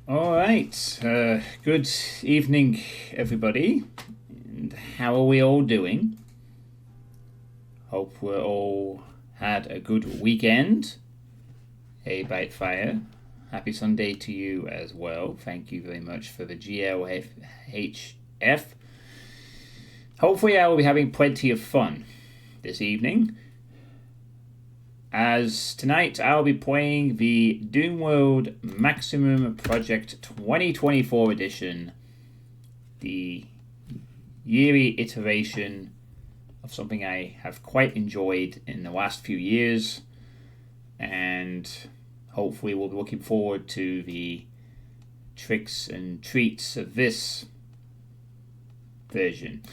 All right. Good evening, everybody. And how are we all doing? Hope we're all had a good weekend. Hey, Bitefire. Happy Sunday to you as well. Thank you very much for the GLHF. Hopefully, I will be having plenty of fun this evening, as tonight I'll be playing the Doomworld Maximum Project 2024 edition, the yearly iteration of something I have quite enjoyed in the last few years, and hopefully we'll be looking forward to the tricks and treats of this version.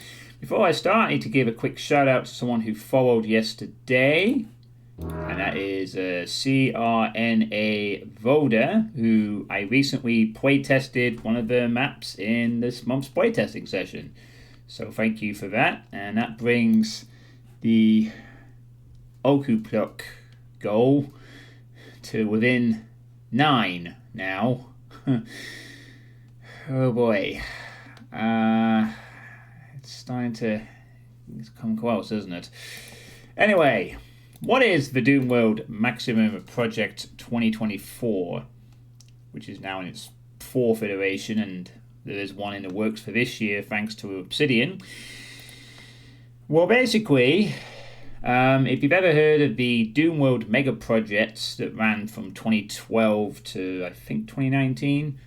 Before I start, I need to give a quick shout out to someone who followed yesterday, and that is CRNA Voda, who I recently playtested one of the maps in this month's playtesting session. So thank you for that, and that brings the Okupuk goal to within 9 now. Oh boy. It's starting to come close, isn't it? Anyway, what is the Doomworld Maximum Project 2024, which is now in its 4th iteration, and there is one in the works for this year thanks to Obsidian? Well, basically, if you've ever heard of the Doomworld mega projects that ran from 2012 to, I think, 2019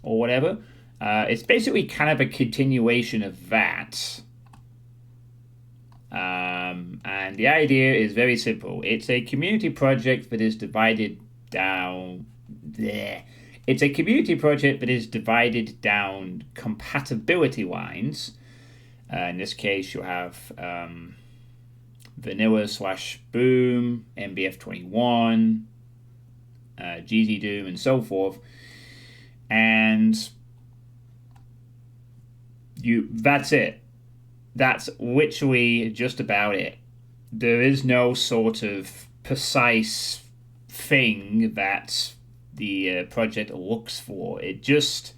or whatever, it's basically kind of a continuation of that. And the idea is very simple. It's a community project that is divided down there. It's a community project that is divided down compatibility lines. In this case, you'll have Vanilla/Boom, MBF21, GZ-Doom, and so forth. And that's it. That's literally just about it. There is no sort of precise thing that the project looks for. It just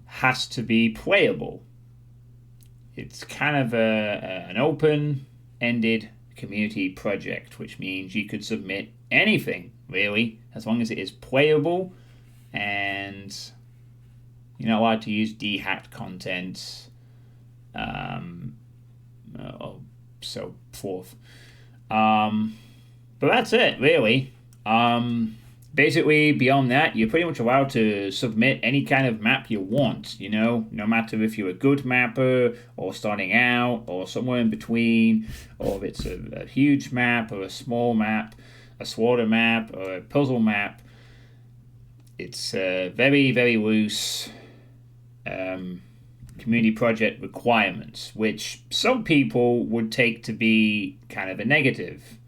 has to be playable. It's kind of an open-ended community project, which means you could submit anything, really, as long as it is playable and you're not allowed to use de-hacked content, so forth. But that's it, really. Basically, beyond that, you're pretty much allowed to submit any kind of map you want, no matter if you're a good mapper, or starting out, or somewhere in between, or if it's a huge map, or a small map, a slaughter map, or a puzzle map. It's very, very loose community project requirements, which some people would take to be kind of a negative.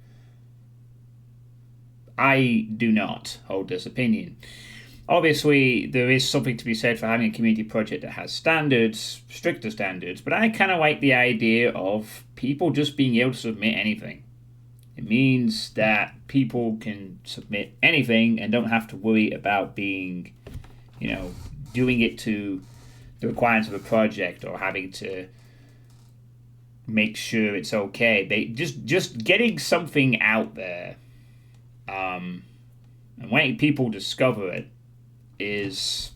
I do not hold this opinion. Obviously, there is something to be said for having a community project that has standards, stricter standards, but I kind of like the idea of people just being able to submit anything. It means that people can submit anything and don't have to worry about being, doing it to the requirements of a project or having to make sure it's okay. They just getting something out there, and letting people discover it is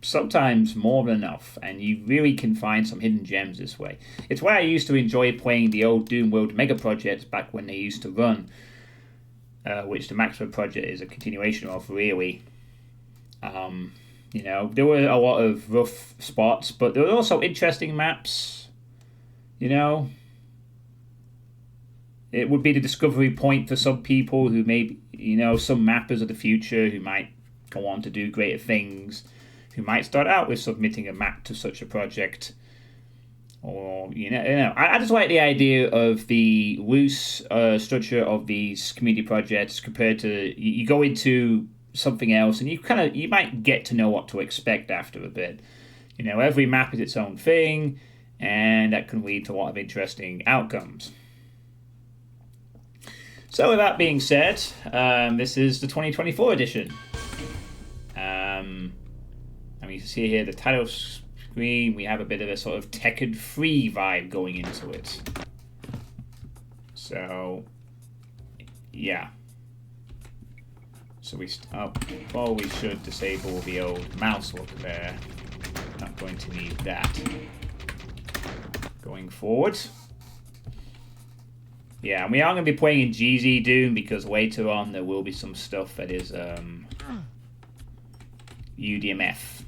sometimes more than enough, and you really can find some hidden gems this way. It's why I used to enjoy playing the old Doomworld mega projects back when they used to run, which the Maximum Project is a continuation of, really. There were a lot of rough spots, but there were also interesting maps. It would be the discovery point for some people who maybe, some mappers of the future who might go on to do greater things, who might start out with submitting a map to such a project. Or, I just like the idea of the loose structure of these community projects compared to, you go into something else and you might get to know what to expect after a bit. Every map is its own thing, and that can lead to a lot of interesting outcomes. So with that being said, this is the 2024 edition. And you can see here the title screen, we have a bit of a sort of Tekken 3 vibe going into it. So, yeah. So we probably should disable the old mouse look there. Not going to need that going forward. Yeah, and we are going to be playing in DSDA-Doom because later on there will be some stuff that is UDMF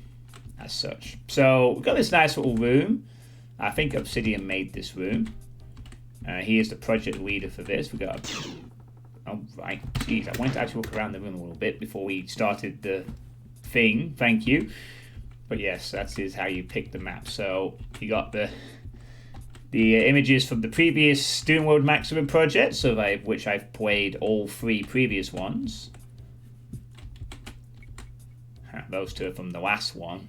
as such. So we've got this nice little room. I think Obsidian made this room. He is the project leader for this. We got. Oh right, jeez, I wanted to actually look around the room a little bit before we started the thing. Thank you. But yes, that is how you pick the map. So you got the images from the previous Doomworld Maximum Project, so which I've played all 3 previous ones. Those 2 are from the last one.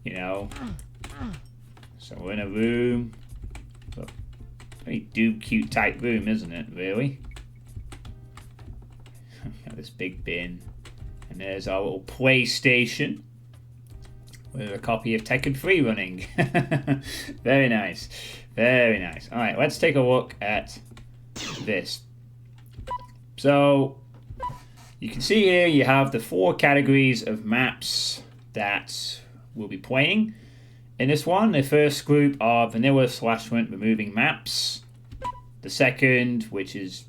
You know. So we're in a room. Very Doom cute type room, isn't it, really? Got this big bin. And there's our little PlayStation with a copy of Tekken 3 running. Very nice. Very nice. Alright, let's take a look at this. So, you can see here you have the 4 categories of maps that we'll be playing. In this one, the first group are vanilla/rent removing maps. The second, which is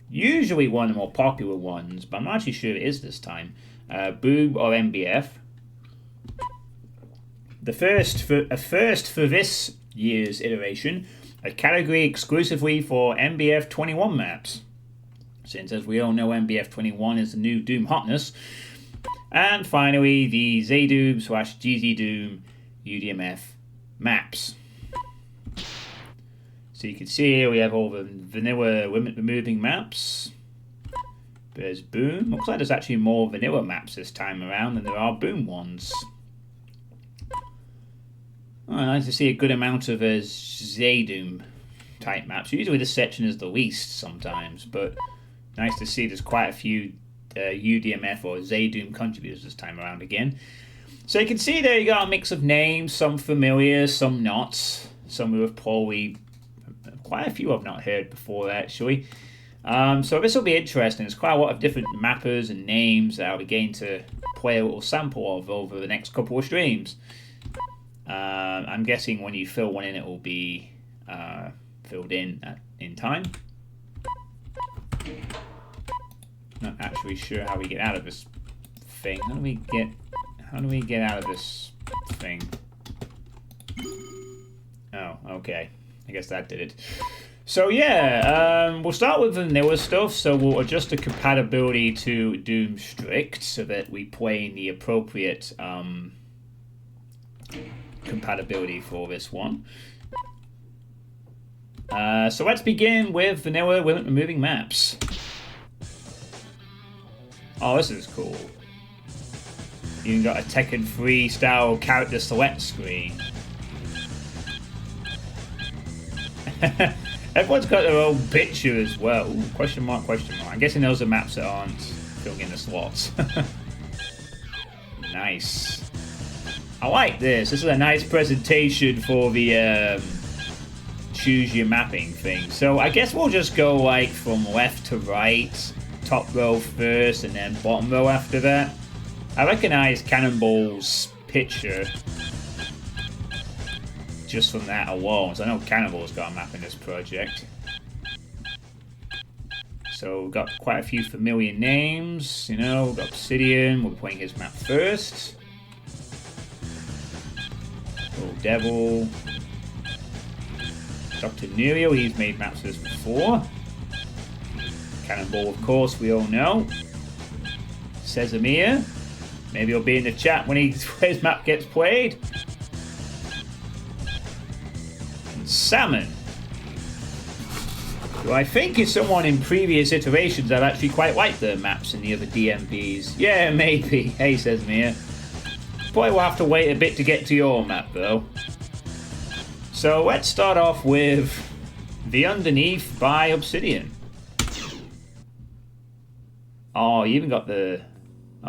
usually one of the more popular ones, but I'm not actually sure it is this time, Boom or MBF. The first for this year's iteration, a category exclusively for MBF 21 maps, since as we all know MBF 21 is the new Doom hotness. And finally, the DSDA-Doom/DSDA-Doom UDMF maps. So you can see here we have all the vanilla limit removing maps. There's Boom. Looks like there's actually more vanilla maps this time around than there are Boom ones. Oh, nice to see a good amount of DSDA-Doom type maps. Usually this section is the least sometimes, but nice to see there's quite a few UDMF or DSDA-Doom contributors this time around again. So you can see there you got a mix of names, some familiar, some not. Some who have probably, quite a few I've not heard before actually. So this will be interesting. There's quite a lot of different mappers and names that I'll be getting to play a little sample of over the next couple of streams. I'm guessing when you fill one in it will be filled in time. Not actually sure how we get out of this thing. How do we get out of this thing? Oh, okay. I guess that did it. So yeah, we'll start with the vanilla stuff. So we'll adjust the compatibility to Doom Strict so that we play in the appropriate compatibility for this one. So let's begin with vanilla limit removing maps. Oh, this is cool. You even got a Tekken 3 style character select screen. Everyone's got their own picture as well. Ooh, question mark, question mark. I'm guessing those are maps that aren't filling in the slots. Nice. I like this. This is a nice presentation for the choose your mapping thing. So I guess we'll just go like from left to right. Top row first and then bottom row after that. I recognize Cannonball's picture just from that alone. So I know Cannonball's got a map in this project. So we've got quite a few familiar names. You know, we've got Obsidian. We're playing his map first. Old Devil. Dr. Nerio, he's made maps for this before. Cannonball, of course, we all know. Sesamir. Maybe he'll be in the chat when his map gets played. And Salmon. Who I think is someone in previous iterations I've actually quite liked the maps in the other DMPs. Yeah, maybe. Hey, Sesamir. Probably will have to wait a bit to get to your map, though. So let's start off with The Underneath by Obsidian. Oh, you even got the...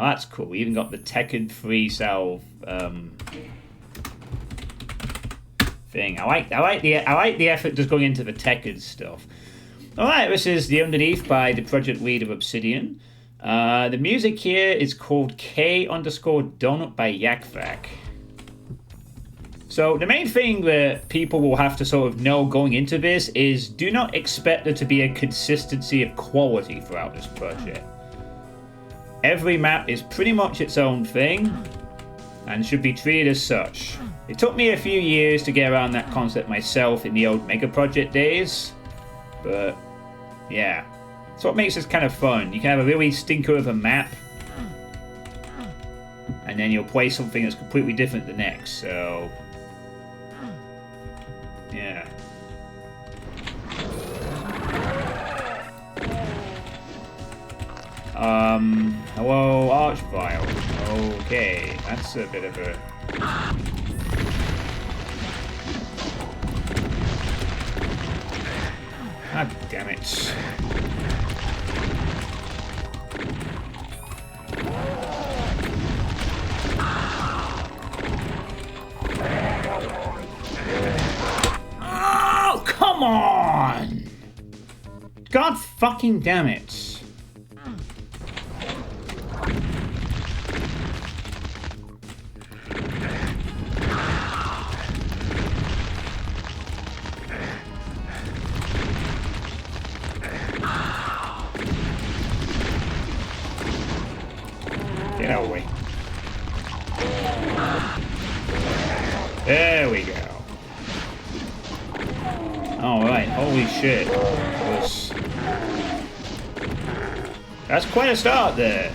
Oh, that's cool. We even got the Tekken 3 cell thing. I like the effort just going into the Tekken stuff. All right, this is The Underneath by the project leader Obsidian. The music here is called K_Donut by Yakvak. So the main thing that people will have to sort of know going into this is do not expect there to be a consistency of quality throughout this project. Every map is pretty much its own thing and should be treated as such. It took me a few years to get around that concept myself in the old Mega Project days, but yeah, it's what makes this kind of fun. You can have a really stinker of a map and then you'll play something that's completely different the next, so yeah. Hello, Archvile. Okay, that's a bit of a... God damn it. Oh, come on! God fucking damn it. Get out of the way. There we go. Alright, holy shit. That's quite a start there.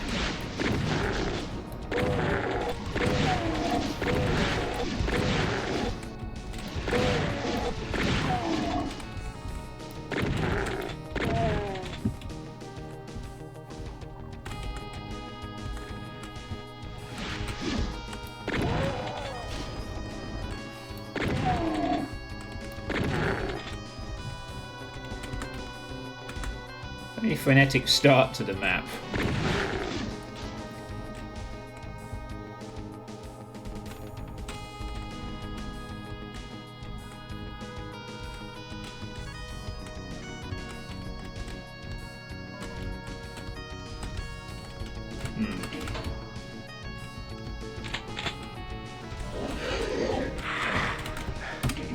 Very frenetic start to the map.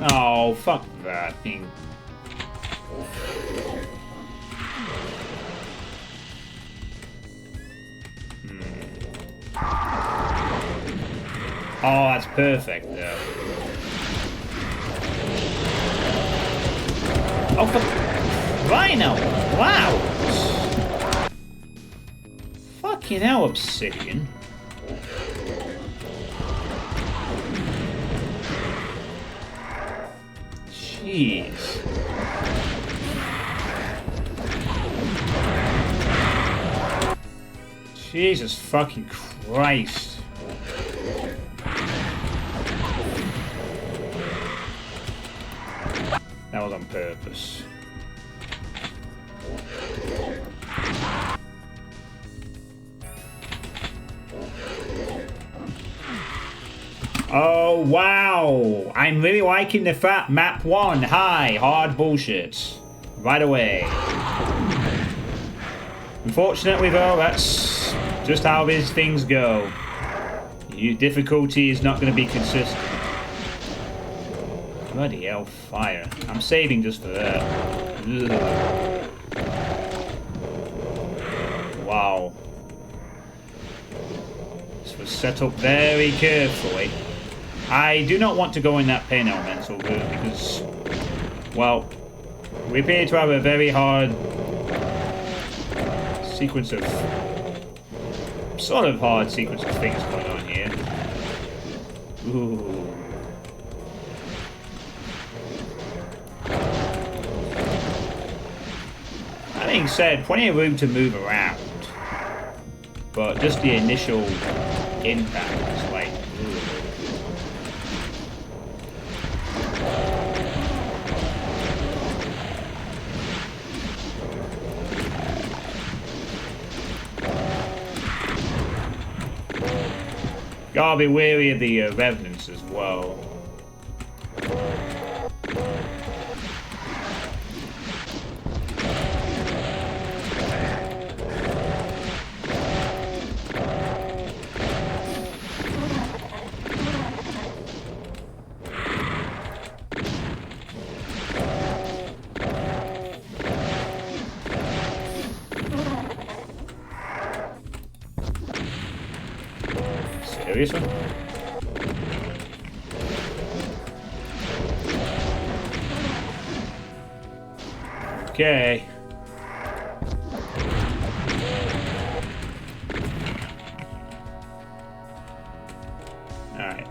Oh, fuck that thing. Oh, that's perfect, though. Oh, for Rhino! Wow! Fucking hell, Obsidian. Jeez. Jesus fucking Christ. That was on purpose. Oh, wow. I'm really liking the fact map 1. Hi, hard bullshit. Right away. Unfortunately, though, that's just how these things go. Difficulty is not going to be consistent. Bloody hell, fire. I'm saving just for that. Ugh. Wow. This was set up very carefully. I do not want to go in that pain elemental route because, well, we appear to have a very hard sequence of, sort of hard sequence of things going on here. Ooh. That being said, plenty of room to move around, but just the initial impact is like, ooh. Gotta be wary of the revenants as well. Seriously? Okay. Alright.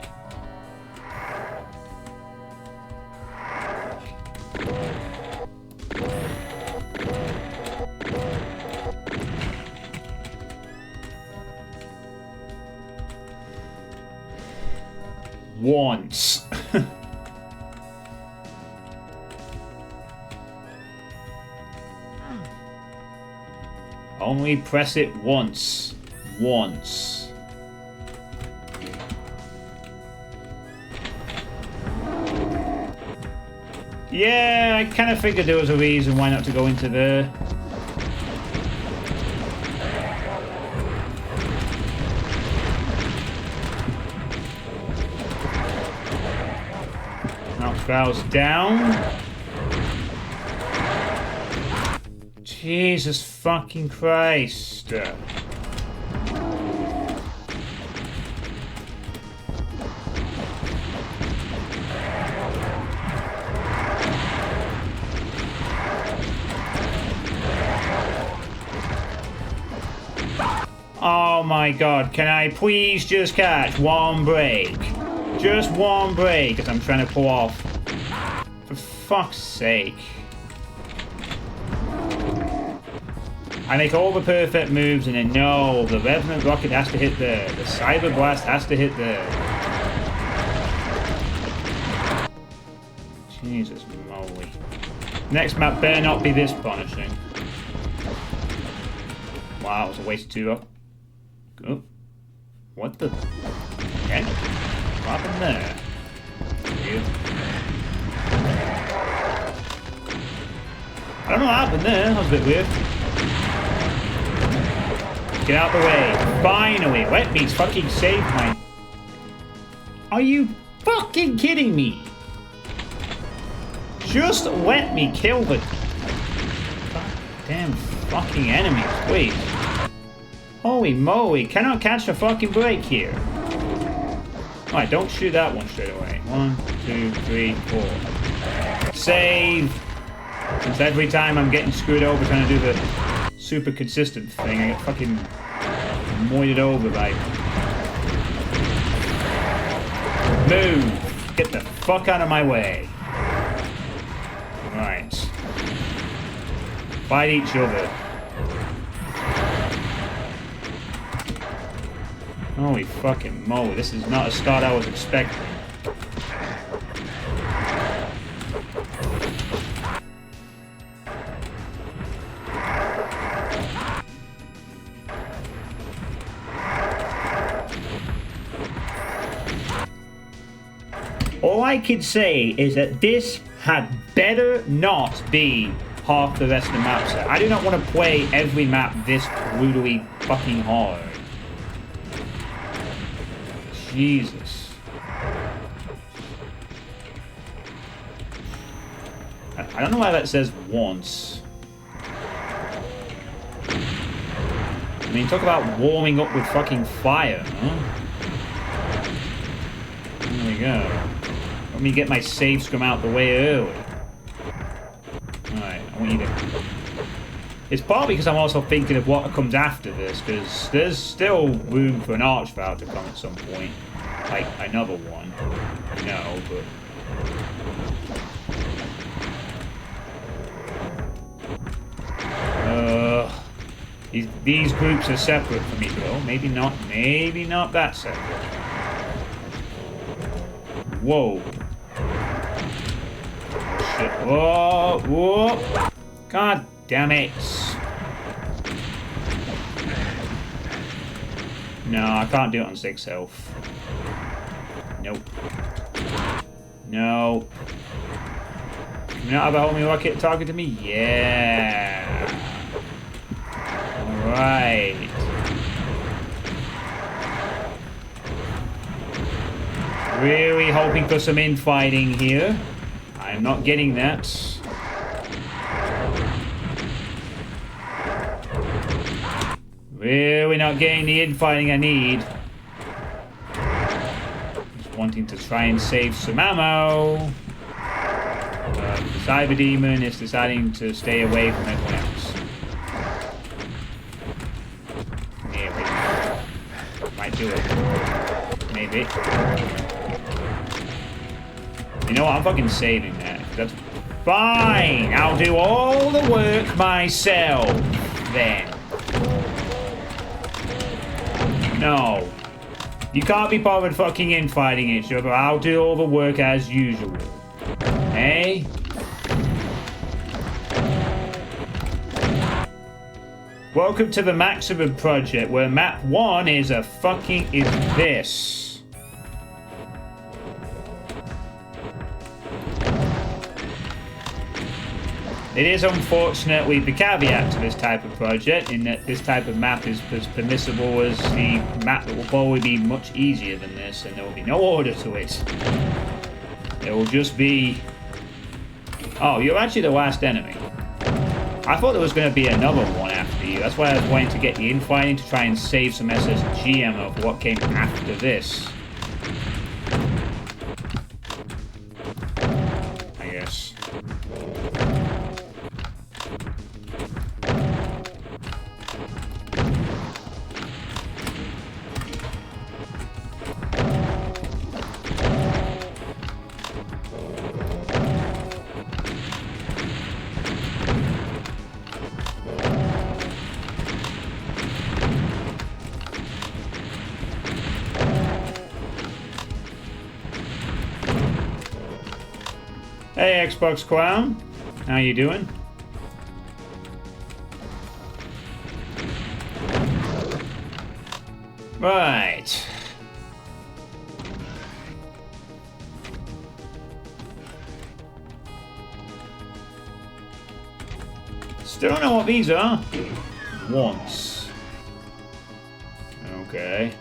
Once. Only press it once. Once. Yeah, I kind of figured there was a reason why not to go into there. Bows down. Jesus fucking Christ. Oh my god, can I please just catch one break? Just one break, because I'm trying to pull off. For fuck's sake. I make all the perfect moves and then no, the Revenant Rocket has to hit there. The Cyber Blast has to hit there. Jesus moly. Next map better not be this punishing. Wow, it was a waste of 2 up. Oh. What the? Okay. What happened there? I don't know what happened there. That was a bit weird. Get out the way. Finally, let me fucking save my... Are you fucking kidding me? Just let me kill the... goddamn fucking enemies, please. Holy moly, cannot catch a fucking break here. Alright, don't shoot that one straight away. 1, 2, 3, 4. Save! Since every time I'm getting screwed over trying to do the super consistent thing, I get fucking moided over by... Move! Get the fuck out of my way. Right. Fight each other. Holy fucking moly, this is not a start I was expecting. All I can say is that this had better not be half the rest of the map set. I do not want to play every map this brutally fucking hard. Jesus. I don't know why that says once. I mean, talk about warming up with fucking fire, huh? There we go. Let me get my save scrum out the way early. Alright, I want you to... It's partly because I'm also thinking of what comes after this, because there's still room for an Archvile to come at some point. Like, another one. No, but... These groups are separate from each other. Maybe not that separate. Whoa. Shit. Whoa, whoa. God damn it. No, I can't do it on 6 health. Nope. No. Can you not have a homing rocket targeting me? Yeah. Alright. Really hoping for some infighting here. I'm not getting that. Really not getting the infighting I need. Just wanting to try and save some ammo. The Cyber Demon is deciding to stay away from everyone else. Maybe. Might do it. Maybe. You know what? I'm fucking saving that. That's fine. I'll do all the work myself then. No. You can't be bothered fucking infighting each other. I'll do all the work as usual. Hey? Welcome to the Maximum Project, where map 1 is this. It is unfortunate with the caveat to this type of project, in that this type of map is as permissible as the map that will probably be much easier than this, and there will be no order to it. It will just be... Oh, you're actually the last enemy. I thought there was going to be another one after you. That's why I was wanting to get the infighting to try and save some SSG ammo for what came after this. I guess. Hey, Xbox Clown. How you doing? Right. Still don't know what these are. Once. Okay.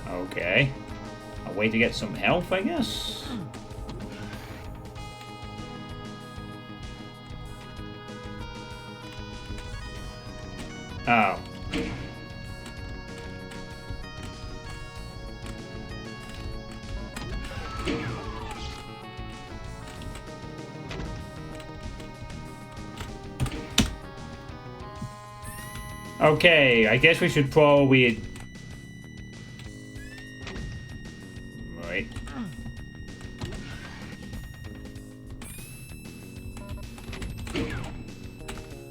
Okay. A way to get some health, I guess? Oh. Okay, I guess we should probably... Right.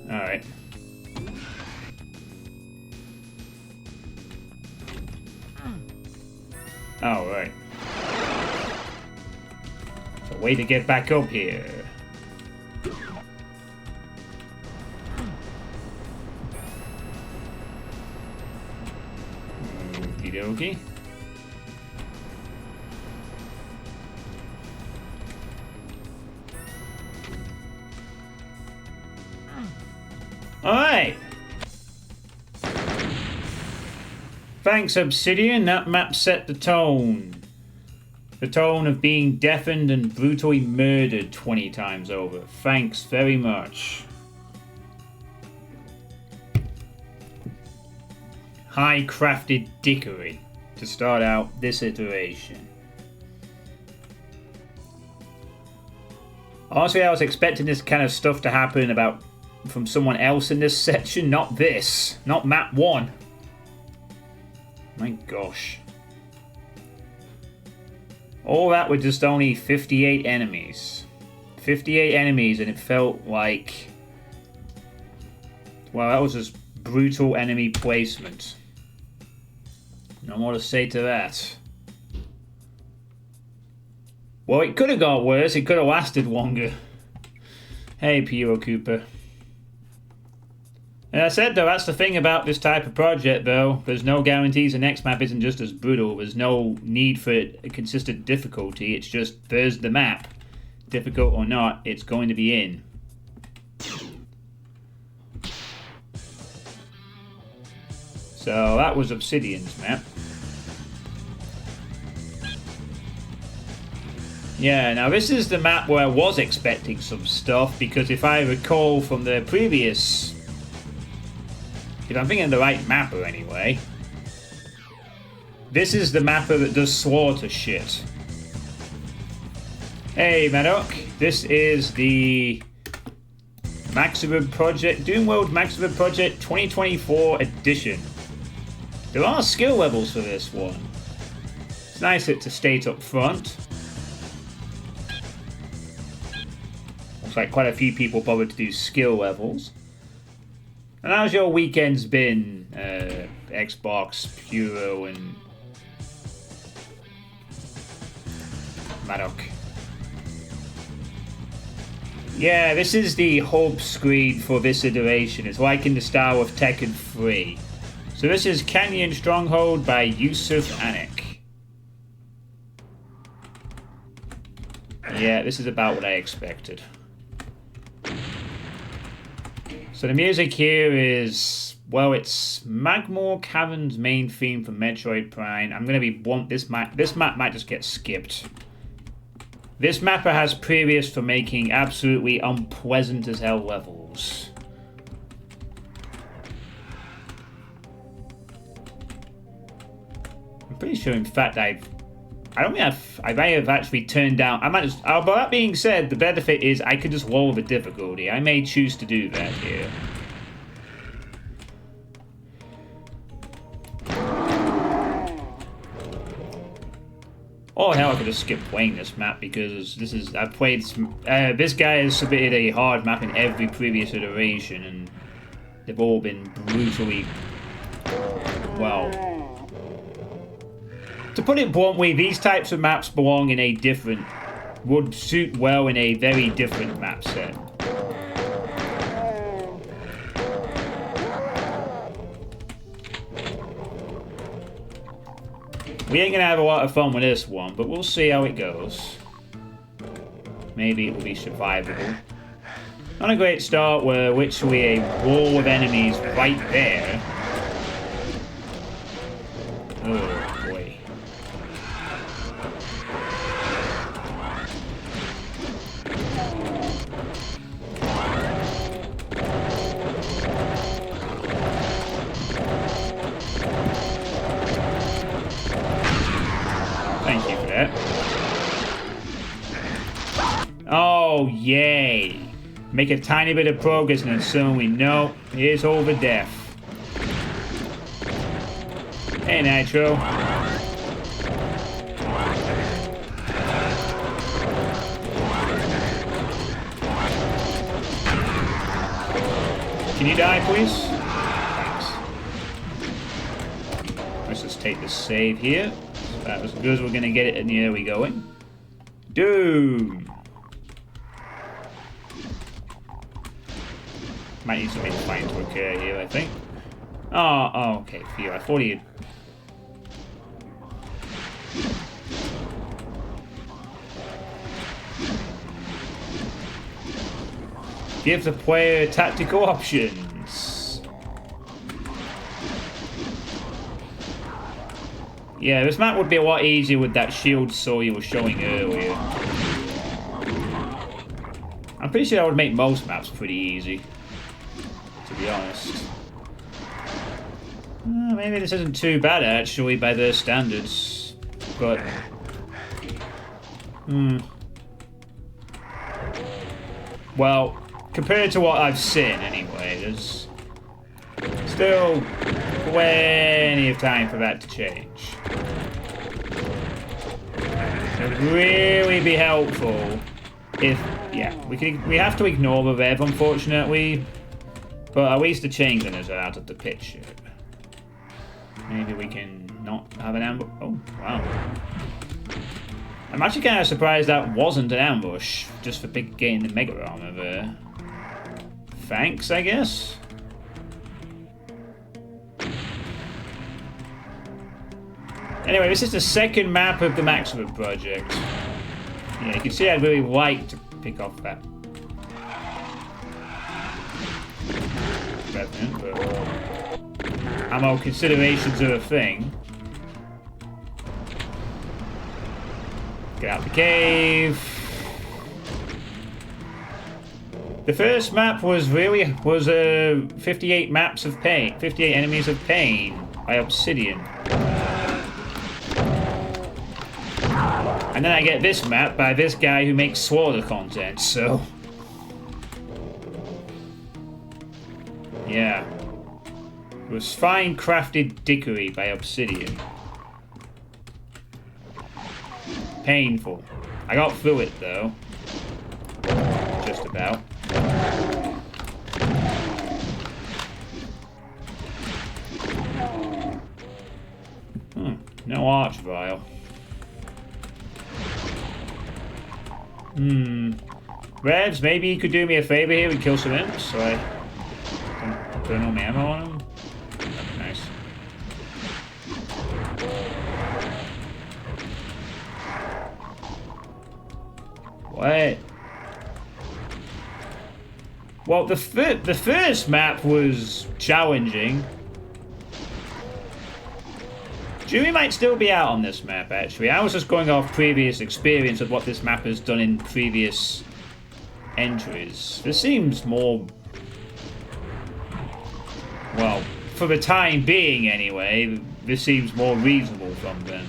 Alright. Oh, right. So, way to get back up here. Okie dokie. Alright. Thanks, Obsidian. That map set the tone. The tone of being deafened and brutally murdered 20 times over. Thanks very much. High-crafted dickery to start out this iteration. Honestly, I was expecting this kind of stuff to happen from someone else in this section, not this. Not map 1. My gosh. All that with just only 58 enemies. 58 enemies, and it felt like... Well, that was just brutal enemy placement. No more to say to that. Well, it could have got worse. It could have lasted longer. Hey, Piro Cooper. And I said, though, that's the thing about this type of project, though. There's no guarantees the next map isn't just as brutal. There's no need for a consistent difficulty. It's just, there's the map. Difficult or not, it's going to be in. So that was Obsidian's map. Yeah, now this is the map where I was expecting some stuff, because if I recall from the previous... If I'm thinking of the right mapper anyway, this is the mapper that does slaughter shit. Hey, Maddock, this is the Maximum Project, Doomworld Maximum Project 2024 edition. There are skill levels for this one. It's nice to state up front. Looks like quite a few people bothered to do skill levels. And how's your weekends been, Xbox, Puro, and Maddock? Yeah, this is the hub screen for this iteration. It's like in the style of Tekken 3. So this is Canyon Stronghold by Yusuf Anik. Yeah, this is about what I expected. So the music here is, well, it's Magmore Cavern's main theme from Metroid Prime. I'm gonna be blunt, this map might just get skipped. This mapper has previous for making absolutely unpleasant as hell levels. I'm pretty sure, in fact, I may have actually turned down. I might just. But that being said, the benefit is I could just lower the difficulty. I may choose to do that here. Oh hell, I could just skip playing this map because this is. I've played. This guy has submitted a hard map in every previous iteration, and they've all been brutally. Well. To put it bluntly, these types of maps belong in a different... would suit well in a very different map set. We ain't gonna have a lot of fun with this one, but we'll see how it goes. Maybe it will be survivable. Not a great start, we're literally a wall of enemies right there. Oh boy. Thank you for that. Oh, yay. Make a tiny bit of progress and then suddenly, no, here's over death. Hey, Nitro. Can you die, please? Thanks. Let's just take this save here. That was as good as we're gonna get it, and here we going. Doom! Might need something fine to occur here, I think. Oh, okay, Fear. I thought he'd... Give the player tactical options. Yeah, this map would be a lot easier with that shield saw you were showing earlier. I'm pretty sure that would make most maps pretty easy, to be honest. Maybe this isn't too bad, actually, by their standards. But... Well, compared to what I've seen, anyway, there's still plenty of time for that to change. It would really be helpful if... Yeah, we have to ignore the rev, unfortunately. But at least the chain gunners are out of the picture. Maybe we can not have an ambush. Oh, wow. I'm actually kind of surprised that wasn't an ambush, just for getting the mega armor there. Thanks, I guess? Anyway, this is the second map of the Maximum Project. Yeah, you can see I'd really like to pick off that Revenant, but ammo considerations are a thing. Get out the cave. The first map was 58 maps of pain, 58 enemies of pain by Obsidian. And then I get this map by this guy who makes Slaughter content, so... yeah. It was Fine Crafted Dickery by Obsidian. Painful. I got through it, though. Just about. No arch vial. Revs, maybe you could do me a favor here and kill some imps so I don't burn all my ammo on them. That'd be nice. What? Well, the first map was challenging. Jury might still be out on this map, actually. I was just going off previous experience of what this map has done in previous entries. This seems more... well, for the time being, anyway, this seems more reasonable from them.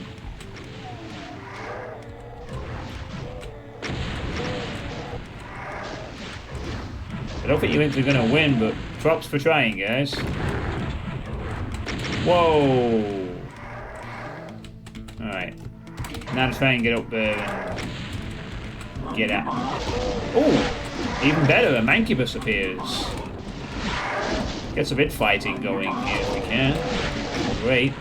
I don't think you think they're going to win, but props for trying, guys. Whoa! Alright. Now to try and get up there and get out. Oh! Even better, a Mancubus appears. Gets a bit fighting going here if we can. Great.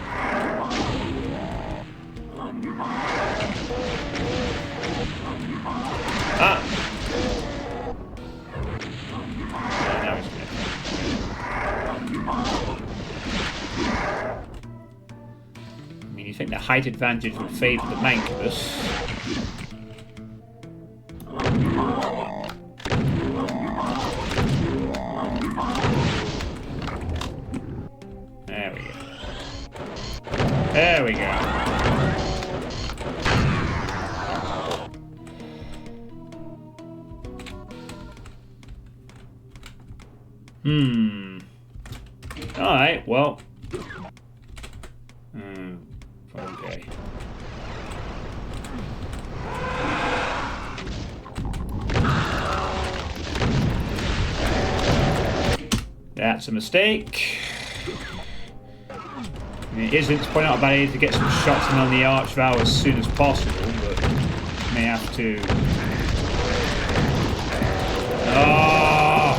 Ah! I think the height advantage would favour the Mancubus. There we go. There we go. Alright, well. Okay. That's a mistake. I mean, it isn't to point out a bad idea to get some shots in on the arch vow as soon as possible, but may have to. Oh!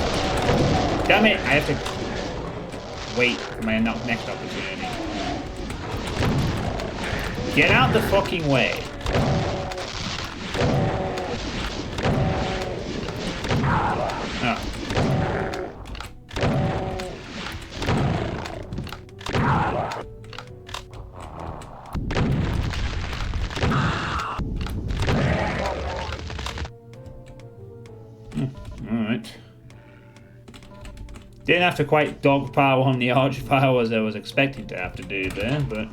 Damn it! I have to wait for my next opportunity. Get out the fucking way. Oh. Alright. Didn't have to quite dog power on the arch power as I was expecting to have to do there, but...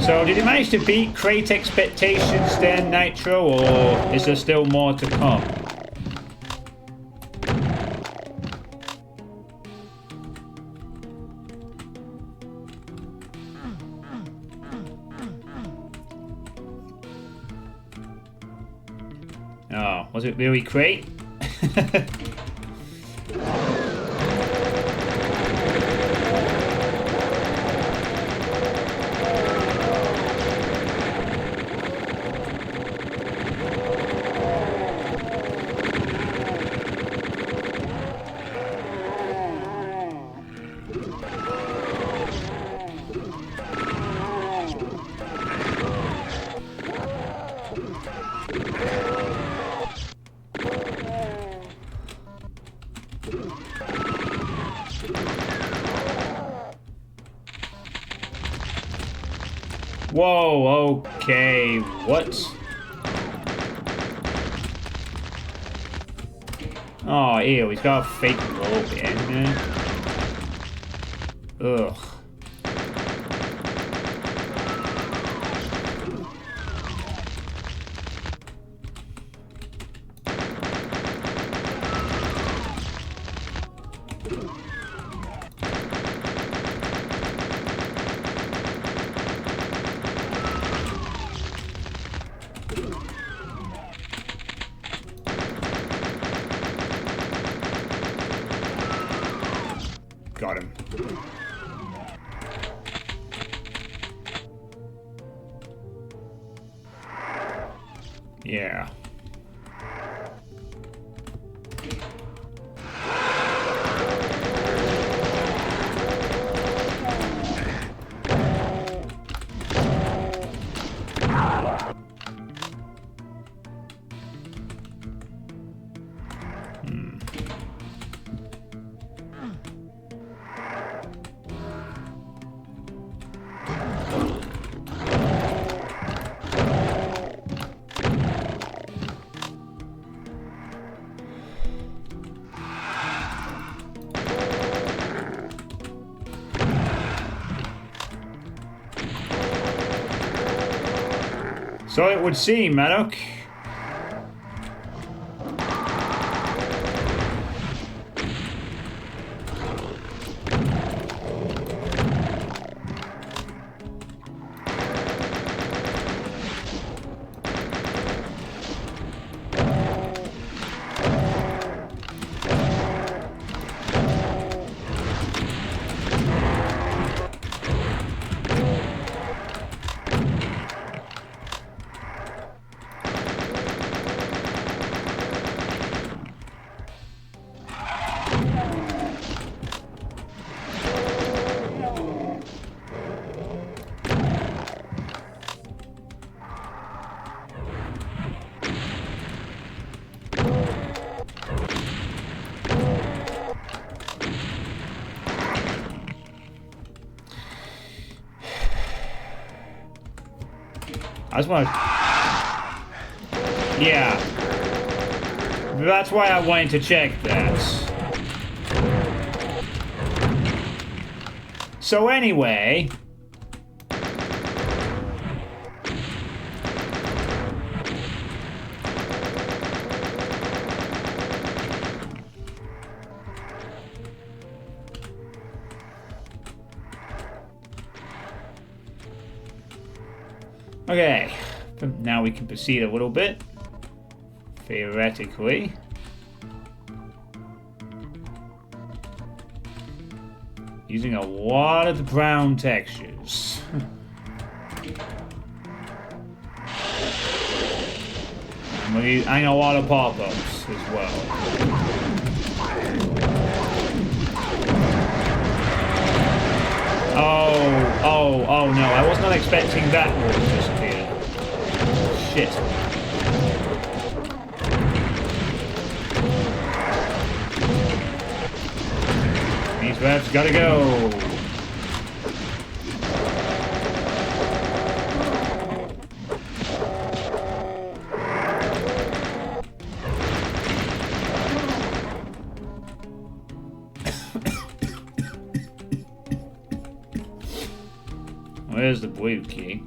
So, did you manage to beat crate expectations then, Nitro, or is there still more to come? Oh, was it really crate? Whoa, okay, what? Oh, ew, he's got a fake rope in there. Ugh. Got him. Yeah. So it would seem, Maddock. I just want to... Yeah. That's why I wanted to check that. So anyway... Okay, now we can proceed a little bit, theoretically. Using a lot of the brown textures. And a lot of pop-ups as well. Oh no, I was not expecting that wall to disappear. Shit. These revs gotta go. Where's the blue key?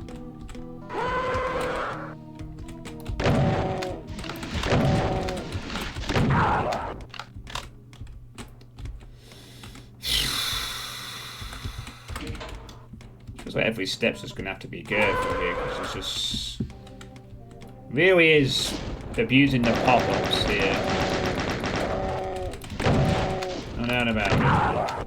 Feels like every step's just gonna have to be careful here because it's just really is abusing the pop-ups here. No doubt about it.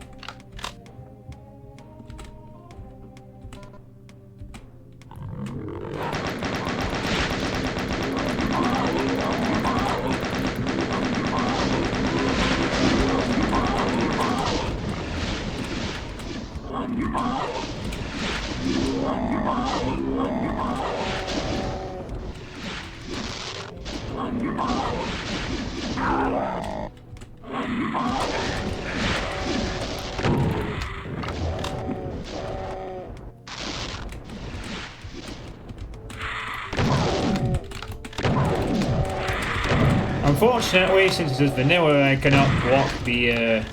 Unfortunately, since it's vanilla, I cannot block the,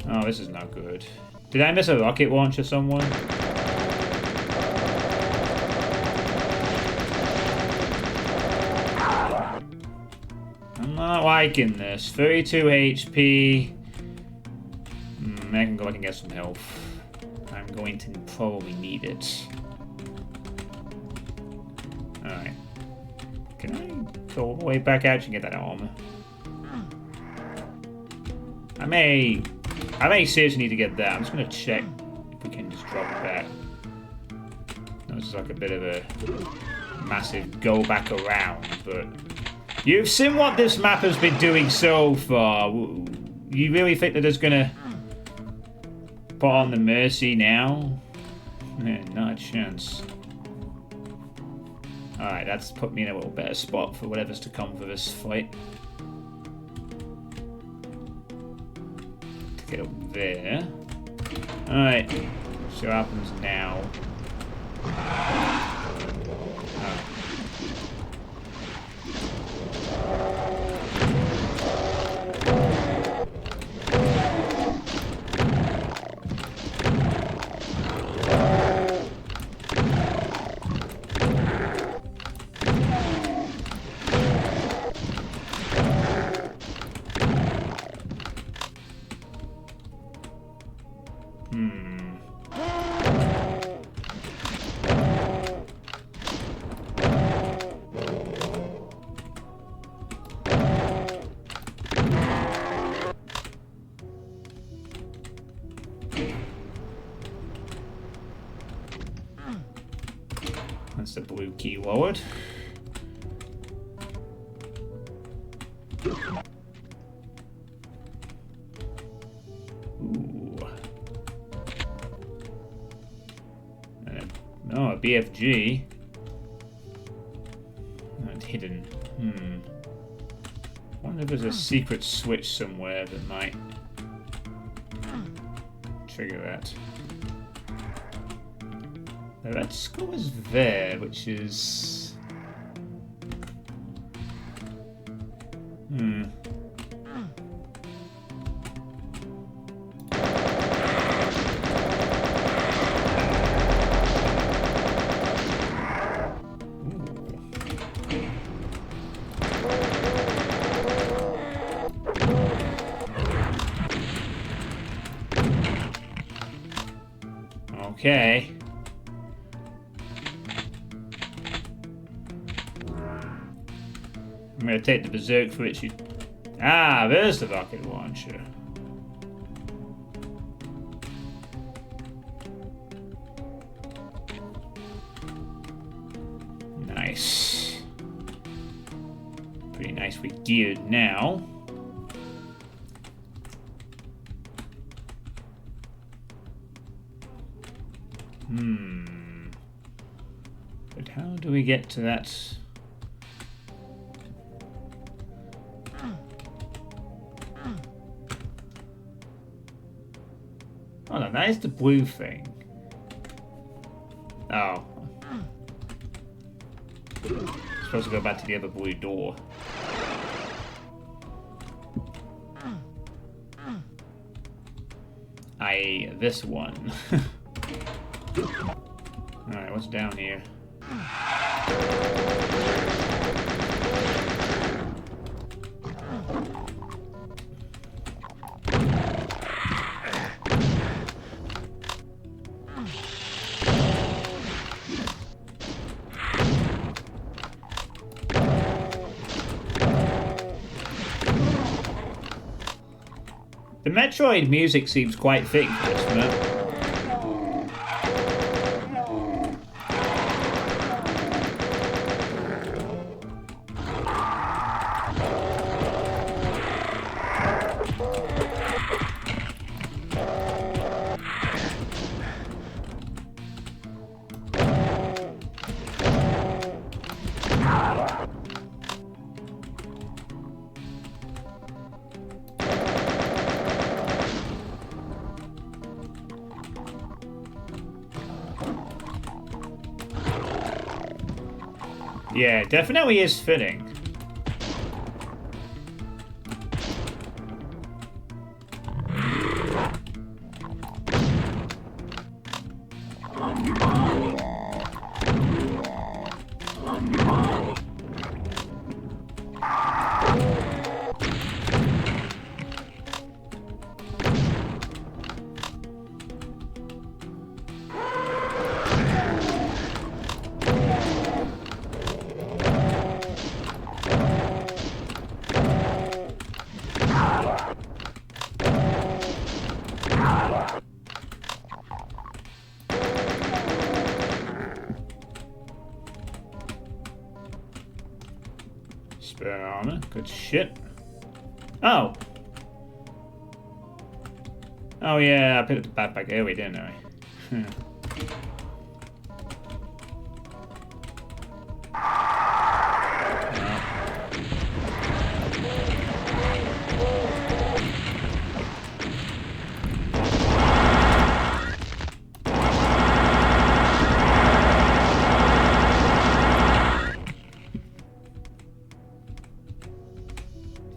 Oh, this is not good. Did I miss a rocket launcher somewhere? I'm not liking this. 32 HP. I can go and get some health. I'm going to probably need it. Alright. Can I go all the way back out and get that armor? I may seriously need to get that. I'm just going to check if we can just drop that. This is like a bit of a massive go back around, but you've seen what this map has been doing so far. You really think that it's going to put on the Mercy now? Not a chance. Alright, that's put me in a little better spot for whatever's to come for this fight. To get up there. Alright, see what happens now. That's the blue key lowered. Ooh. No, a BFG. Not hidden. Wonder if there's a secret switch somewhere that might trigger that. The red skull is there, which is... Okay. I'm going to take the berserk for which you... Ah, there's the rocket launcher. Nice. Pretty nicely geared now. But how do we get to that... Oh no, that is the blue thing. Oh. Supposed to go back to the other blue door. This one. Alright, what's down here? The Metroid music seems quite thick for this map. Yeah, definitely is fitting. Spare armor. Good shit. Oh. Oh yeah, I picked up the backpack early, didn't I?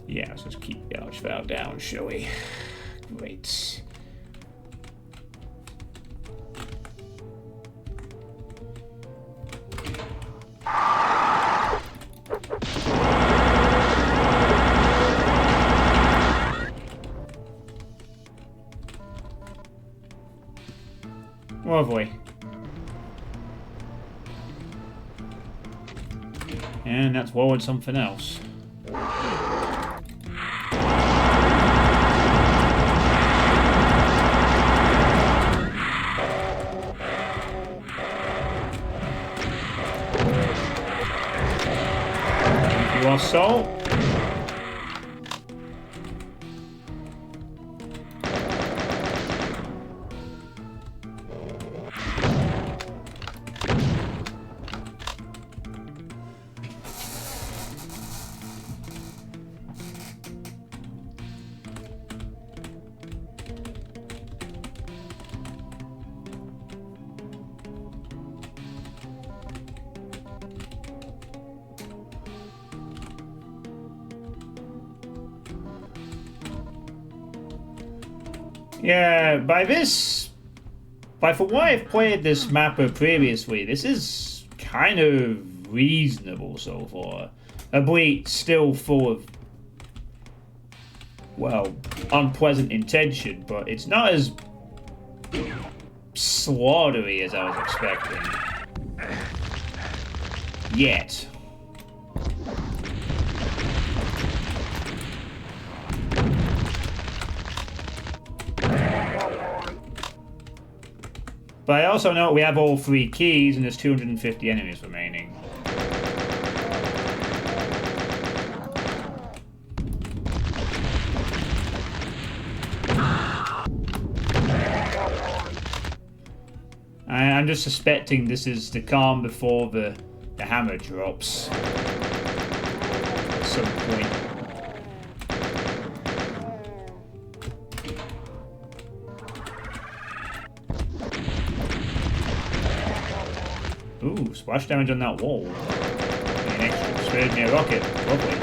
Yeah, let's just keep the Archvale down, shall we? Great. Lovely. And that's forward something else. Thank you, assault. Yeah, for what I've played this mapper previously, this is kind of reasonable so far. Albeit still full of, well, unpleasant intention, but it's not as slaughtery as I was expecting. Yet. But I also know we have all 3 keys and there's 250 enemies remaining. I'm just suspecting this is the calm before the hammer drops at some point. Ooh, splash damage on that wall. An extra spared me a rocket. Lovely.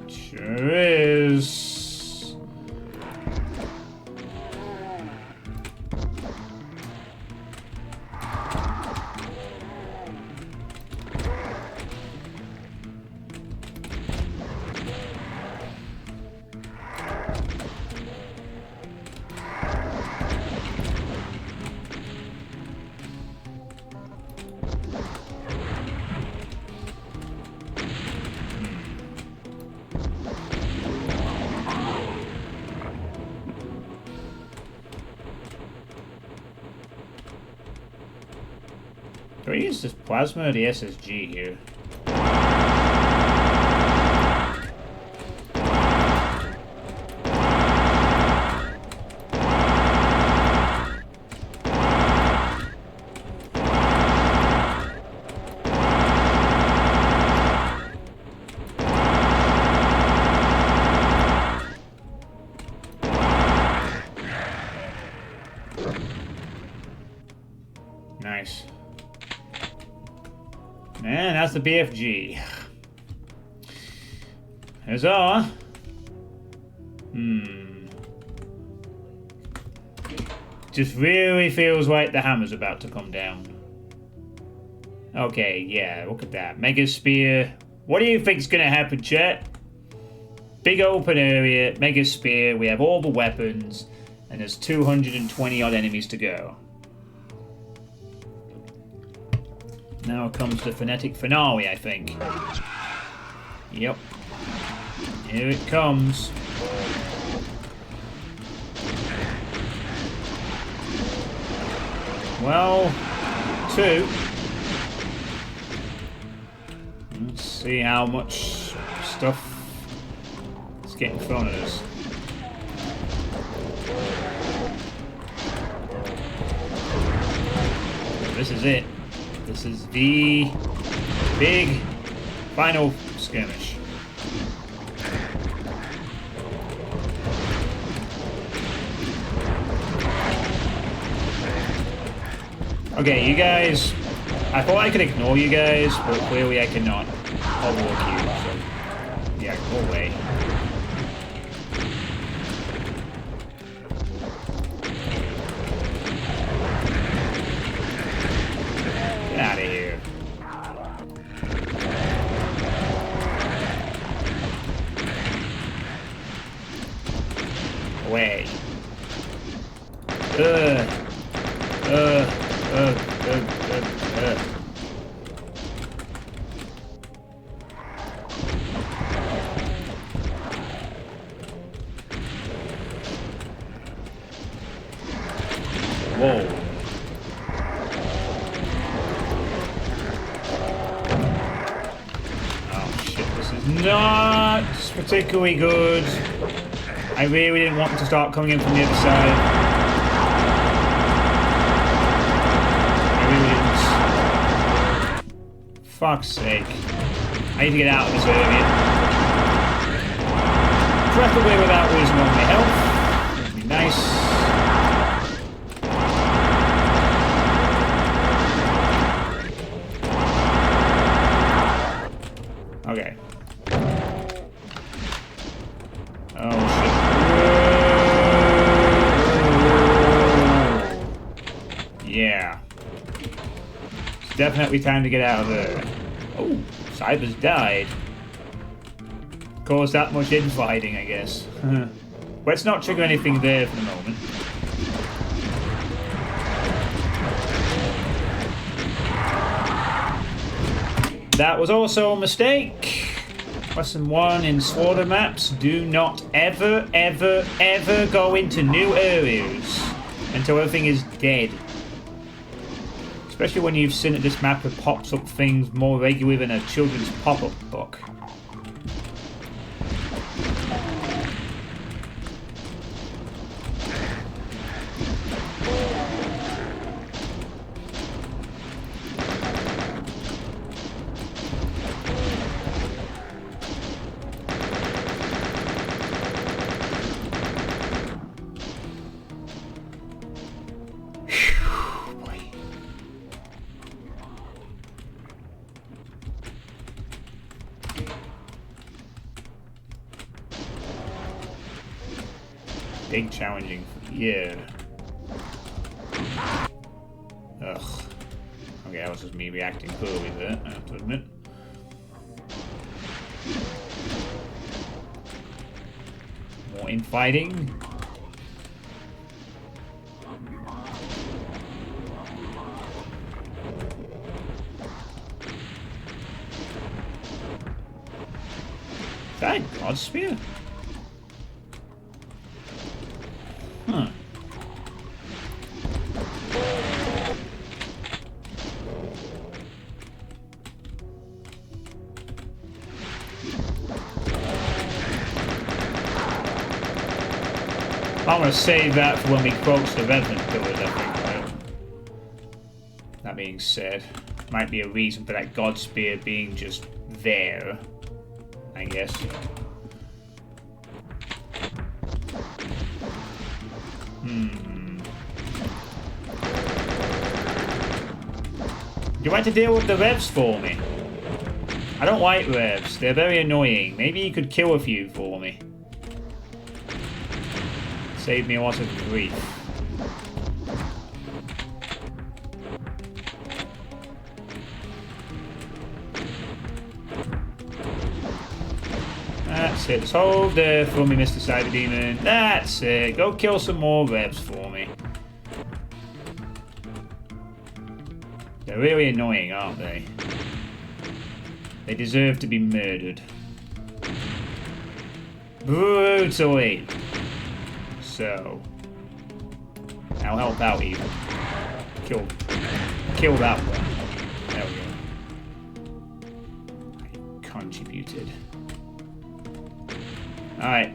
Sure is. Do I use this plasma or the SSG here? Nice. And that's the BFG. Huzzah! Just really feels like the hammer's about to come down. Okay, yeah, look at that. Mega Spear. What do you think's gonna happen, chat? Big open area, Mega Spear, we have all the weapons, and there's 220 odd enemies to go. Now comes the phonetic finale, I think. Yep. Here it comes. Well, 2. Let's see how much stuff is getting thrown at us. This is it. This is the big final skirmish. Okay, you guys, I thought I could ignore you guys, but clearly I cannot. I'll walk you, so yeah, go away. Get out of here. Away. Whoa. Oh shit, this is not particularly good. I really didn't want them to start coming in from the other side. I really didn't. Fuck's sake. I need to get out of this area. Preferably without losing all my health. That'd be nice. Okay. Oh shit. Yeah. It's definitely time to get out of there. Oh, Cyber's died. Caused that much infighting, I guess. Let's not trigger anything there for the moment. That was also a mistake. Lesson 1 in slaughter maps. Do not ever, ever, ever go into new areas until everything is dead. Especially when you've seen that this map pops up things more regularly than a children's pop-up book. Big challenging, yeah. Ugh. Okay, that was just me reacting poorly there, I have to admit. More infighting. Is that a God Spear? Huh. I'm going to save that for when we approach the Revenant pillars, I think. That being said, might be a reason for that God Spear being just there, I guess. You want to deal with the revs for me? I don't like revs. They're very annoying. Maybe you could kill a few for me. Save me a lot of grief. That's it. Just hold there for me, Mr. Cyber Demon. That's it. Go kill some more revs for me. They're really annoying, aren't they? They deserve to be murdered. Brutally. So, I'll help out even. Kill that one. There we go. I contributed. Alright.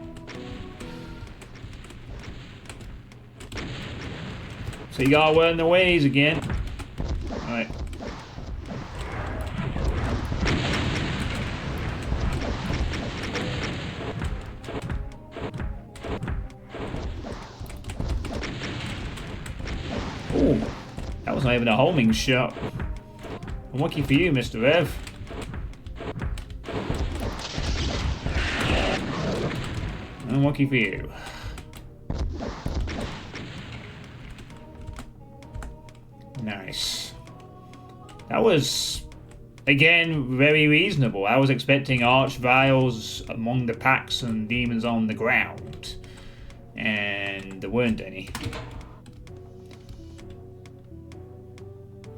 So you gotta learn the ways again. Alright. Ooh, that was not even a homing shot. Unlucky for you, Mr. Rev. Unlucky for you. Nice. That was, again, very reasonable. I was expecting archviles among the packs and demons on the ground. And there weren't any.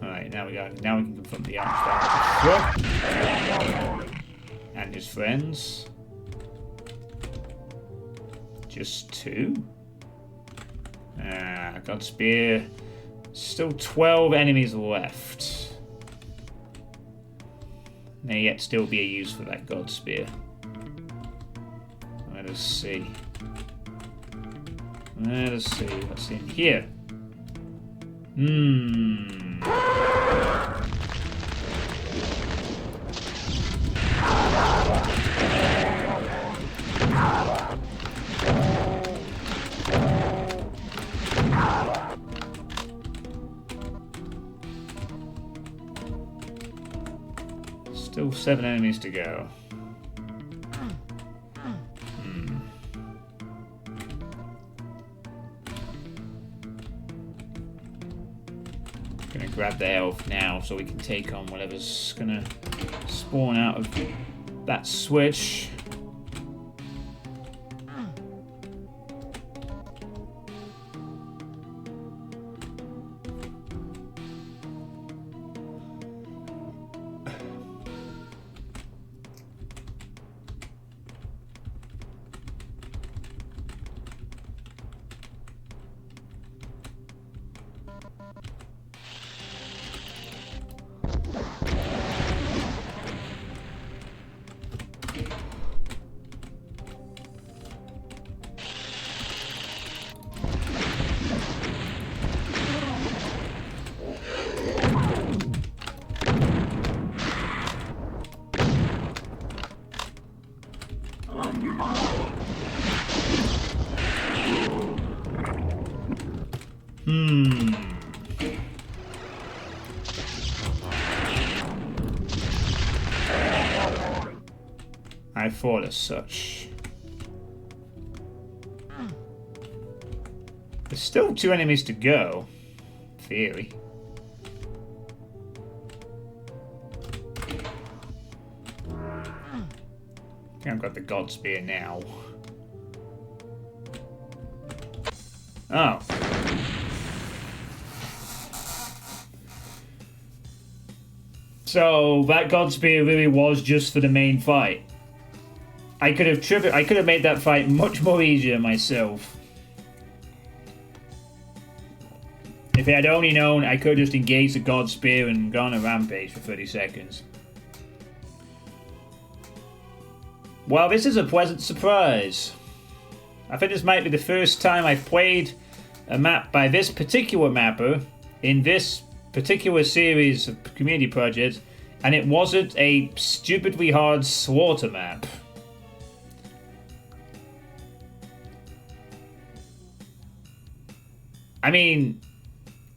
Alright, now we can confront the archvile. And his friends. Just 2. Godspear. Still 12 enemies left. May yet still be a use for that Godspear. Let us see. Let us see what's in here. Still 7 enemies to go. Gonna grab the health now so we can take on whatever's gonna spawn out of that switch. I thought as such. There's still 2 enemies to go. Theory. I think I've got the Godspear now. Oh. So that Godspear really was just for the main fight. I could have made that fight much more easier myself. If I had only known, I could have just engaged the Godspear and gone a rampage for 30 seconds. Well, this is a pleasant surprise. I think this might be the first time I've played a map by this particular mapper in this particular series of community projects, and it wasn't a stupidly hard slaughter map. I mean,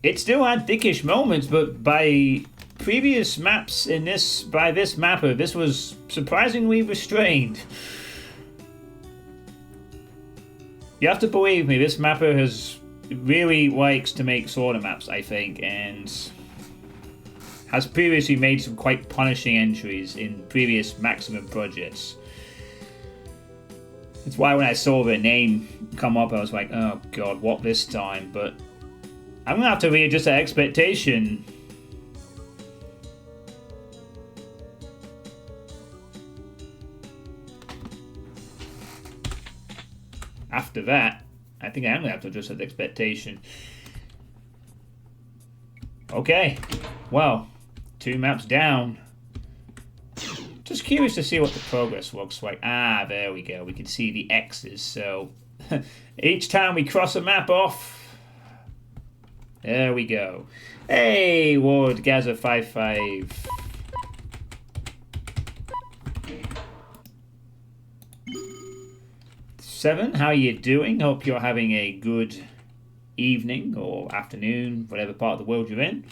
it still had dickish moments, but by previous maps in this, by this mapper, this was surprisingly restrained. You have to believe me, this mapper really likes to make slaughter maps, I think, and has previously made some quite punishing entries in previous Maximum projects. That's why when I saw the name come up, I was like, oh god, what this time? But I'm gonna have to readjust that expectation. After that, I think I'm gonna have to adjust that expectation. Okay, well, 2 maps down. Just curious to see what the progress looks like. Ah, there we go. We can see the X's. So each time we cross a map off, there we go. Hey, Ward Gaza 55. Seven, how are you doing? Hope you're having a good evening or afternoon, whatever part of the world you're in.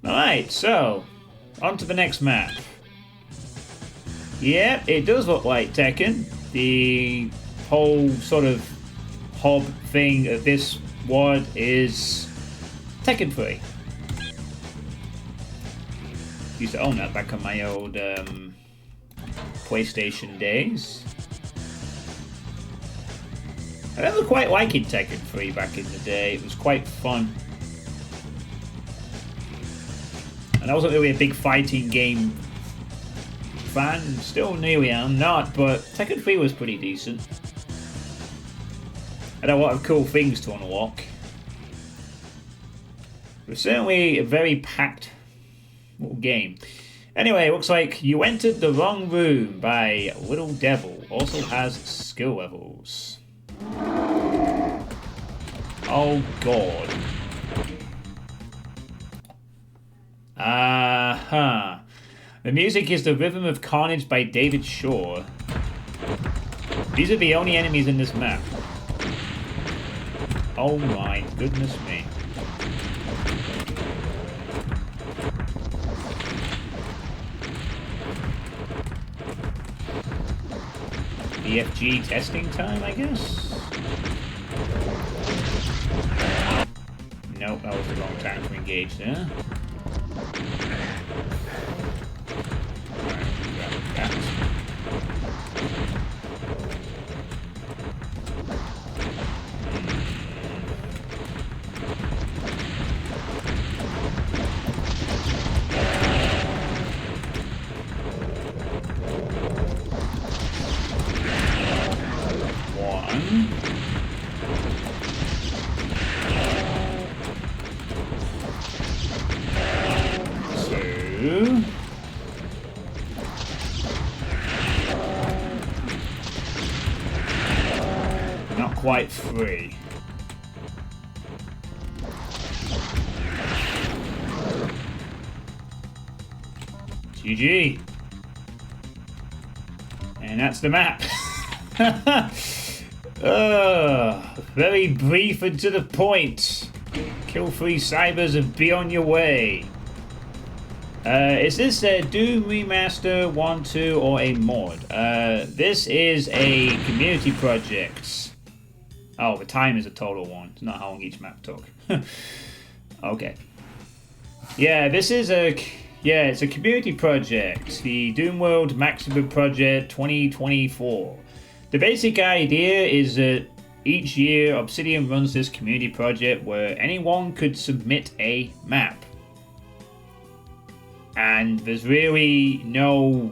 Alright, so on to the next map. Yeah, it does look like Tekken. The whole sort of hub thing of this WOD is Tekken 3. Used to own that back on my old PlayStation days. I remember quite liking Tekken 3 back in the day. It was quite fun. And I wasn't really a big fighting game fan. Still nearly am not, but Tekken 3 was pretty decent. Had a lot of cool things to unlock. It was certainly a very packed little game. Anyway, looks like You Entered the Wrong Room by Little Devil. Also has skill levels. Oh god. Uh-huh. The music is The Rhythm of Carnage by David Shaw. These are the only enemies in this map. Oh my goodness me. BFG testing time, I guess? Nope, that was the wrong time to engage there. Not quite 3. GG. And that's the map. Very brief and to the point. Kill 3 cybers and be on your way. Is this a Doom Remaster 1, 2, or a mod? This is a community project. Oh, the time is a total 1. It's not how long each map took. Okay. Yeah, this is a... Yeah, it's a community project. The Doomworld Maximum Project 2024. The basic idea is that each year Obsidian runs this community project where anyone could submit a map. And there's really no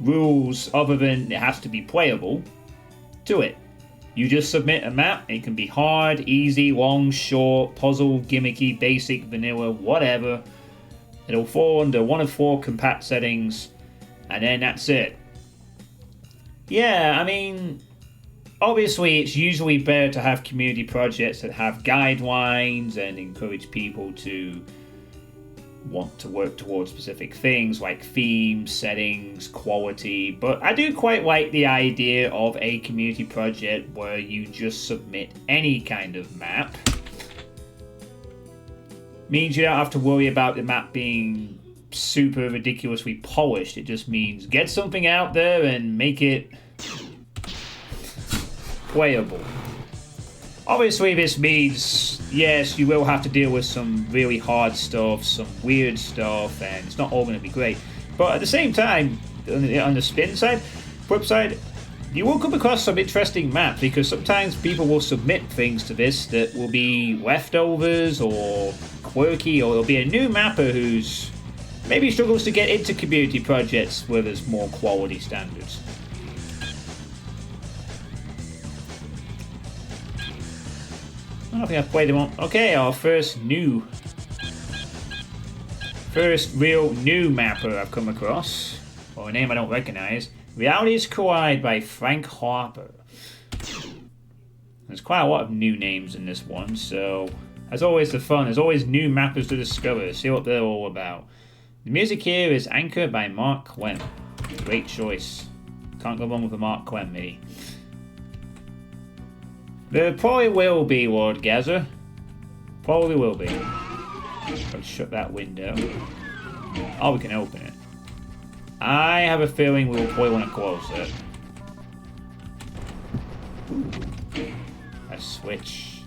rules other than it has to be playable to it. You just submit a map. It can be hard, easy, long, short, puzzle, gimmicky, basic, vanilla, whatever. It'll fall under one of 4 compat settings, and then that's it. Yeah, I mean, obviously it's usually better to have community projects that have guidelines and encourage people to want to work towards specific things like themes, settings, quality, but I do quite like the idea of a community project where you just submit any kind of map. Means you don't have to worry about the map being super ridiculously polished. It just means get something out there and make it playable. Obviously this means, yes, you will have to deal with some really hard stuff, some weird stuff, and it's not all going to be great. But at the same time, on the flip side, you will come across some interesting maps, because sometimes people will submit things to this that will be leftovers or quirky, or there'll be a new mapper who's maybe struggles to get into community projects where there's more quality standards. I don't think I've played them all. Okay, our first real new mapper I've come across, or a name I don't recognize. Realities Collide by Frank Harper. There's quite a lot of new names in this one, so as always, the fun. There's always new mappers to discover. See what they're all about. The music here is Anchor by Mark Clem. Great choice. Can't go wrong with a Mark Clem, me. There probably will be, Lord Gazer. Probably will be. Let's shut that window. Oh, we can open it. I have a feeling we'll probably want to close it. Ooh. A switch.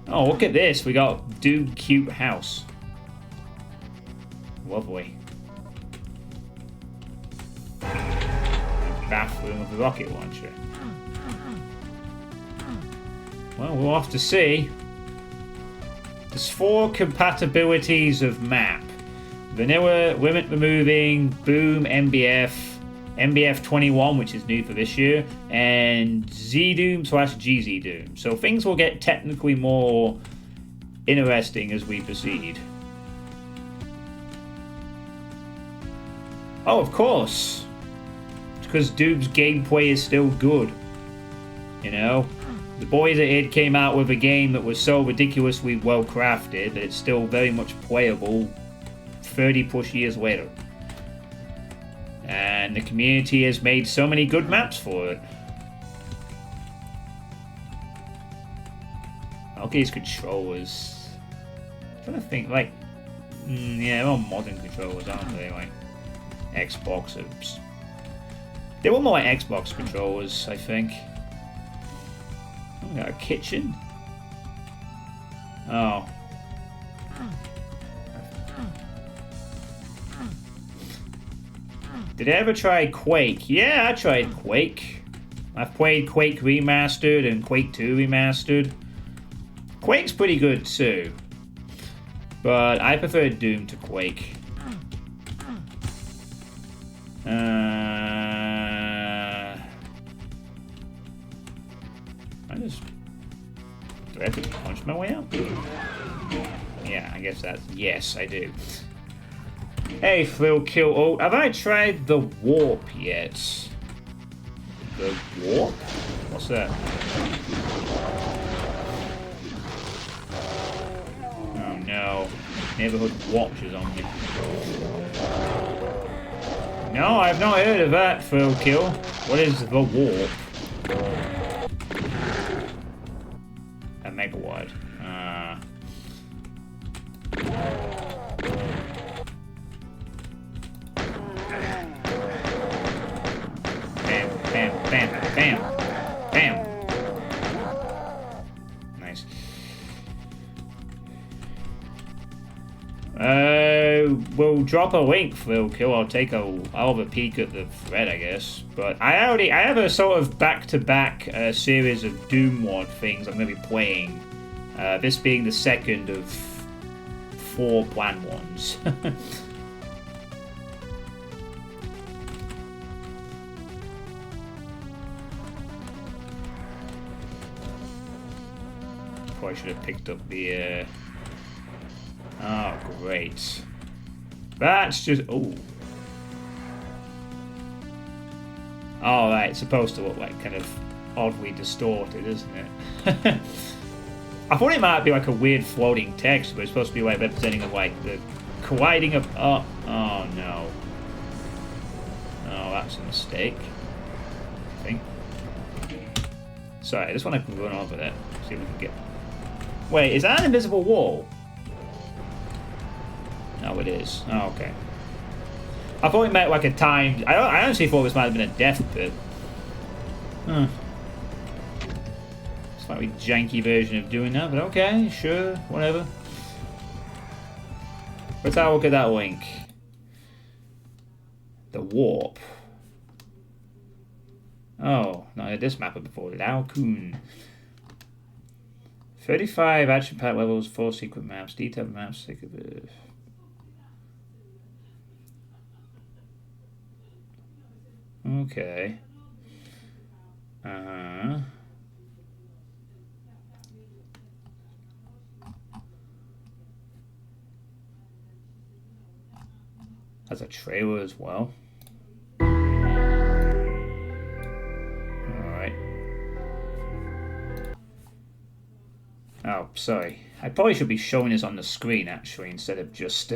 Oh, look at this. We got Doom Cute House. Lovely. Bathroom with a rocket launcher. Well, we'll have to see. There's 4 compatibilities of map. Vanilla, Limit Removing, Boom, MBF, MBF 21, which is new for this year, and Z-Doom/GZ-Doom. So things will get technically more interesting as we proceed. Oh, of course. It's because Doom's gameplay is still good. You know? The boys at id came out with a game that was so ridiculously well crafted that it's still very much playable 30 plus years later. And the community has made so many good maps for it. Okay, these controllers. I'm trying to think, like, yeah, they're all modern controllers, aren't they? Like Xboxes. They were more like Xbox controllers, I think. We got a kitchen. Oh. Did I ever try Quake? Yeah, I tried Quake. I've played Quake Remastered and Quake 2 Remastered. Quake's pretty good too. But I prefer Doom to Quake. Do I have to punch my way out? Yeah, I guess that's... Yes, I do. Hey, Phil Kill... Oh, have I tried the warp yet? The warp? What's that? Oh, no. Neighborhood Watch is on me. No, I've not heard of that, Phil Kill. What is the warp? A megawatt. Bam, bam, bam, bam, bam. Nice. We'll drop a link, Phil Kill. I'll have a peek at the thread, I guess. But I have a sort of back-to-back series of Doomworld things I'm going to be playing. This being the second of 4 planned ones. Probably should have picked up the... Oh, great. That's just... Oh. Oh, right. It's supposed to look like kind of oddly distorted, isn't it? I thought it might be like a weird floating text, but it's supposed to be like representing like the colliding of... Oh, oh no. Oh, that's a mistake. I think. Sorry, I just want to run over there. See if we can get... Wait, is that an invisible wall? No, it is. Oh, okay. I thought it meant like a timed... I honestly thought this might have been a death pit. Huh. Slightly janky version of doing that, but okay, sure, whatever. Let's have a look at that link. The warp. Oh, not had this mapper before. Lao Kun. 35 action pack levels, 4 secret maps, detailed maps. Okay. Has a trailer as well. Alright. Oh, sorry. I probably should be showing this on the screen actually instead of just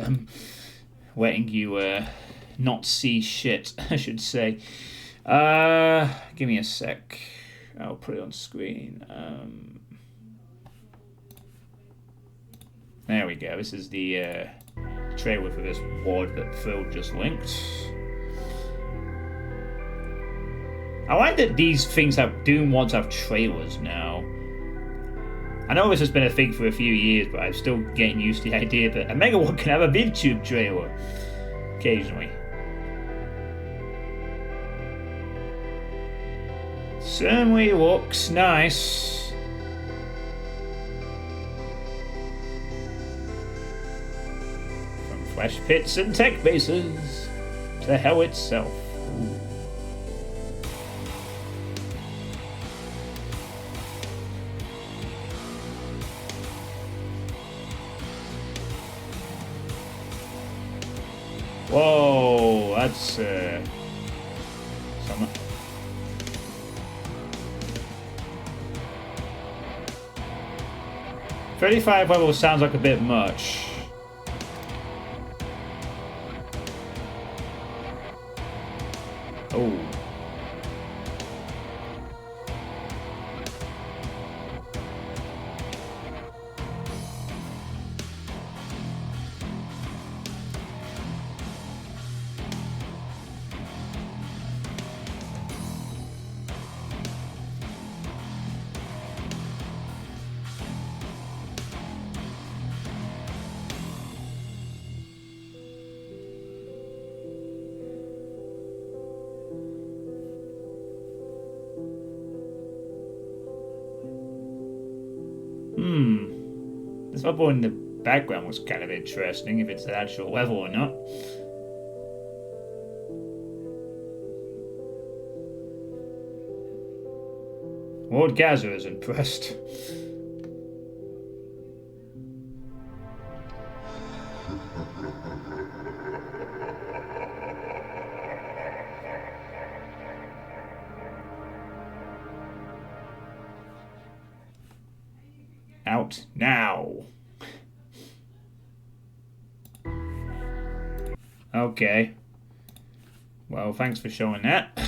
letting you not see shit, I should say. Give me a sec. I'll put it on screen. There we go. This is the trailer for this WAD that Phil just linked. I like that these things have Doom WADs have trailers now. I know this has been a thing for a few years, but I'm still getting used to the idea that a Mega WAD can have a VidTube trailer occasionally. Certainly looks nice. From flesh pits and tech bases to hell itself. Ooh. Whoa, that's something. $35 levels sounds like a bit much. Oh. This level in the background was kind of interesting, if it's an actual level or not. Lord Gazer is impressed. Out now. Okay. Well, thanks for showing that.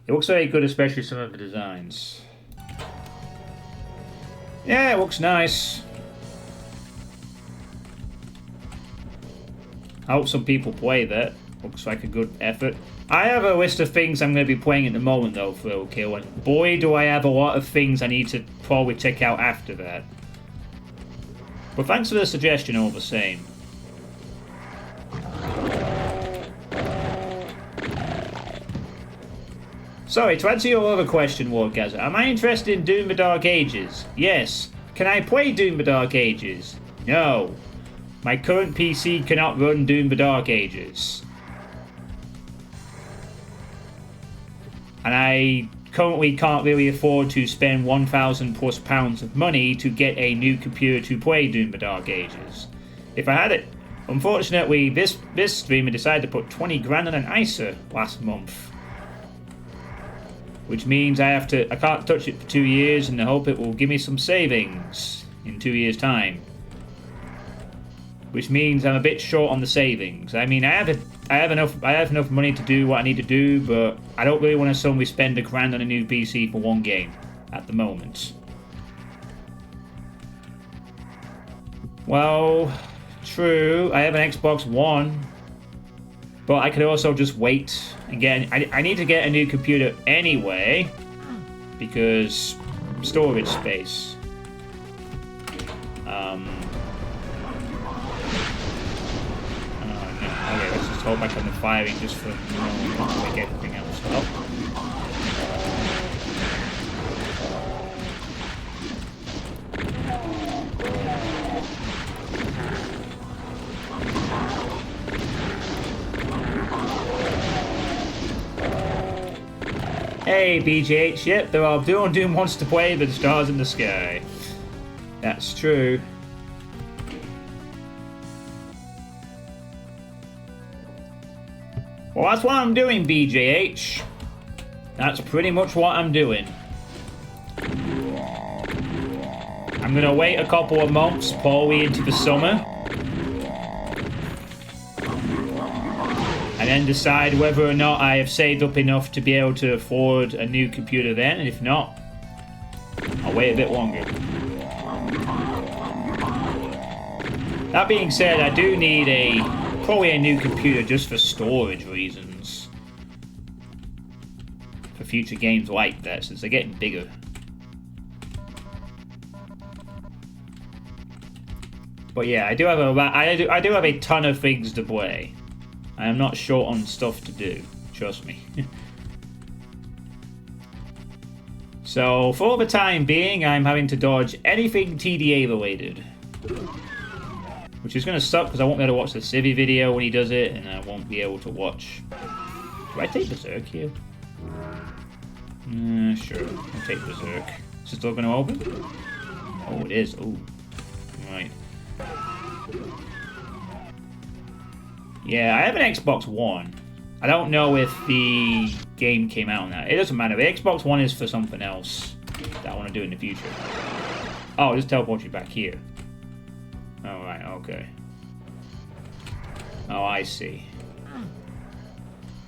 It looks very good, especially some of the designs. Yeah, it looks nice. I hope some people play that. Looks like a good effort. I have a list of things I'm going to be playing at the moment, though, for Kill, and boy, do I have a lot of things I need to probably check out after that. But thanks for the suggestion, all the same. Sorry, to answer your other question, Wargazer, am I interested in Doom the Dark Ages? Yes. Can I play Doom the Dark Ages? No. My current PC cannot run Doom the Dark Ages. And I currently can't really afford to spend £1,000+ of money to get a new computer to play Doom the Dark Ages. If I had it, unfortunately, this streamer decided to put 20 grand on an ISA last month, which means I can't touch it for 2 years, and I hope it will give me some savings in 2 years' time. Which means I'm a bit short on the savings. I mean, I have enough money to do what I need to do, but I don't really want to suddenly spend £1 grand on a new PC for one game at the moment. Well, true. I have an Xbox One, but I could also just wait and get. I need to get a new computer anyway because storage space. Okay, let's just hold back on the firing just for not to make everything else up. Hey, BGH, yep, there are Doom wants to play, but the stars in the sky. That's true. Well, that's what I'm doing, BGH. That's pretty much what I'm doing. I'm gonna wait a couple of months, probably into the summer. And then decide whether or not I have saved up enough to be able to afford a new computer then, and if not, I'll wait a bit longer. That being said, I do need probably a new computer just for storage reasons. For future games like that, since they're getting bigger. But yeah, I do have a ton of things to play. I am not short on stuff to do, trust me. So, for the time being, I'm having to dodge anything TDA related. Which is going to suck because I won't be able to watch the Civvy video when he does it, and I won't be able to watch... Do I take Berserk here? Sure, I'll take Berserk. Is it still going to open? Oh, it is. Oh, right. Yeah, I have an Xbox One. I don't know if the game came out on that. It doesn't matter. The Xbox One is for something else that I want to do in the future. Oh, just teleport you back here. Oh, right, okay. Oh, I see.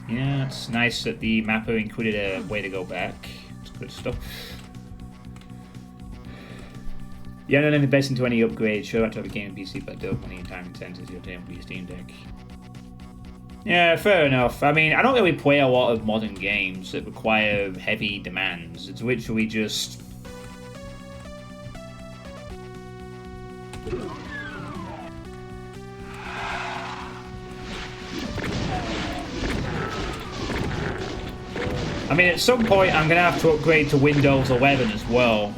Yeah, it's nice that the mapper included a way to go back. It's good stuff. Yeah, not invest into any upgrades. Sure, I have to have a gaming PC, but don't money and time and senses you're doing for your Steam Deck. Yeah, fair enough. I mean, I don't really play a lot of modern games that require heavy demands. It's literally just... I mean, at some point I'm going to have to upgrade to Windows 11 as well.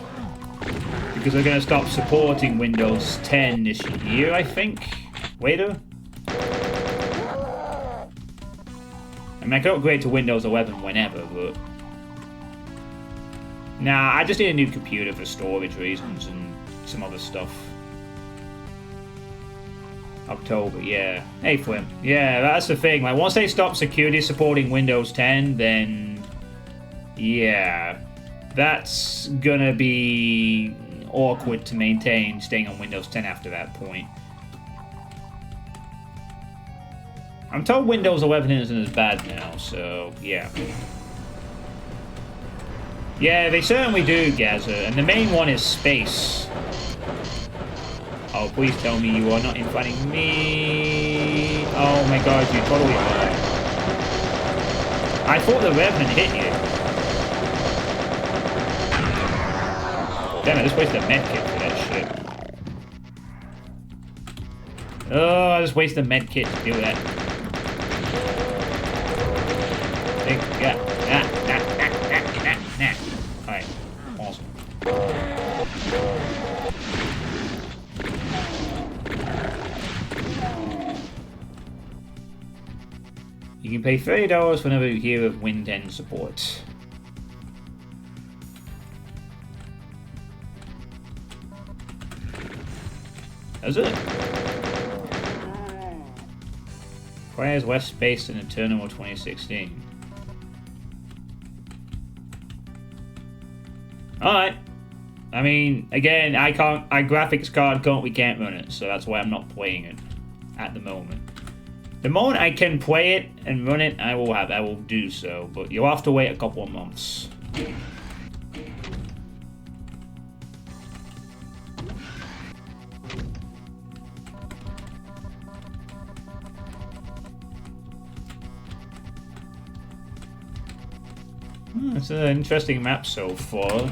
Because they're going to stop supporting Windows 10 this year, I think. Later? I mean, I could upgrade to Windows 11 whenever, but... Nah, I just need a new computer for storage reasons and some other stuff. October, yeah. Hey, Flim. Yeah, that's the thing. Like, once they stop security supporting Windows 10, then... Yeah. That's gonna be awkward to maintain staying on Windows 10 after that point. I'm told Windows 11 isn't as bad now, so yeah. Yeah, they certainly do, Gaza, and the main one is space. Oh, please tell me you are not inviting me. Oh my god, you totally are. I thought the Revenant hit you. Damn, I just wasted a medkit for that shit. Oh, I just wasted a medkit to do that. Alright, awesome. You can pay $30 whenever you hear of Win 10 support. Is it? Requires less space than Eternal 2016. Alright. I mean, again, my graphics card currently can't run it, so that's why I'm not playing it at the moment. The moment I can play it and run it, I will do so, but you'll have to wait a couple of months. It's an interesting map so far.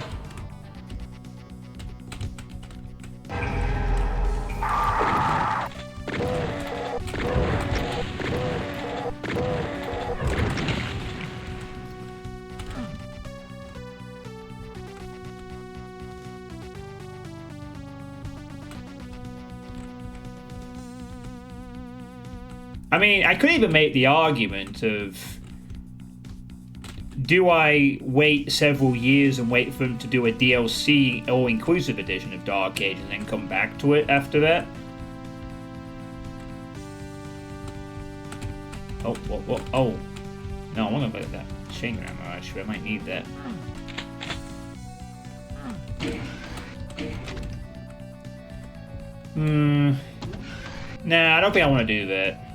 I mean, I could even make the argument of, do I wait several years and wait for them to do a DLC all-inclusive edition of Dark Age and then come back to it after that? Oh, what? Oh. No, I want to put that chain ammo, actually. I might need that. Nah, I don't think I want to do that.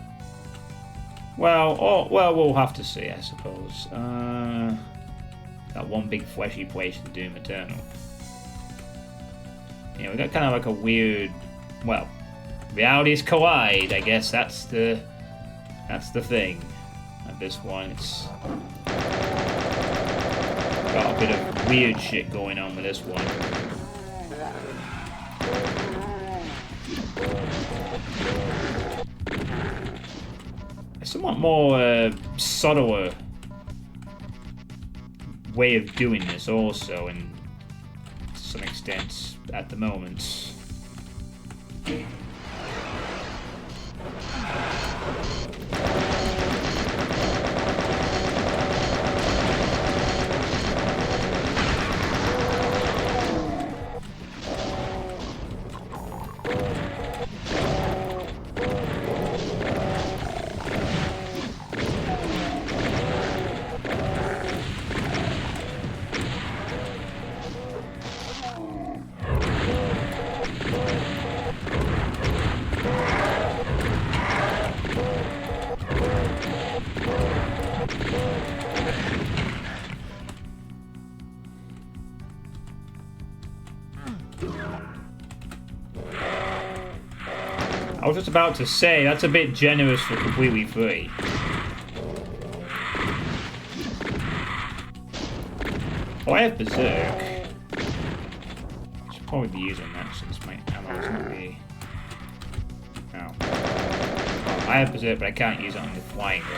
Well, we'll have to see, I suppose. That one big fleshy place in Doom Eternal. Yeah, we got kind of like a weird, well, realities collide. I guess that's the thing. At this one, it's got a bit of weird shit going on with this one. A somewhat more subtler way of doing this also, and to some extent at the moment. I was just about to say, that's a bit generous for completely free. Oh, I have Berserk. Should probably be using that since my ammo is not really... Oh. Well, I have Berserk, but I can't use it on the flying ones.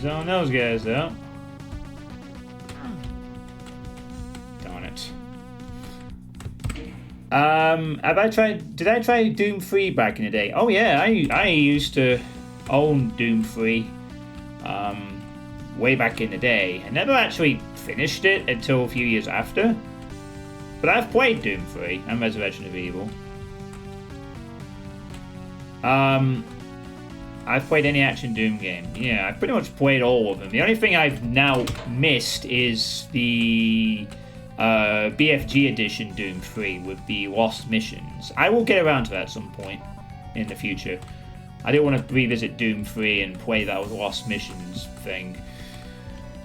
On those guys though. Darn it. Have I tried? Did I try Doom 3 back in the day? Oh yeah, I used to own Doom 3 way back in the day. I never actually finished it until a few years after. But I've played Doom 3 and Resurrection of Evil. I've played any action Doom game. Yeah, I've pretty much played all of them. The only thing I've now missed is the BFG edition Doom 3 with the Lost Missions. I will get around to that at some point in the future. I do want to revisit Doom 3 and play that Lost Missions thing.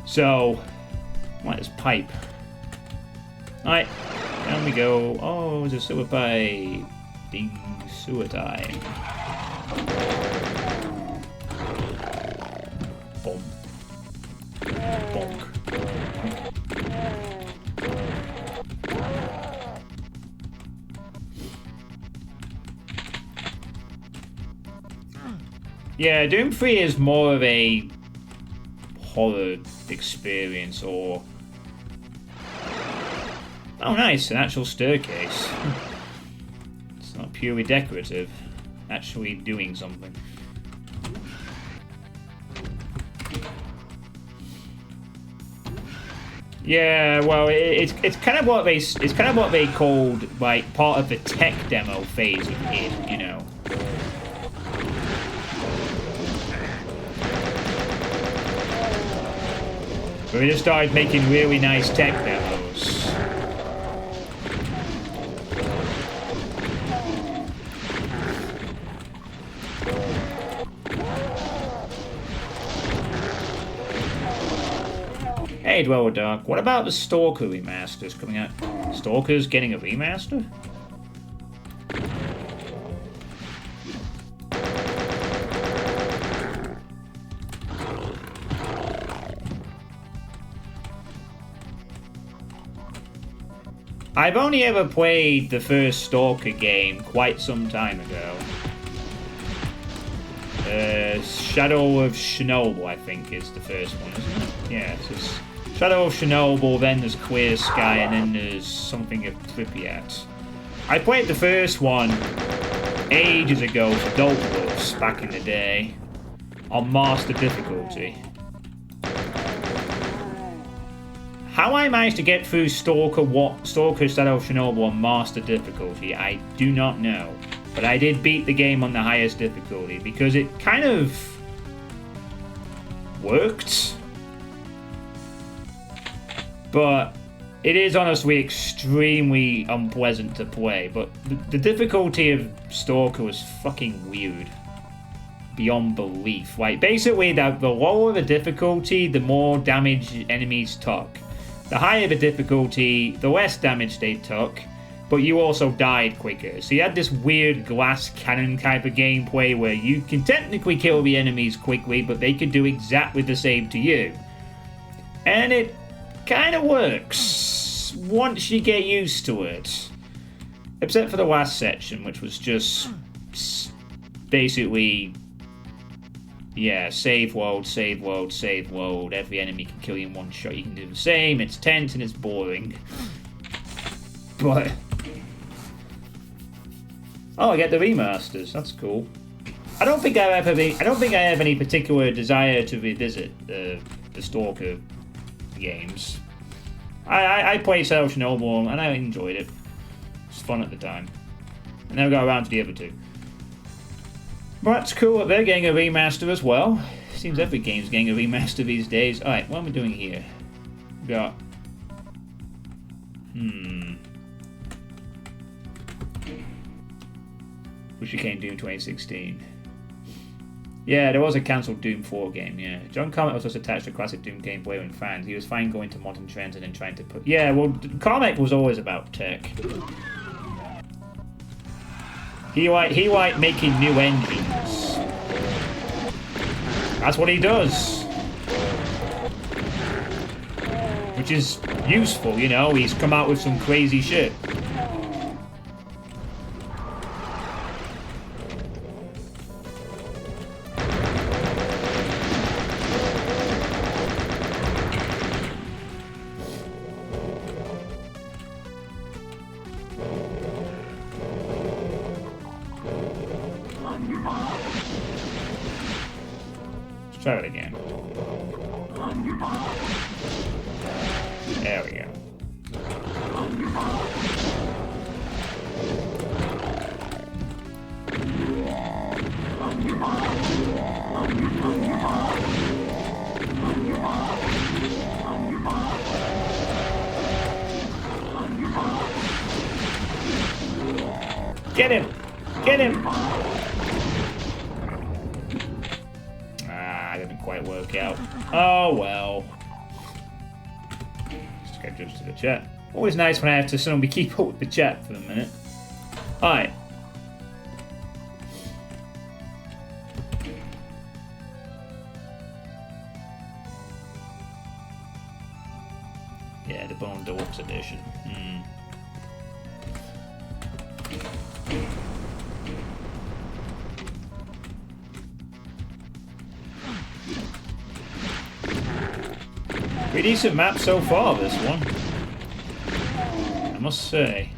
So, what is pipe? Alright, down we go. Oh, there's a Suitepee. Ding, sewer time. Boom. Bonk. Yeah, Doom 3 is more of a horror experience, or... Oh nice, an actual staircase. It's not purely decorative. Actually doing something. Yeah, well, it's kind of what they called like part of the tech demo phase of it, you know. Where we just started making really nice tech demos. Hey, Dweller Dark, what about the Stalker remasters coming out? Stalker's getting a remaster? I've only ever played the first Stalker game quite some time ago. Shadow of Chernobyl, I think, is the first one, isn't it? Yeah, it's just Shadow of Chernobyl, then there's Clear Sky, and then there's something of Pripyat. I played the first one ages ago for Adult Wolves back in the day on Master difficulty. How I managed to get through Stalker Shadow of Chernobyl on Master difficulty, I do not know. But I did beat the game on the highest difficulty because it kind of worked. But it is honestly extremely unpleasant to play. But the difficulty of Stalker was fucking weird. Beyond belief. Like, basically, the lower the difficulty, the more damage enemies took. The higher the difficulty, the less damage they took, but you also died quicker. So you had this weird glass cannon type of gameplay where you can technically kill the enemies quickly, but they could do exactly the same to you. And it kind of works once you get used to it. Except for the last section, which was just basically... yeah, save world, save world, save world. Every enemy can kill you in one shot. You can do the same. It's tense and it's boring. But... oh, I get the remasters. That's cool. I don't think I have any particular desire to revisit the Stalker games. I played Shadow of Chernobyl and I enjoyed it. It was fun at the time. I never got around to the other two. But it's cool that they're getting a remaster as well. Seems every game's getting a remaster these days. Alright, what am I doing here? We got... which became Doom 2016. Yeah, there was a cancelled Doom 4 game, yeah. John Carmack was just attached to classic Doom gameplay and fans. He was fine going to modern trends and then trying to put... yeah, well, Carmack was always about tech. He like making new engines. That's what he does. Which is useful, you know, he's come out with some crazy shit. Try it again. There we go. Get him! Get him! Quite work out. Oh well. Just get just to the chat. Always nice when I have to suddenly keep up with the chat for a minute. Alright. Yeah, the Bone Deluxe Edition. Pretty decent map so far, this one. I must say.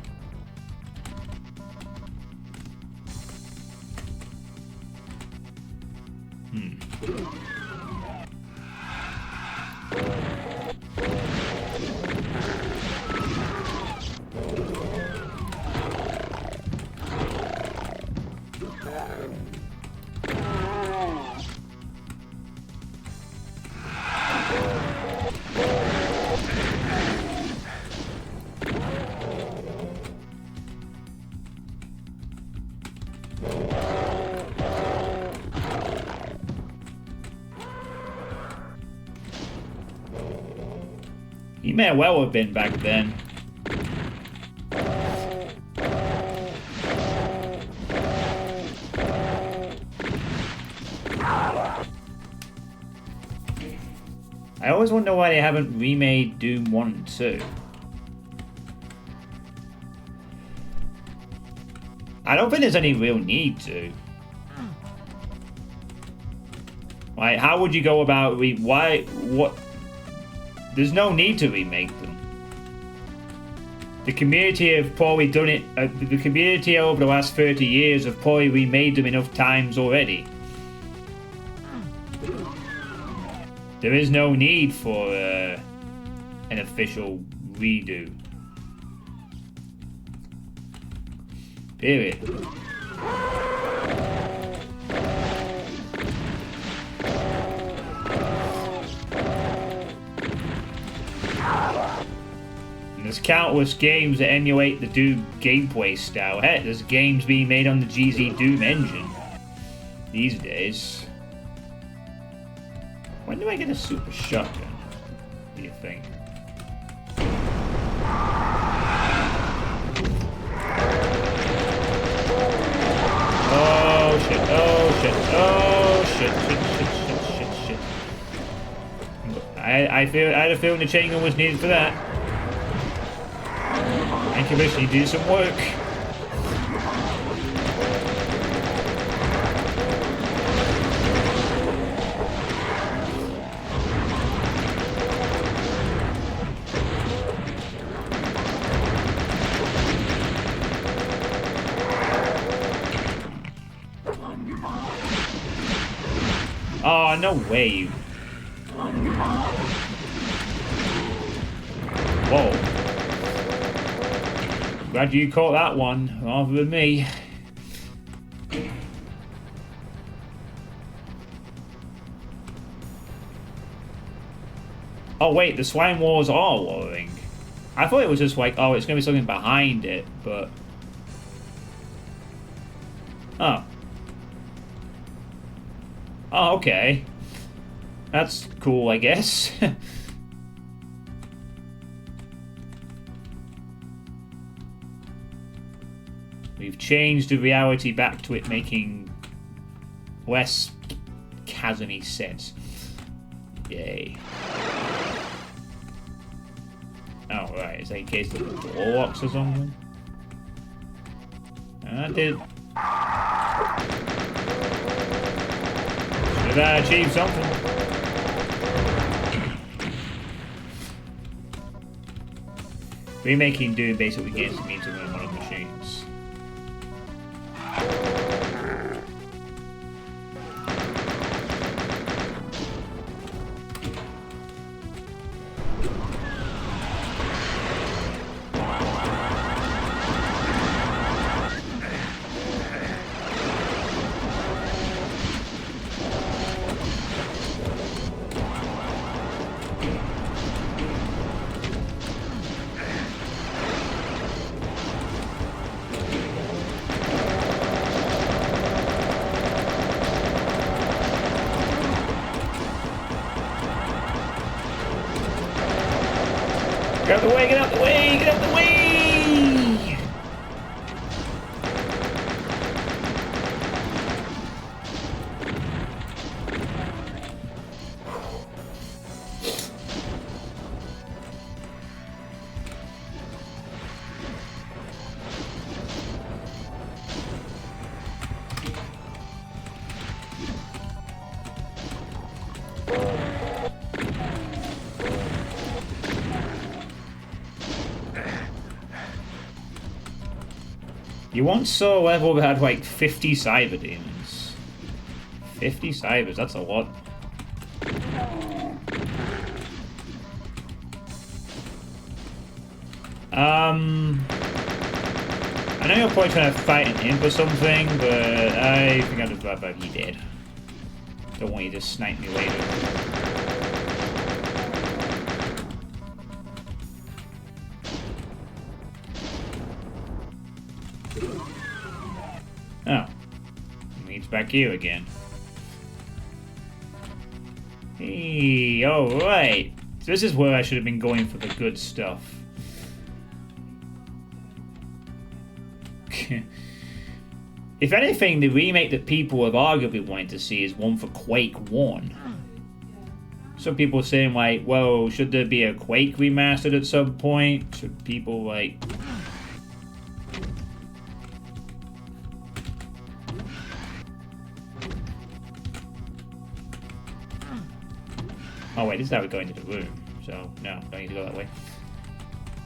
He may well have been back then. I always wonder why they haven't remade Doom 1 and 2. I don't think there's any real need to. Like, how would you go about what? there's no need to remake them. The community have probably done it. The community over the last 30 years have probably remade them enough times already. There is no need for an official redo. Period. And there's countless games that emulate the Doom gameplay style. Heck, there's games being made on the DSDA-Doom engine these days. When do I get a super shotgun? What do you think? Oh shit, oh shit, oh shit, shit. I had a feeling the chain gun was needed for that. Thank you, Bish, you do some work. Oh, no way. Whoa. Glad you caught that one, rather than me. Oh wait, the slime walls are lowering. I thought it was just like, oh, it's going to be something behind it, but... Oh. Oh, okay. That's cool, I guess. We've changed the reality back to it making less chasm-y sense. Yay. Oh, right. Is that in case the door locks or something? That did... Should I achieve something? Remaking Doom basically gives me to run one of the machines. Get out the way, get out the way, get out the way! You once saw a level that had like 50 cyber demons. 50 cybers, that's a lot. I know you're probably trying to fight an imp or something, but I think I'd just rather he dead. Don't want you to snipe me later. Oh. Leads back here again. Hey, alright. So this is where I should have been going for the good stuff. If anything, the remake that people have arguably wanted to see is one for Quake 1. Some people are saying, like, well, should there be a Quake remastered at some point? Should people, like... Oh wait, this is how we go into the room. so no, don't need to go that way.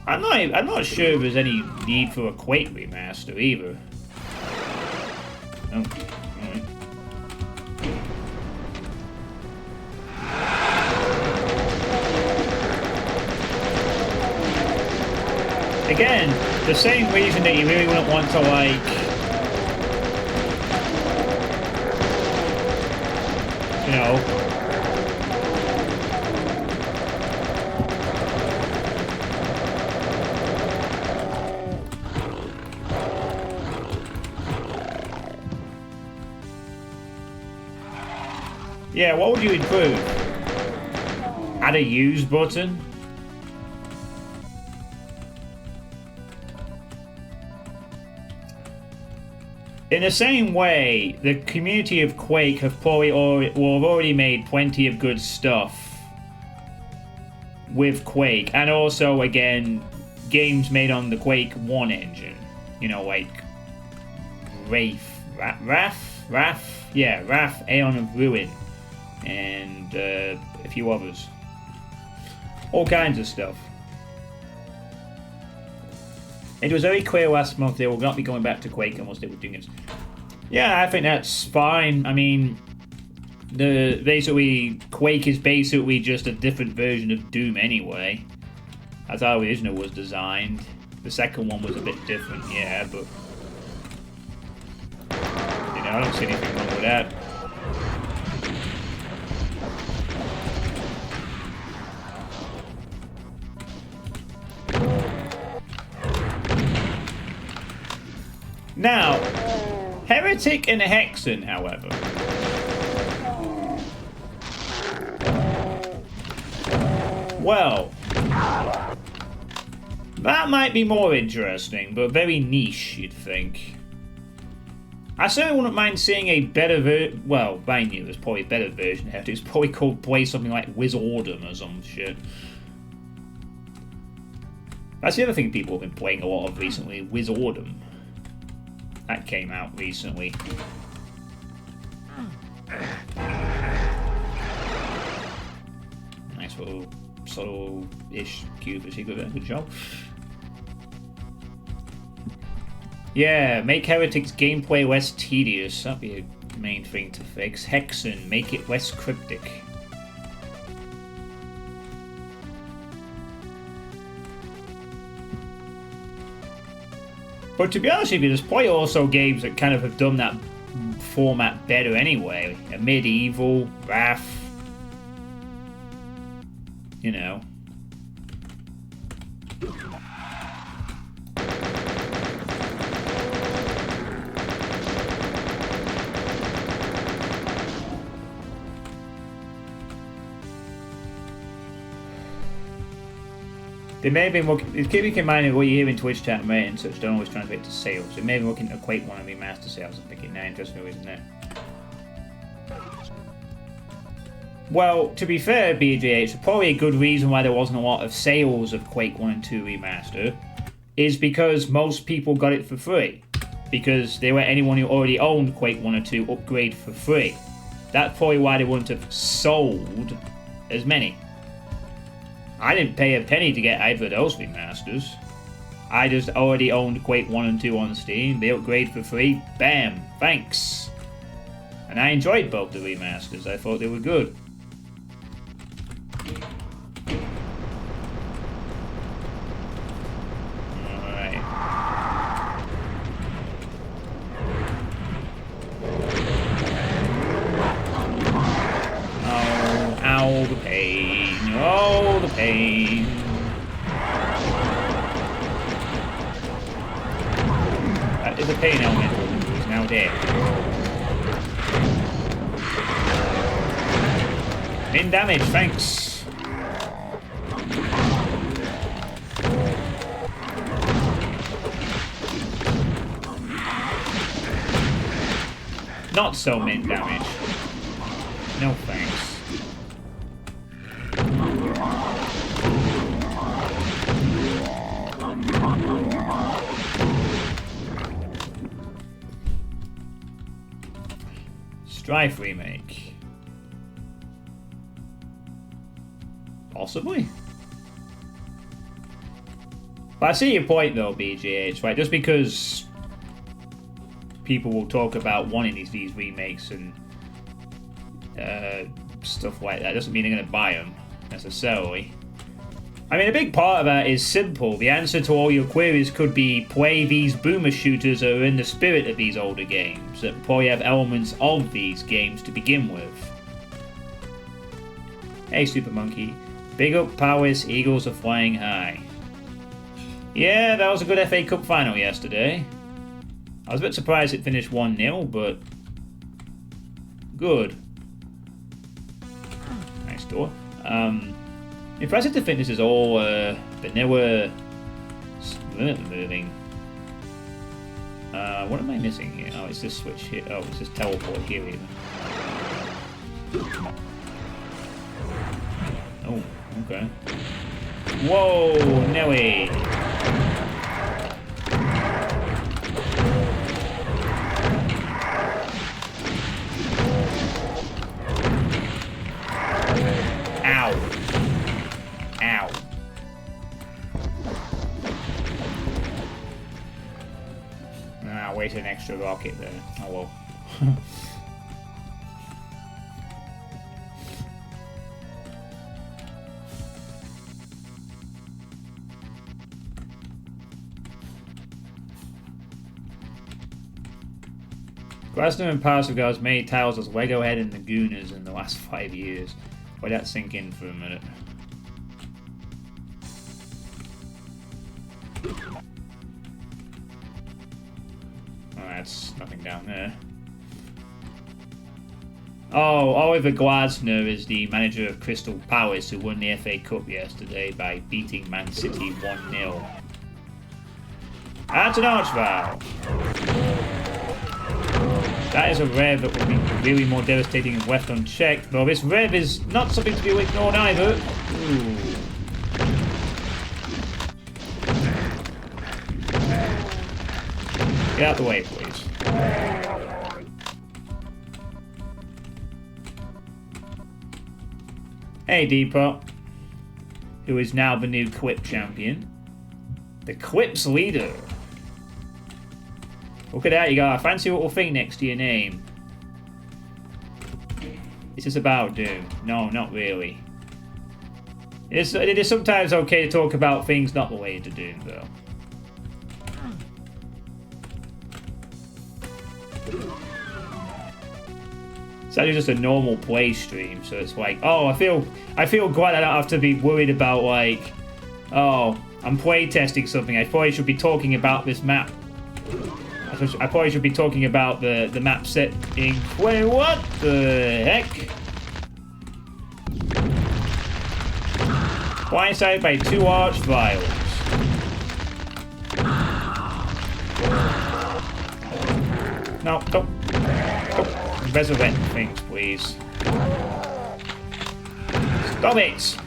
I'm not sure there's any need for a Quake remaster either. Oh, alright. Again, the same reason that you really wouldn't want to, like, you know, yeah, what would you improve? Add a use button? In the same way, the community of Quake have probably already made plenty of good stuff with Quake, and also, again, games made on the Quake 1 engine. You know, like Wrath, Aeon of Ruin, and a few others. All kinds of stuff. It was very clear last month they will not be going back to Quake unless they were doing it. Yeah, I think that's fine. I mean, Quake is basically just a different version of Doom anyway. That's how the original was designed. The second one was a bit different, yeah, but you know, I don't see anything wrong with that. Now, Heretic and Hexen, however. Well, that might be more interesting, but very niche, you'd think. I certainly wouldn't mind seeing a better version. Well, I knew there's probably a better version of Heretic. It's probably called play something like Wizardom or some shit. That's the other thing people have been playing a lot of recently, Wizardom. That came out recently. Nice little subtle-ish cube for secret there. Good job. Yeah, make Heretic's gameplay less tedious. That'd be a main thing to fix. Hexen, make it less cryptic. But to be honest with you, there's probably also games that kind of have done that format better anyway. A Medieval, Wrath, you know. They may have been looking. Keep in mind what you hear in Twitch chat and such don't always translate to sales. They may have been looking to Quake 1 and remaster sales. I'm thinking, nah, interesting, isn't it? Well, to be fair, BJH, probably a good reason why there wasn't a lot of sales of Quake 1 and 2 Remaster is because most people got it for free. Because they let anyone who already owned Quake 1 and 2 upgrade for free. That's probably why they wouldn't have sold as many. I didn't pay a penny to get either of those remasters. I just already owned Quake 1 and 2 on Steam. They upgrade for free. Bam. Thanks. And I enjoyed both the remasters. I thought they were good. Alright. Oh, ow, the pain. Oh, the pain. That is a pain elemental who is now dead. In damage, thanks. Not so min damage. No thanks. Strife remake. Possibly. But I see your point though, BGH, right? Just because people will talk about wanting these remakes and stuff like that doesn't mean they're going to buy them necessarily. I mean, a big part of that is simple. The answer to all your queries could be play these boomer shooters that are in the spirit of these older games, that probably have elements of these games to begin with. Hey, Super Monkey. Big up Powis, Eagles are flying high. Yeah, that was a good FA Cup final yesterday. I was a bit surprised it finished 1-0, but good. Nice door. Impressive to think this is all vanilla moving. What am I missing here? Oh, it's this switch here. Oh, it's this teleport here even. Oh, okay. Whoa, Nelly! An extra rocket there. Oh well. Glasner and Parsifal has made titles as Lego Head and the Gooners in the last 5 years. Let that sink in for a minute. That's nothing down there. Oh, Oliver Glasner is the manager of Crystal Palace who won the FA Cup yesterday by beating Man City 1-0. That's an Archvile. That is a rev that would be really more devastating if left unchecked, though this rev is not something to be ignored either. Ooh. Get out the way, please. Hey, Depot, who is now the new Quip champion. The Quip's leader. Look at that, you got a fancy little thing next to your name. Is this about Doom? No, not really. It is sometimes okay to talk about things not related to Doom, though. It's actually just a normal play stream, so it's like, oh, I feel glad I don't have to be worried about, like, oh, I'm play testing something. I probably should be talking about this map. I probably should be talking about the map setting. Wait, what the heck? Blindsided by 2 Archviles. No, don't. Resurrect things, please. Stop it!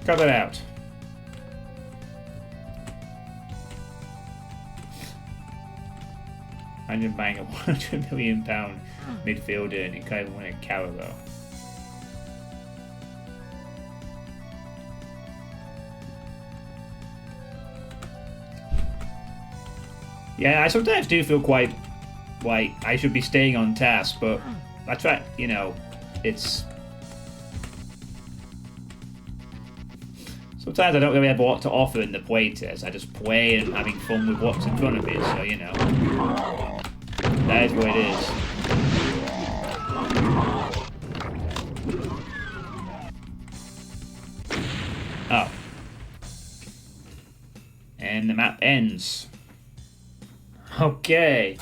Cut it out. I'm buying a £100 million midfielder and he kind of won a Carabao. Yeah, I sometimes do feel quite like I should be staying on task, but I try, you know, it's... Sometimes I don't really have a lot to offer in the playtest. I just play and having fun with what's in front of me, so, you know. That is what it is. Oh. And the map ends. Okay.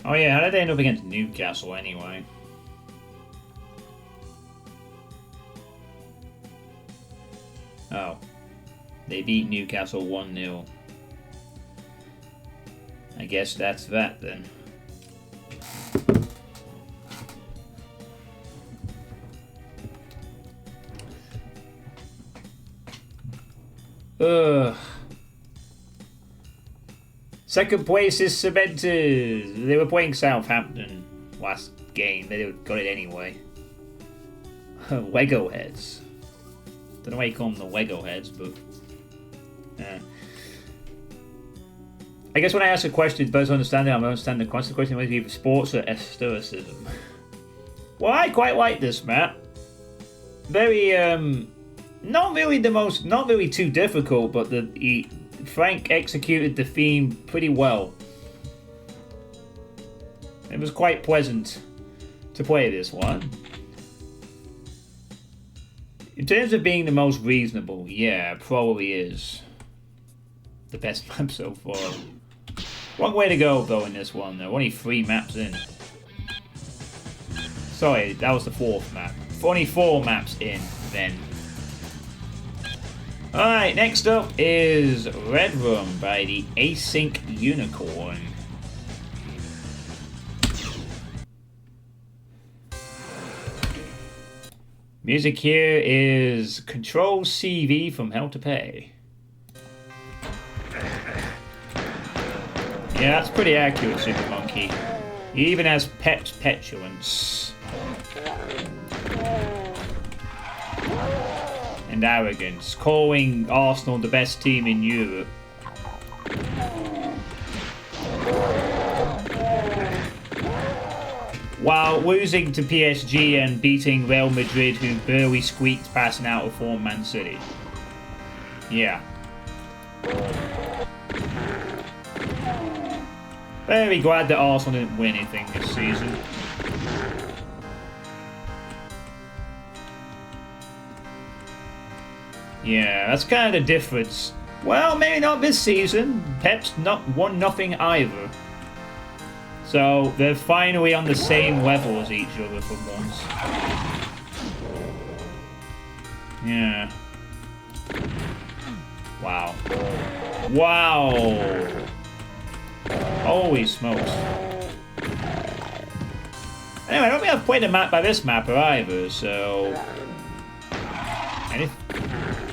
Oh yeah, how did they end up against Newcastle anyway? Oh. They beat Newcastle 1-0. I guess that's that then. Ugh. Second place is cemented. They were playing Southampton last game. They got it anyway. Lego heads. Don't know why you call them the Lego heads, but I guess when I ask a question, it's better to understand it. I'm understanding the question. The question is either sports or aestheticism. Well, I quite like this map. Very not really too difficult, but Frank executed the theme pretty well. It was quite pleasant to play this one. In terms of being the most reasonable, yeah, probably is the best map so far. Long way to go though in this one. There are only 3 maps in. Sorry, that was the 4th map. Only 4 maps in then. Alright, next up is Red Room by the Async Unicorn. Music here is Control CV from Hell to Pay. Yeah, that's pretty accurate, Super Monkey. He even has Pep's petulance. And arrogance, calling Arsenal the best team in Europe. While losing to PSG and beating Real Madrid, who barely squeaked past an out-of-form Man City. Yeah. Very glad that Arsenal didn't win anything this season. Yeah, that's kind of the difference. Well, maybe not this season. Pep's not won nothing either. So they're finally on the same level as each other for once. Yeah. Wow. Wow. Holy smokes. Anyway, I don't think I've played a map by this mapper either, so...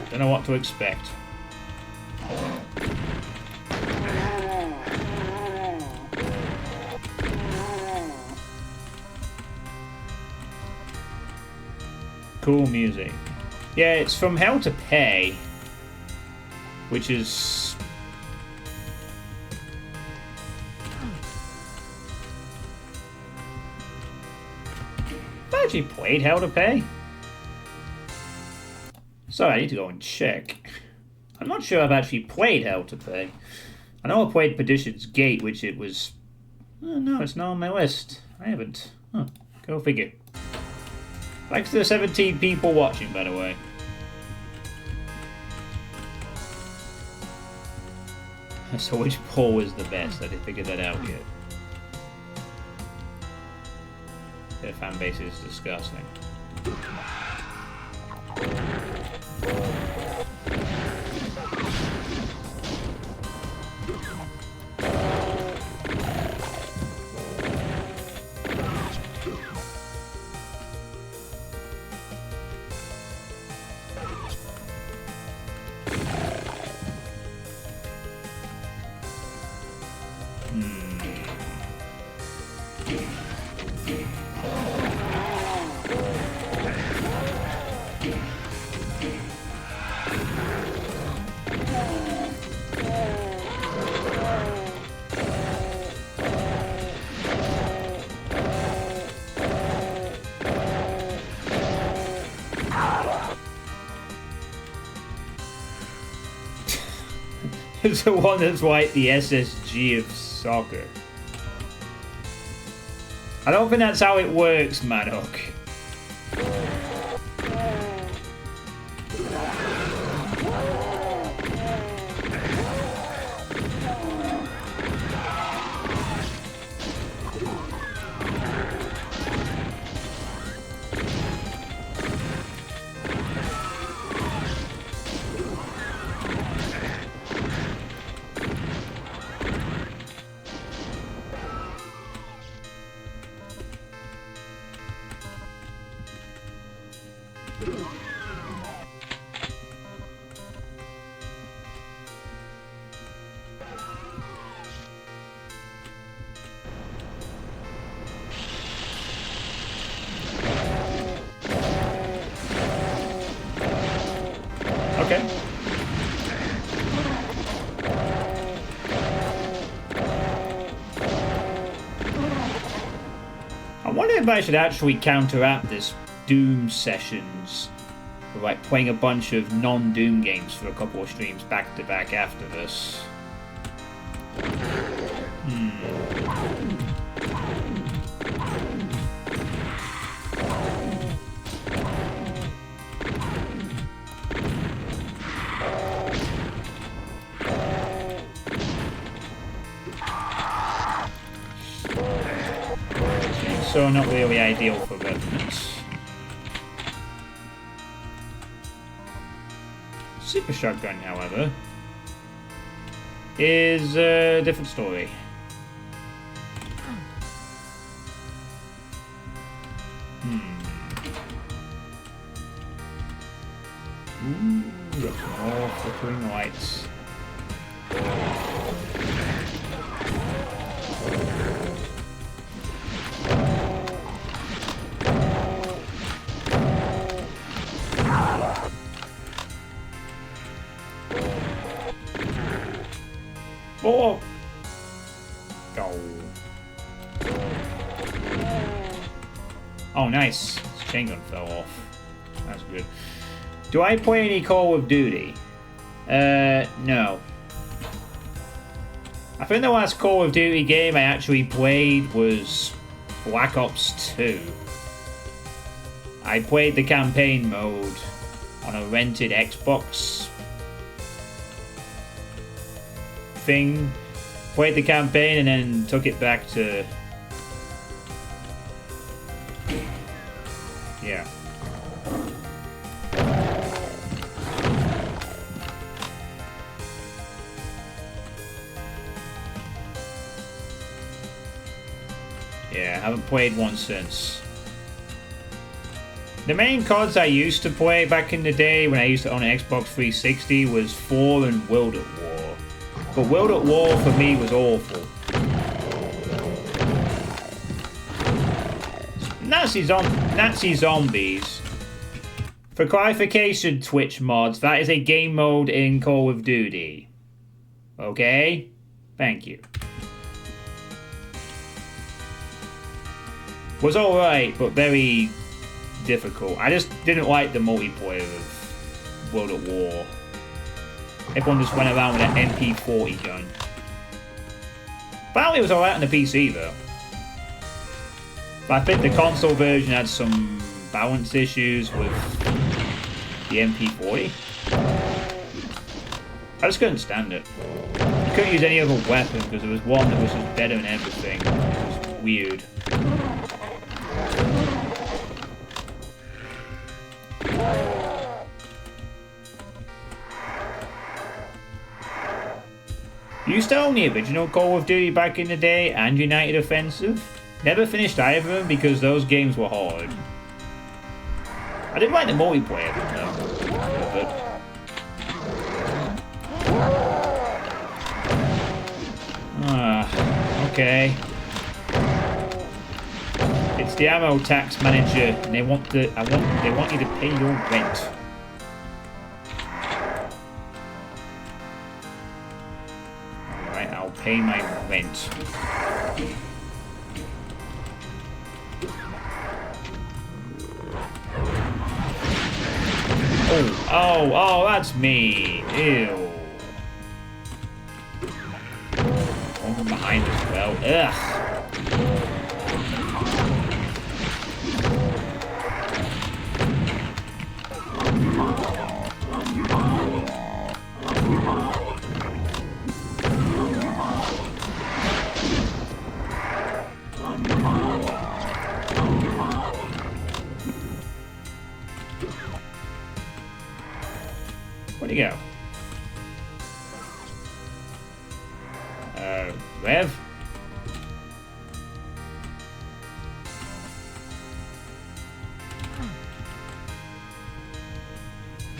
Don't know what to expect. Cool music. Yeah, it's from Hell to Pay, which is... Have I actually played Hell to Pay? Sorry, I need to go and check. I'm not sure I've actually played Hell to Pay. I know I played Perdition's Gate, which it was... Oh, no, it's not on my list. I haven't. Huh, go figure. Thanks to the 17 people watching, by the way. So which poll is the best? I didn't figure that out yet. Their fan base is disgusting. It's the one that's like the SSG of soccer. I don't think that's how it works, Maddock. wondering if I should actually counteract this Doom sessions with like playing a bunch of non-Doom games for a couple of streams back to back after this. So not really ideal for revenants. Super Shotgun, however, is a different story. Ooh, look, more flickering lights. Oh! Oh, nice. His chain gun fell off. That's good. Do I play any Call of Duty? No. I think the last Call of Duty game I actually played was Black Ops 2. I played the campaign mode on a rented Xbox thing, played the campaign and then took it back to... yeah. Yeah, I haven't played one since. The main CODs I used to play back in the day when I used to own an Xbox 360 was 4 and World at War. But World at War for me was awful. Nazi zombies. For clarification, Twitch mods, that is a game mode in Call of Duty. Okay? Thank you. Was alright, but very difficult. I just didn't like the multiplayer of World at War. Everyone just went around with an MP40 gun. Apparently it was alright on the PC though. But I think the console version had some balance issues with the MP40. I just couldn't stand it. You couldn't use any other weapon because there was one that was just better than everything. It was weird. Used to own the original Call of Duty back in the day and United Offensive. Never finished either of them because those games were hard. I did like the multiplayer though. Okay. It's the ammo tax manager and they want you to pay your rent. Pay my rent. Oh, that's me. Ew. Oh, from behind as well. Ugh. Where'd he go? Rev?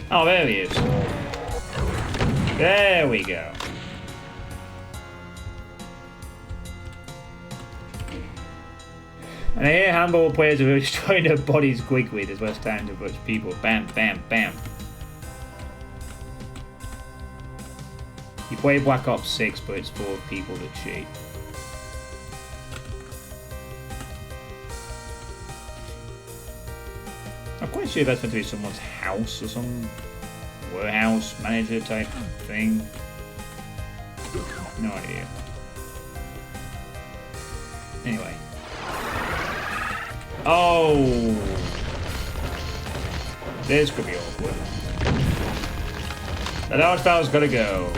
Oh, there he is. There we go. And I hear handball players are destroying their bodies quickly. There's less time to rush people. Bam, bam, bam. You play Black Ops 6, but it's full of people that cheat. I'm quite sure that's meant to be someone's house or some warehouse manager type thing. No idea. Anyway. Oh! This could be awkward. The large barrel's gotta go.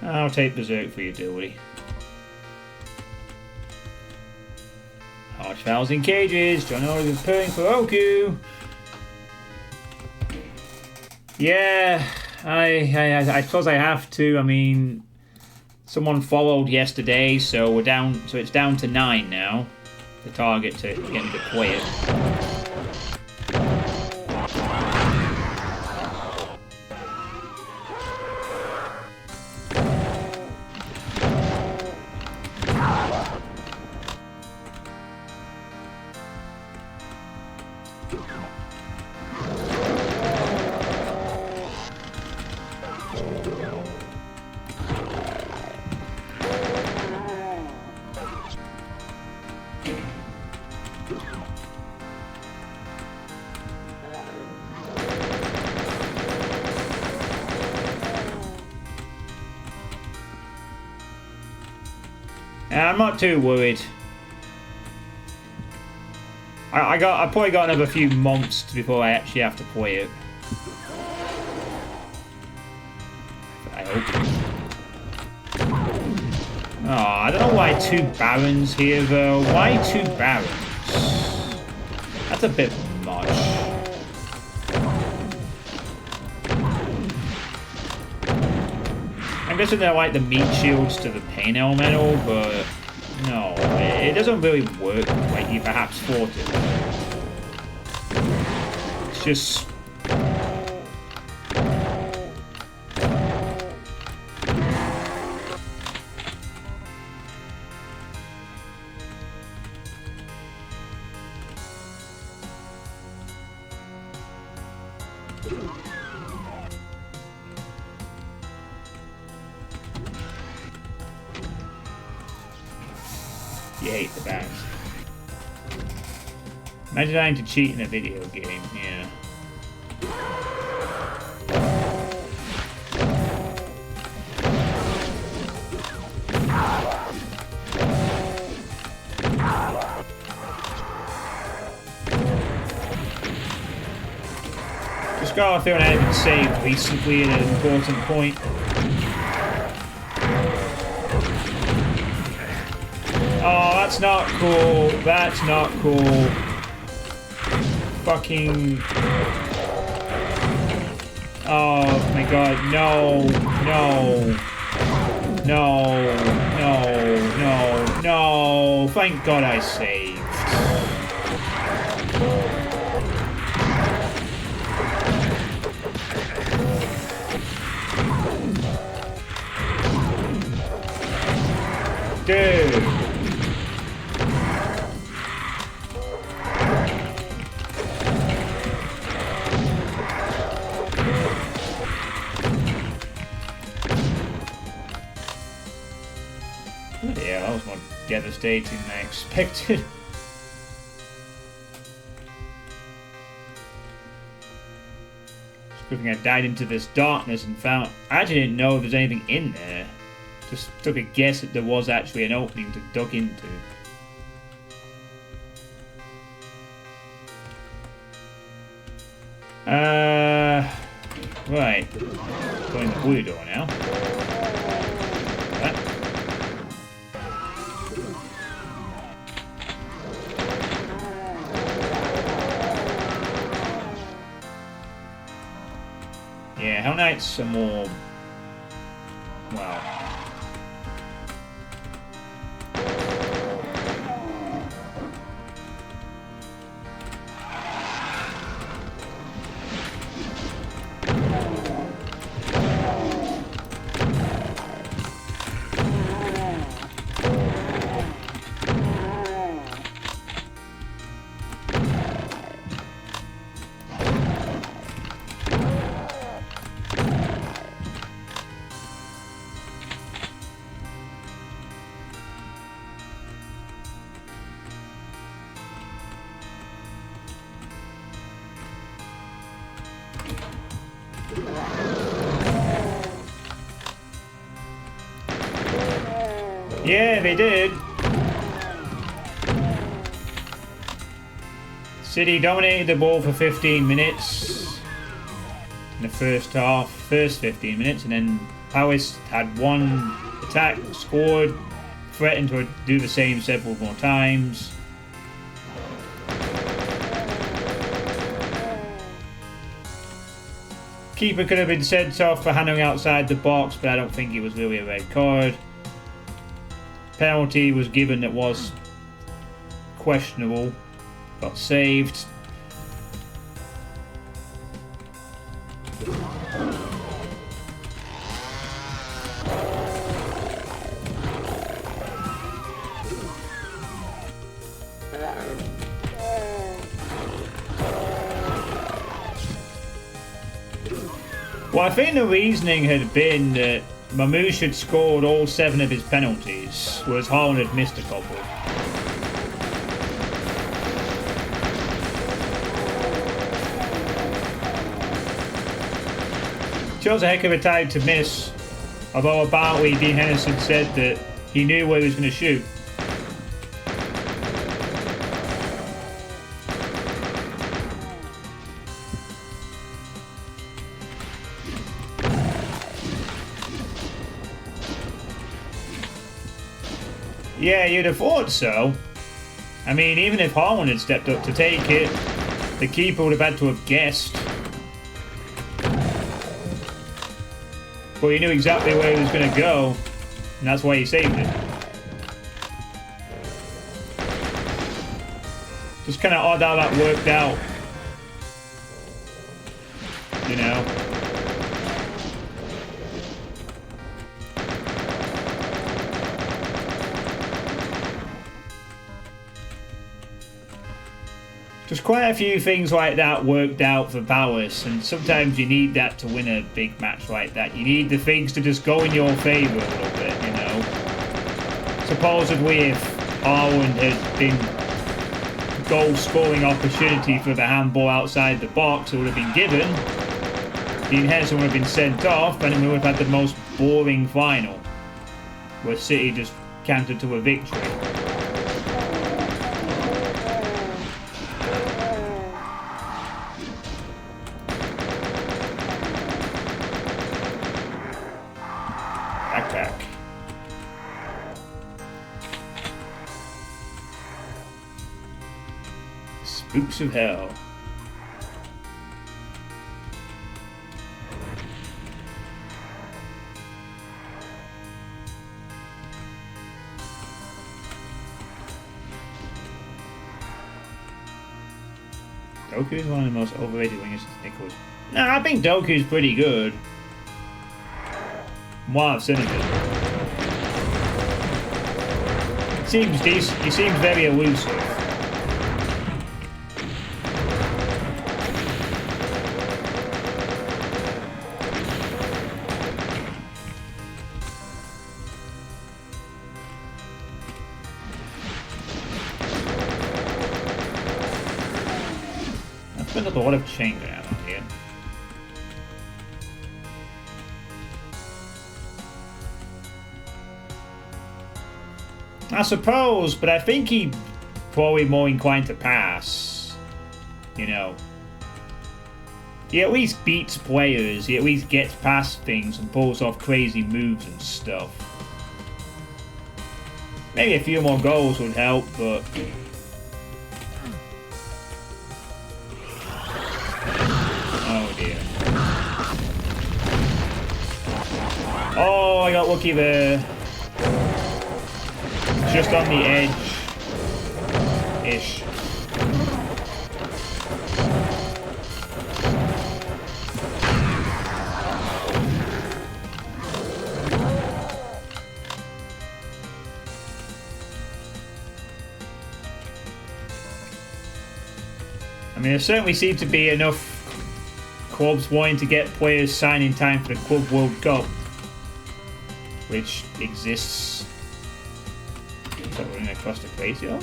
I'll take Berserk for you, Dilly. Archvowels in cages. John Oliver's preparing for Oku. Yeah, I suppose I have to. I mean, someone followed yesterday, so we're down. So it's down to 9 now. The target to get me to play it. I'm not too worried. I probably got another few months before I actually have to play it. I hope. Oh, I don't know why 2 barons here though. Why 2 barons? That's a bit much. I'm guessing they're like the meat shields to the pain elemental, but no, it doesn't really work like you perhaps thought it. It's just... You hate the bounce. Imagine having to cheat in a video game, yeah. Just got through an enemy saved recently at an important point. Oh, that's not cool. That's not cool. Fucking... Oh my god, no, no. No, no, no, no. Thank god I saved. Dude. Yeah, that was more devastating than I expected. Good thing I died into this darkness and found... I actually didn't know if there's anything in there. Just took a guess that there was actually an opening to duck into. Right. Going the blue door now. What? Yeah, Hell Knights are more... well... Yeah, they did. City dominated the ball for 15 minutes in the first half, first 15 minutes, and then Powys had one attack, scored, threatened to do the same several more times. Keeper could have been sent off for handling outside the box, but I don't think it was really a red card. Penalty was given that was questionable, got saved. Well, I think the reasoning had been that Mamouche had scored all 7 of his penalties, whereas Haaland had missed a couple. Chose a heck of a time to miss, although apparently Dean Henderson said that he knew where he was going to shoot. Yeah, you'd have thought so. I mean, even if Haaland had stepped up to take it, the keeper would have had to have guessed. But he knew exactly where he was going to go, and that's why he saved it. Just kind of odd how that worked out. You know? Just quite a few things like that worked out for Powys, and sometimes you need that to win a big match like that. You need the things to just go in your favour a little bit, you know. Supposedly if Haaland had been goal-scoring opportunity for the handball outside the box, it would have been given. Dean Henderson would have been sent off, and we would have had the most boring final, where City just countered to a victory. Backpack. Spooks of Hell. Doku is one of the most overrated wingers since Nichols. Nah, I think Doku's pretty good. From what I've seen of it. Seems decent. He seems very elusive. I've spent a lot of chain gun ammo here. I suppose, but I think he'd probably more inclined to pass. You know. He at least beats players, he at least gets past things and pulls off crazy moves and stuff. Maybe a few more goals would help, but... oh dear. Oh, I got lucky there. Just on the edge-ish. I mean, there certainly seem to be enough clubs wanting to get players signed in time for the Club World Cup, which exists. Is that running across the crazy hole?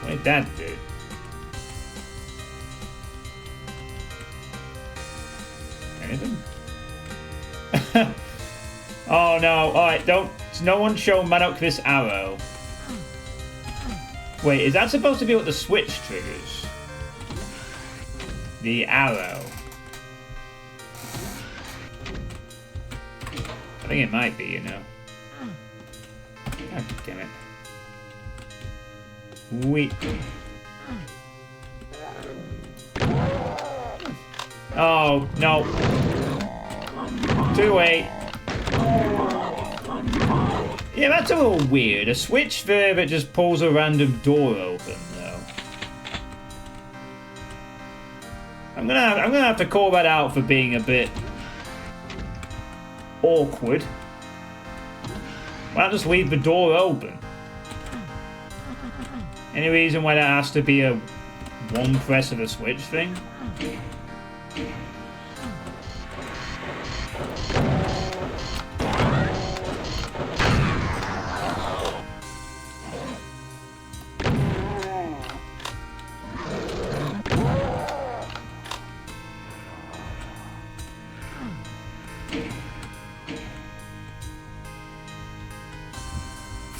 What did that do? Anything? Oh no! Alright, don't. No one show Maddock this arrow. Wait, is that supposed to be what the switch triggers? The arrow. I think it might be, you know. God damn it. Wait. Oh, no. Too late. Yeah, that's a little weird. A switch there that just pulls a random door open, though. I'm gonna have to call that out for being a bit awkward. Why not just leave the door open? Any reason why that has to be a one press of a switch thing?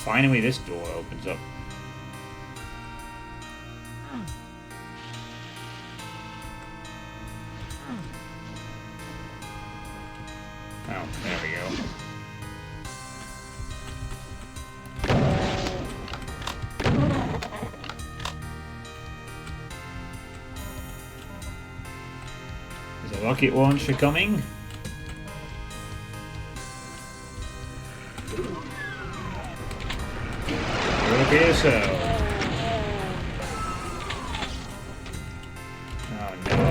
Finally, this door opens up. Oh, there we go. Is a rocket launcher coming? Okay, so. Oh no.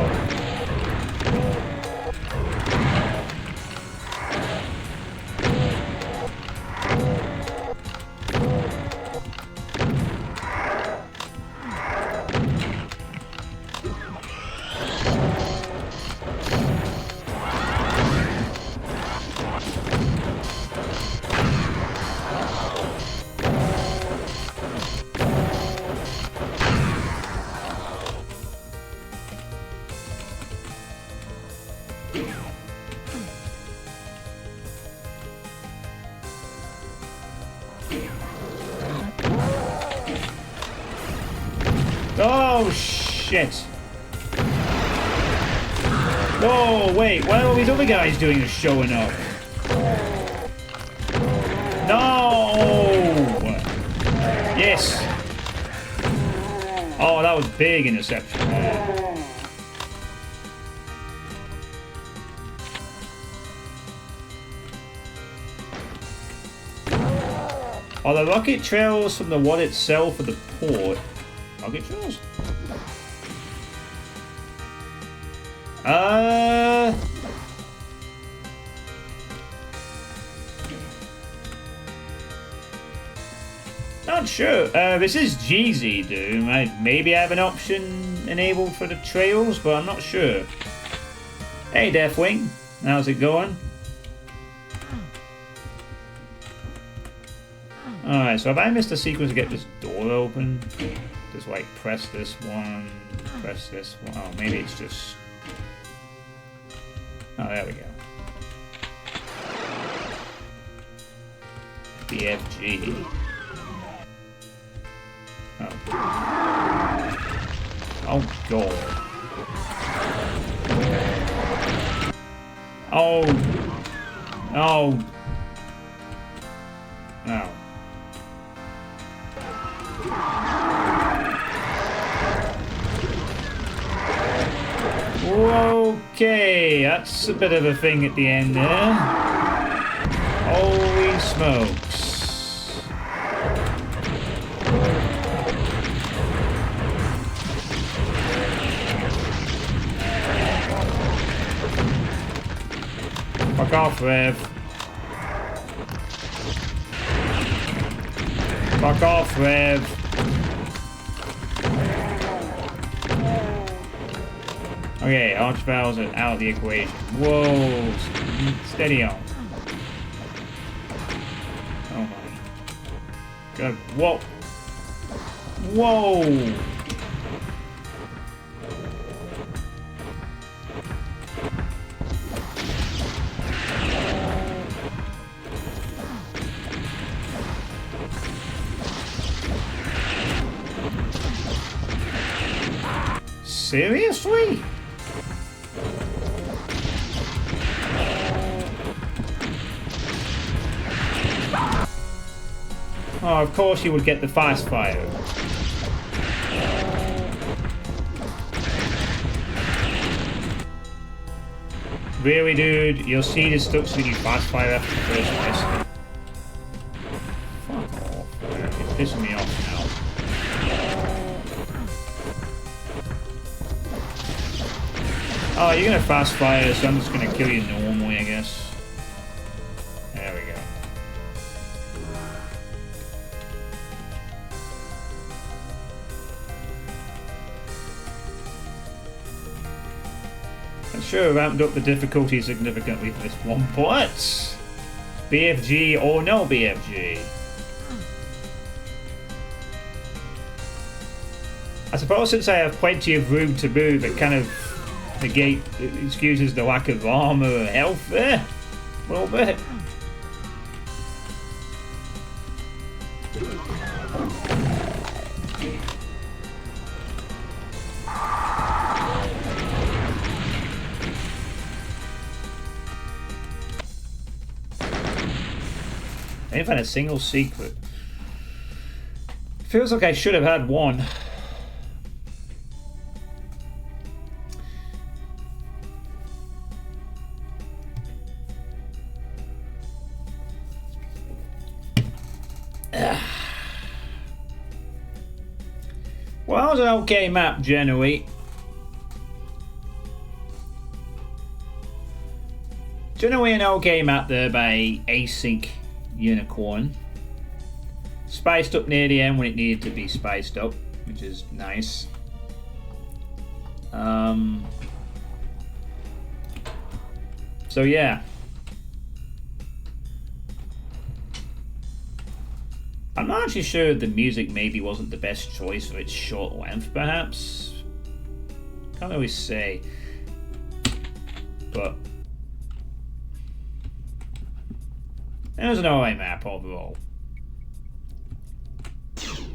Oh, shit. Oh, wait. What are all these other guys doing just showing up? No! Yes. Oh, that was big interception. Are the rocket trails from the wad itself or the port? Rocket trails? Not sure. This is DSDA-Doom. Maybe I have an option enabled for the trails, but I'm not sure. Hey, Deathwing. How's it going? Alright, so have I missed a sequence to get this door open? Just like press this one, press this one. Oh, maybe it's just... Oh, there we go. BFG. Oh. Oh, God. Oh. Oh. Oh. Whoa. Okay, that's a bit of a thing at the end there. Holy smokes. Fuck off, Rev. Fuck off, Rev. Okay, arch valves are out of the equation. Whoa, steady on. Oh my god, whoa. Whoa! Seriously? Oh, of course you would get the fast fire. Really, dude? You'll see this stuff so you fast fire after the first miss. Fuck off. You're pissing me off now. Oh, you're gonna fast fire, so I'm just gonna kill you normally, I guess. There we go. I sure ramped up the difficulty significantly for this one, but BFG or no BFG. I suppose since I have plenty of room to move, it kind of excuses the lack of armor or health there a little bit. I didn't find a single secret. Feels like I should have had one. Well, that was an okay map, generally. Generally an okay map there by Async Unicorn. Spiced up near the end when it needed to be spiced up, which is nice. So yeah. I'm not actually sure the music maybe wasn't the best choice for its short length, perhaps. Can't always say. But it was an alright map overall. Oh,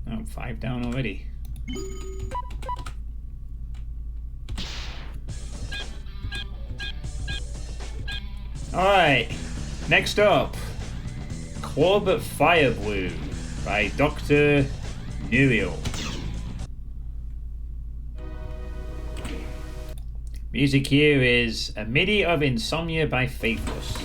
I'm 5 down already. Alright, next up. Club Fire Blue by Dr. Nuriel. Music here is A MIDI of Insomnia by Faithless.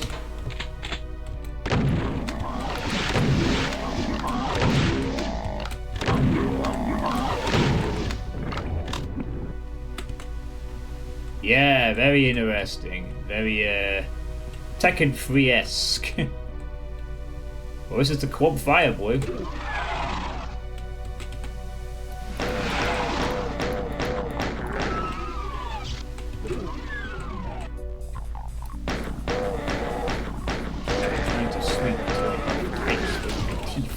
Yeah, very interesting. Very Tekken 3-esque. Well, this is the Club Fire Blue. Trying to swing until it breaks with my teeth.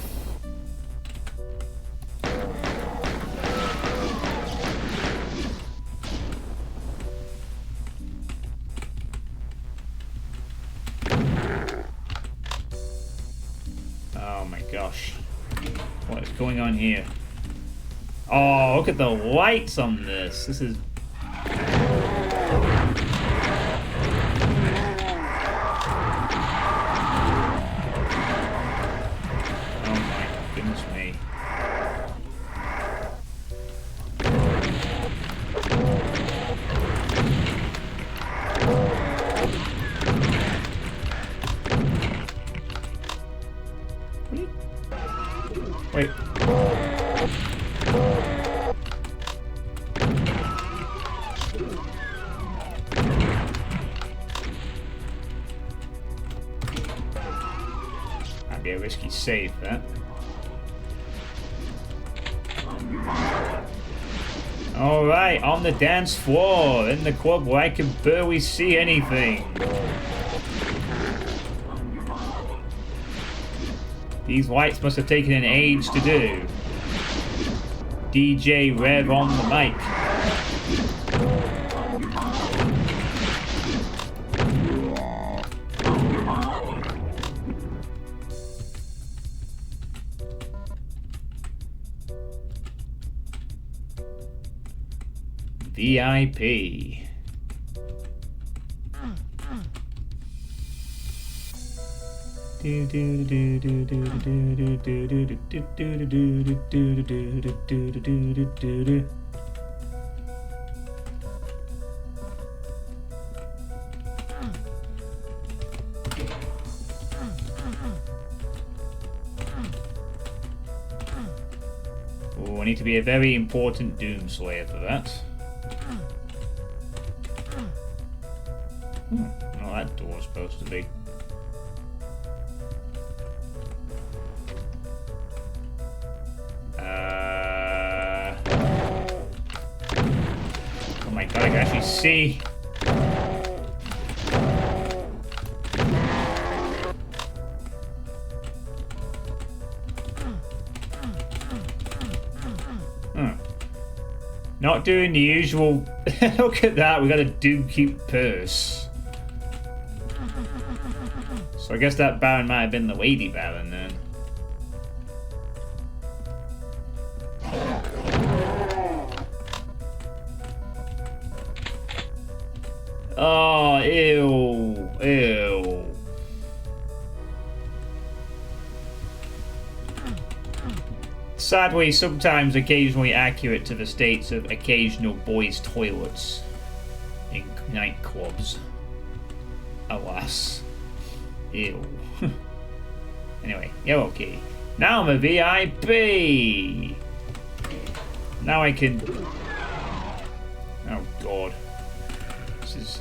Oh my gosh. What is going on here? Oh, look at the lights on this. This is... Oh my goodness me. Wait. That'd be a risky save, that. Alright, on the dance floor, in the club where I can barely see anything. These lights must have taken an age to do. DJ Rev on the mic. VIP. Oh, I need to be a very important Doom Slayer for that. Oh, that door's supposed to be. Oh my god, I can actually see. Not doing the usual. Look at that, we got a Doom Cute purse. So I guess that Baron might have been the Lady Baron then. Oh, ew. Ew. Sadly, sometimes occasionally accurate to the states of occasional boys' toilets in nightclubs. Alas. Ew. Anyway, you're okay. Now I'm a VIP! Now I can... Oh, God. This is...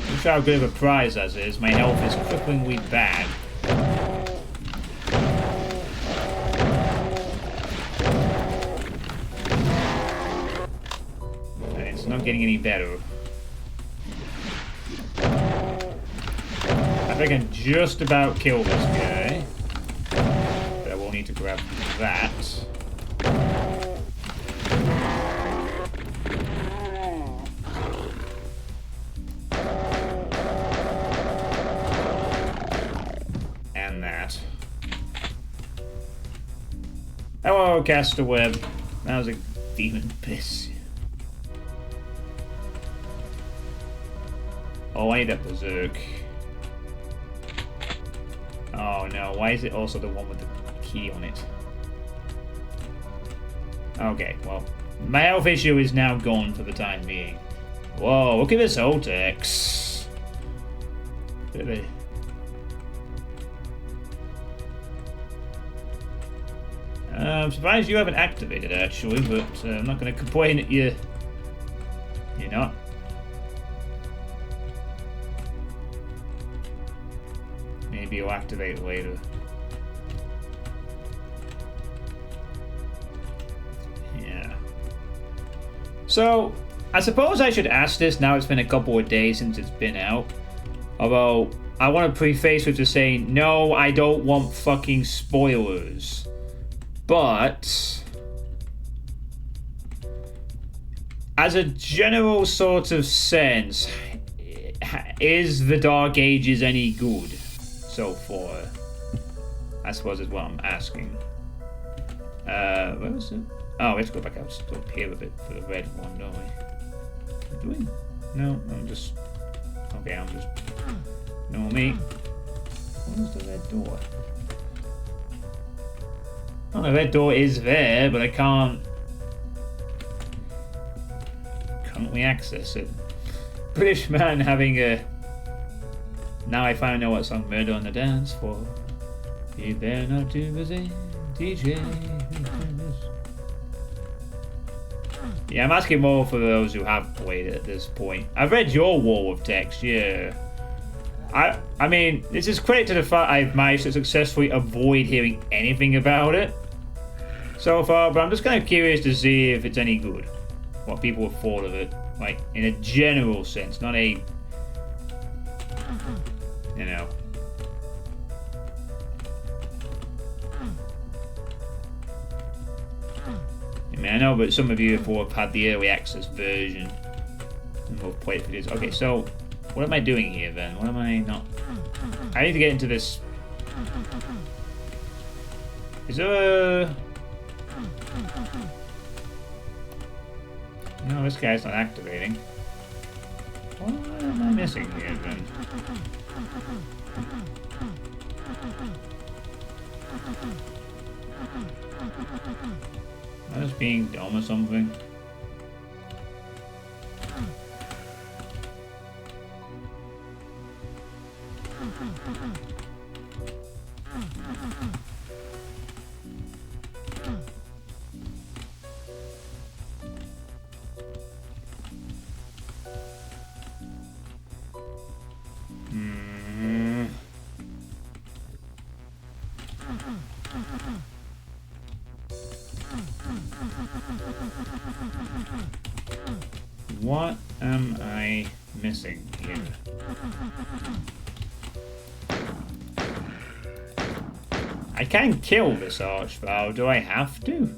I'm sure how good of a prize as is. My health is cripplingly bad. And it's not getting any better. I think I can just about kill this guy. But I will need to grab that. And that. Hello, Casterweb. That was a demon piss. Oh, I need that berserk. Oh no, why is it also the one with the key on it? Okay, well, my health issue is now gone for the time being. Whoa, look at this Otex. Really? I'm surprised you haven't activated actually, but I'm not going to complain at you. You're not. Maybe you'll activate later. Yeah. So, I suppose I should ask this now it's been a couple of days since it's been out. Although, I want to preface with just saying, no, I don't want fucking spoilers. But... as a general sort of sense, is the Dark Ages any good so far? I suppose is what I'm asking. Where was it? Oh, we have to go back out up here a bit for the red one, don't we? Do we? No, I'm just... okay, I'm just... no, me. Where's the red door? Oh, the red door is there, but I can't... can't we access it? British man having a Now I finally know what song Murder on the Dance for. You better not too busy, DJ. Yeah, I'm asking more for those who have played it at this point. I've read your wall of text, yeah. I mean, this is credit to the fact I've managed to successfully avoid hearing anything about it so far, but I'm just kind of curious to see if it's any good. What people have thought of it, like, in a general sense, not a, you know. I mean, I know, but some of you have had the early access version and will play it for this. Okay, so what am I doing here then? What am I not? I need to get into this. Is there a... No, this guy's not activating. What am I missing here then? Am I just being dumb or something? What am I missing here? I can kill this archvile. Do I have to?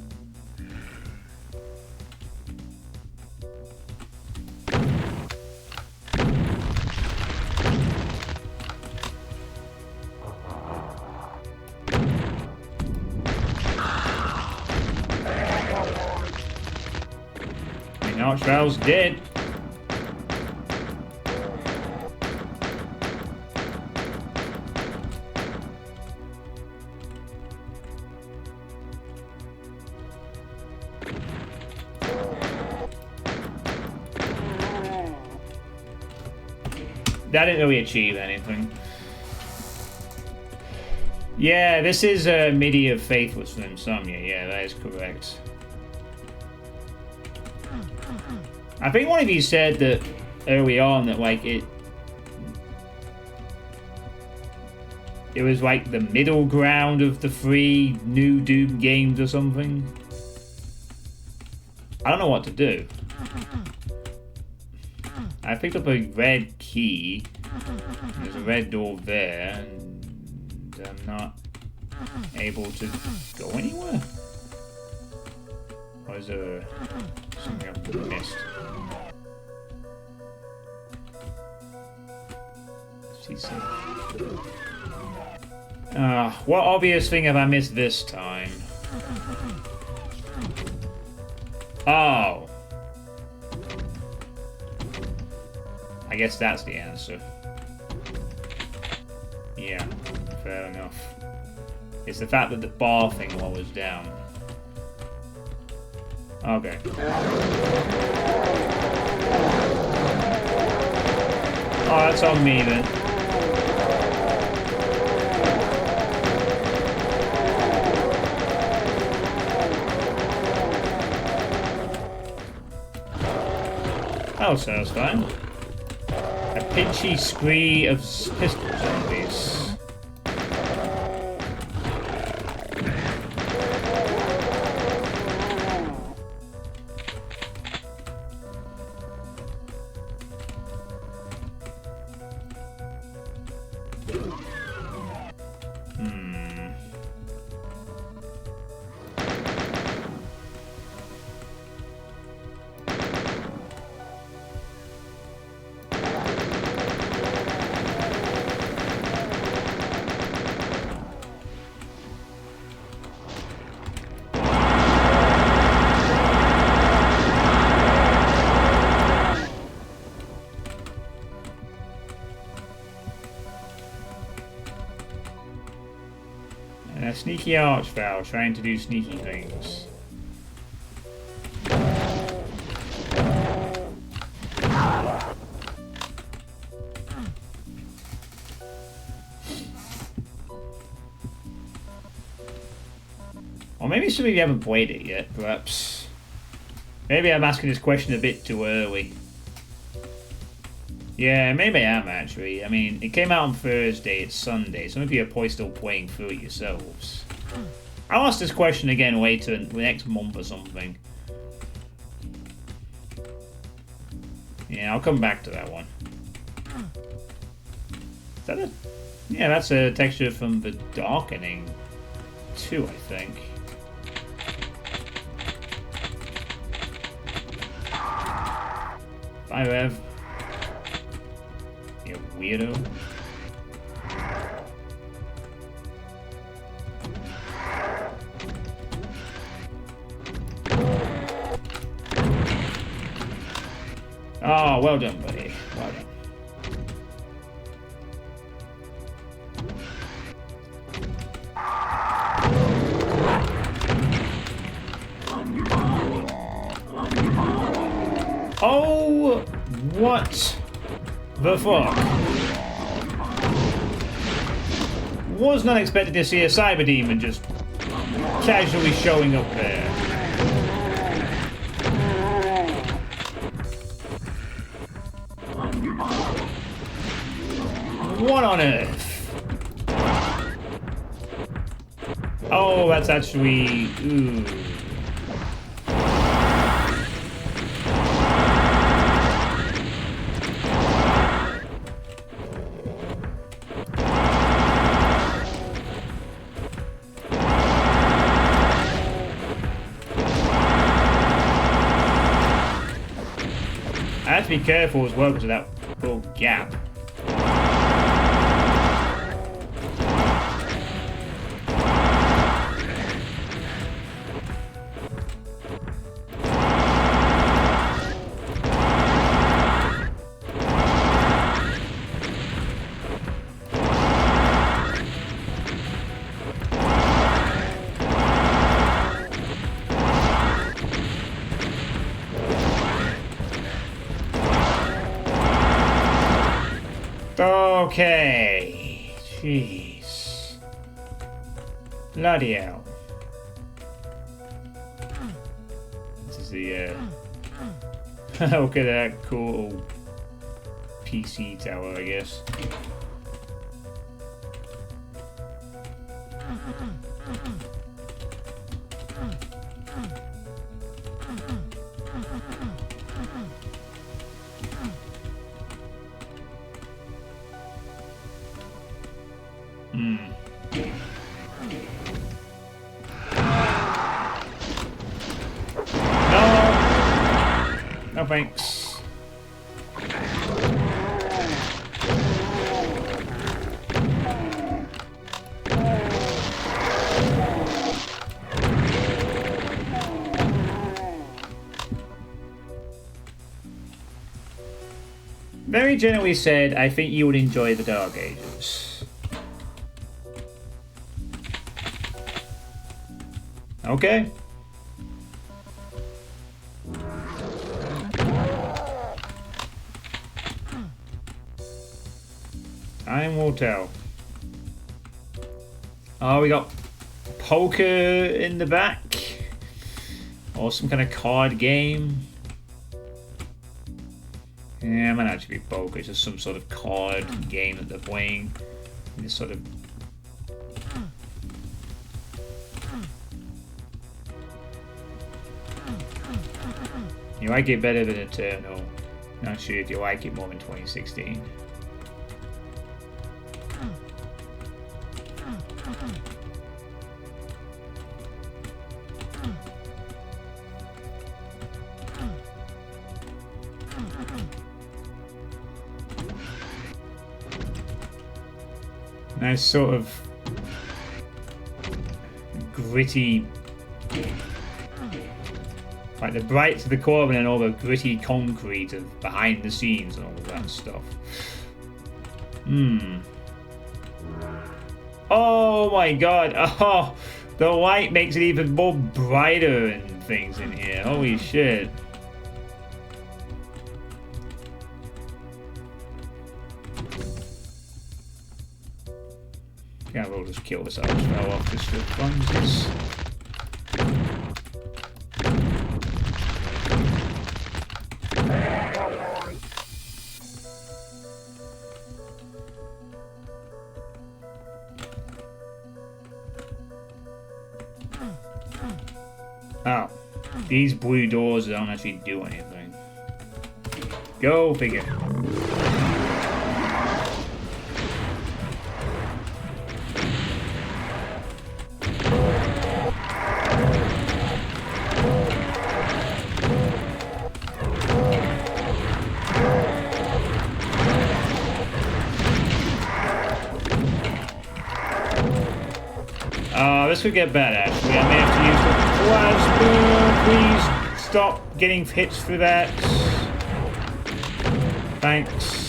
Archvile's dead. That didn't really achieve anything. Yeah, this is a MIDI of Faithless from Insomnia. Yeah, that is correct. I think one of you said that early on that like it was like the middle ground of the 3 new Doom games or something. I don't know what to do. I picked up a red key. There's a red door there, and I'm not able to go anywhere. Or is there something I've missed? What obvious thing have I missed this time? Oh. I guess that's the answer. Yeah, fair enough. It's the fact that the bar thing was down. Okay. Oh, that's on me then. That was satisfying. A pinchy spree of pistol zombies. A sneaky archvile trying to do sneaky things. Or maybe some of you haven't played it yet, perhaps. Maybe I'm asking this question a bit too early. Yeah, maybe I am actually. I mean, it came out on Thursday, it's Sunday. Some of you are probably still playing through it yourselves. I'll ask this question again later, next month or something. Yeah, I'll come back to that one. Is that a... Yeah, that's a texture from the Darkening 2, I think. Bye, Rev. You weirdo. Oh, well done, buddy. Well done. Oh, what the fuck? Was not expected to see a cyber demon just casually showing up there. What on earth? Oh, that's actually... Ooh. I have to be careful as well because of that little gap. Okay. Jeez. Bloody hell. This is the, look at that cool PC tower, I guess. No thanks. Very generally said, I think you would enjoy the Dark Ages. Okay. Time will tell. Oh, we got poker in the back. Or some kind of card game. Yeah, it might actually be poker. It's just some sort of card game that they're playing. This sort of... You like it better than Eternal. Not sure if you like it more than 2016. Nice sort of gritty, like the bright to the core and then all the gritty concrete of behind the scenes and all of that stuff. Oh my god, oh, the light makes it even more brighter and things in here, holy shit. Yeah, we'll just kill this out as well off just for funsies. Oh, these blue doors don't actually do anything. Go figure. This could get bad, actually. I may have to use the plasma. Please stop getting hits through that. Thanks.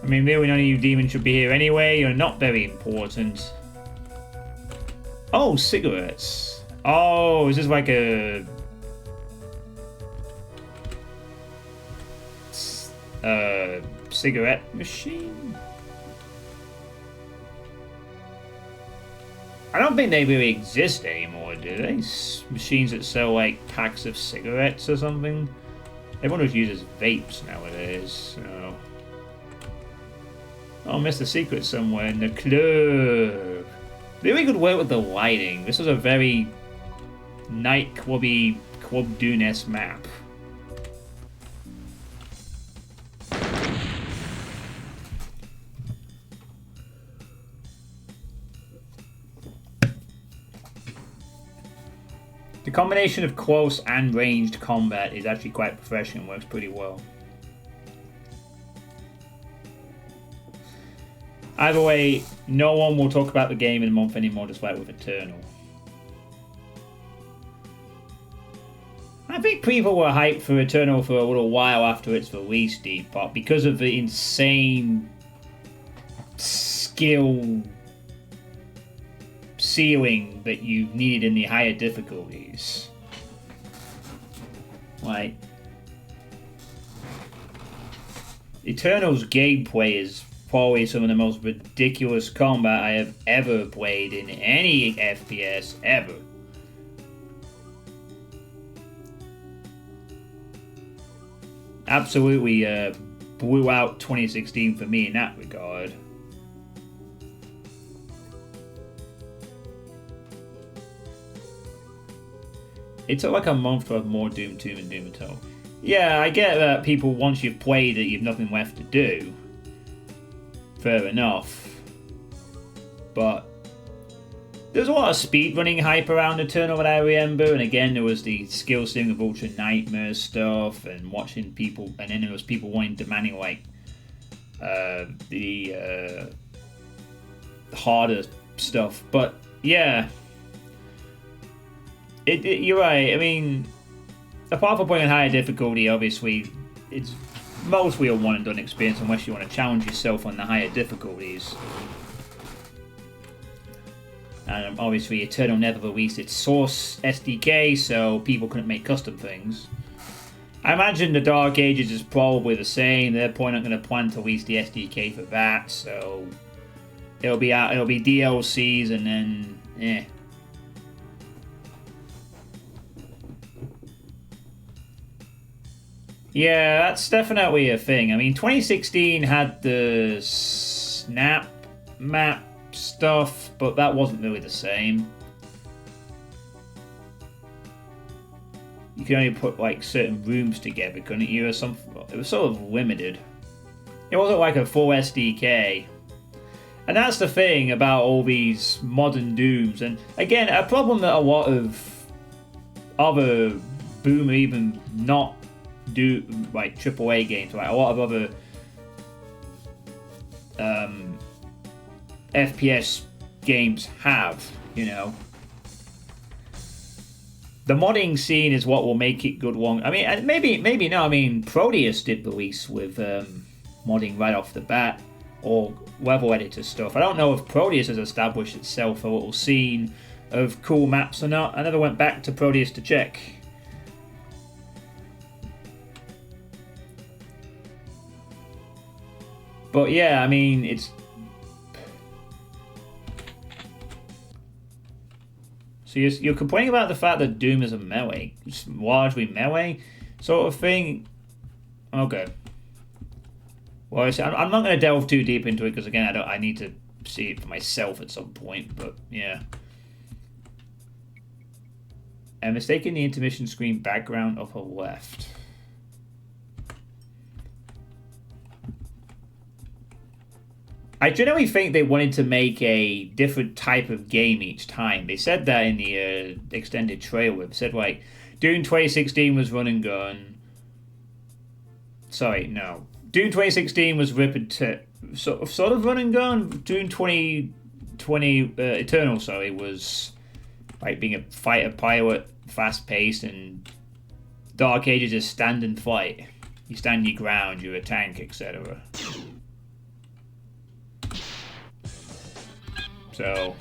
I mean, really, none of you demons should be here anyway. You're not very important. Oh, cigarettes. Oh, is this like a... cigarette machine? I don't think they really exist anymore, do they? Machines that sell, like, packs of cigarettes or something? Everyone just uses vapes nowadays, so... Oh, missed a secret somewhere in the club. Really good work with the lighting. This was a very nightclubby, Club Dune-esque map. The combination of close and ranged combat is actually quite professional and works pretty well. Either way, no one will talk about the game in a month anymore, just like with Eternal. I think people were hyped for Eternal for a little while after its release, Depop, because of the insane skill ceiling that you needed in the higher difficulties. Like, Eternal's gameplay is probably some of the most ridiculous combat I have ever played in any FPS ever. Absolutely blew out 2016 for me in that regard. It took like a month to have more Doom 2 and Doom Eternal. Yeah, I get that people, once you've played it, you've nothing left to do. Fair enough. But there's a lot of speedrunning hype around Eternal that I remember, and again there was the skill ceiling of Ultra Nightmare stuff, and watching people, and then there was people demanding like the harder stuff. But yeah, you're right. I mean, apart from playing higher difficulty, obviously it's mostly a one and done experience unless you want to challenge yourself on the higher difficulties. And obviously Eternal never released its source SDK, so people couldn't make custom things. I imagine the Dark Ages is probably the same. They're probably not going to plan to release the SDK for that, so it'll be DLCs and then Yeah, that's definitely a thing. I mean, 2016 had the snap map stuff, but that wasn't really the same. You could only put like certain rooms together, couldn't you, or something? It was sort of limited. It wasn't like a full SDK. And that's the thing about all these modern Dooms. And again, a problem that a lot of other Boom, even not do like AAA games, like a lot of other FPS games have, you know. The modding scene is what will make it good long. I mean, maybe no. I mean, Proteus did release with modding right off the bat, or level editor stuff. I don't know if Proteus has established itself a little scene of cool maps or not. I never went back to Proteus to check. But yeah, I mean, it's... So you're complaining about the fact that Doom is a melee, it's largely melee sort of thing. Okay. Well, I'm not going to delve too deep into it because again, I need to see it for myself at some point. But yeah. And mistaking the intermission screen background upper left. I generally think they wanted to make a different type of game each time. They said that in the extended trailer. They said, like, Doom 2016 was run and gun. Sorry, no. Doom 2016 was sort of run and gun. Doom 2020 Eternal, sorry, was like being a fighter pilot, fast-paced, and Dark Ages is stand and fight. You stand your ground, you're a tank, etc. So,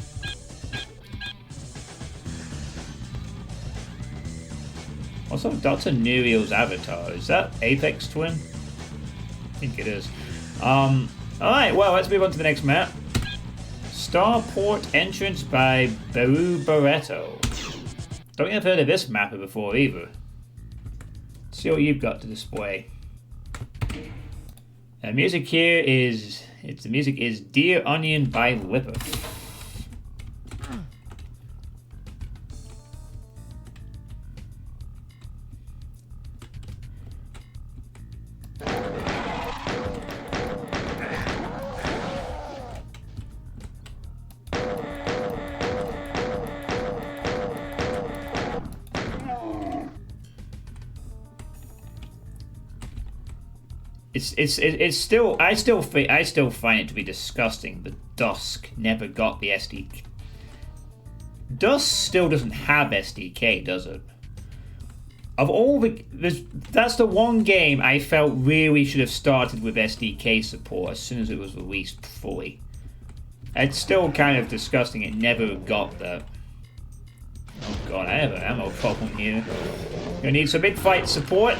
also Dr. Nuriel's avatar, is that Apex Twin? I think it is. Alright, well, let's move on to the next map. Starport Entrance by Beru Barreto. Don't think I've heard of this mapper before either. Let's see what you've got to display. Music here is, the music is Dear Onion by Lipper. It's still I still find it to be disgusting that Dusk never got the SDK. Dusk still doesn't have SDK, does it? Of all that's the one game I felt really should have started with SDK support as soon as it was released fully. It's still kind of disgusting it never got that. Oh god, I have an ammo problem here. Gonna need some big fight support.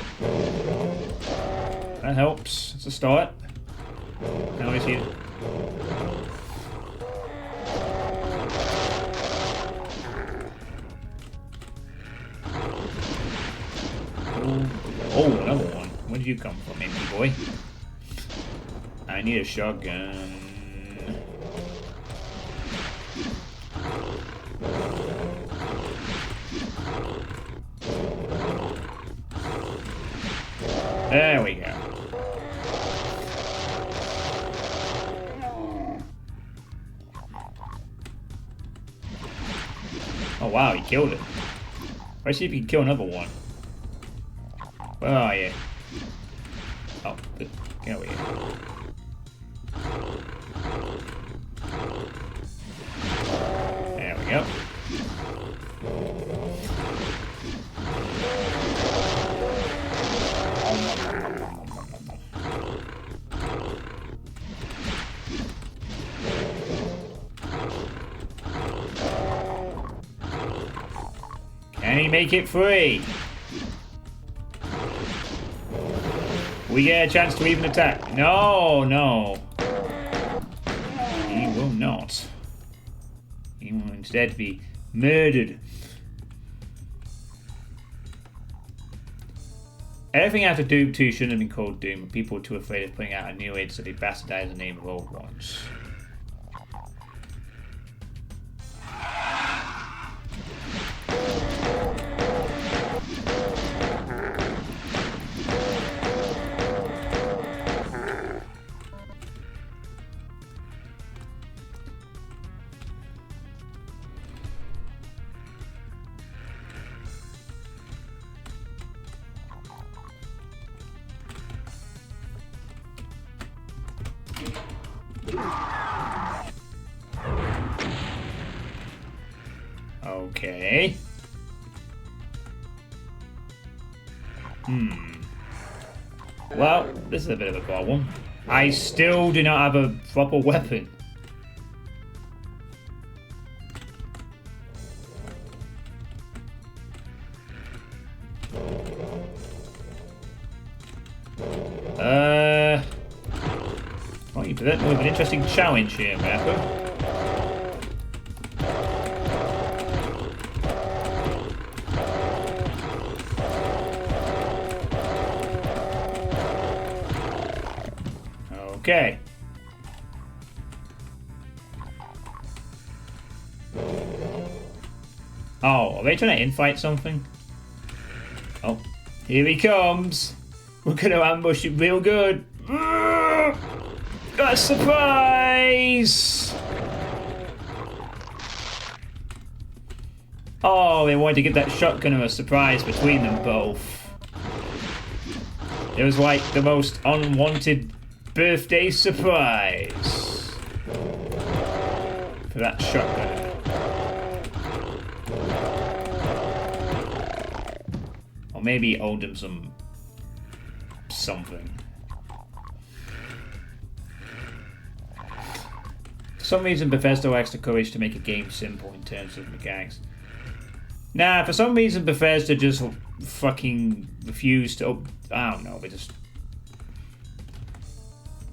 That helps. It's a start. Now he's here. Oh, another one. Where did you come from, empty boy? I need a shotgun. There we go. Oh wow, he killed it. Let's see if he can kill another one. Where are you? Oh, good. Get over here. There we go. Can he make it free? We get a chance to even attack. No, no. He will not. He will instead be murdered. Everything after Doom 2 shouldn't have been called Doom, but people were too afraid of putting out a new age, so they bastardized the name of old ones. Okay. Well, this is a bit of a problem. I still do not have a proper weapon. Well, you present me with an interesting challenge here, Mapper. Okay. Oh, are they trying to infight something? Oh, here he comes. We're gonna ambush him real good. Got a surprise! Oh, they wanted to get that shotgun of a surprise between them both. It was like the most unwanted birthday surprise for that shotgun. Or maybe he owed him something. For some reason, Bethesda lacks the courage to make a game simple in terms of mechanics. Nah, for some reason, Bethesda just fucking refused to. I don't know.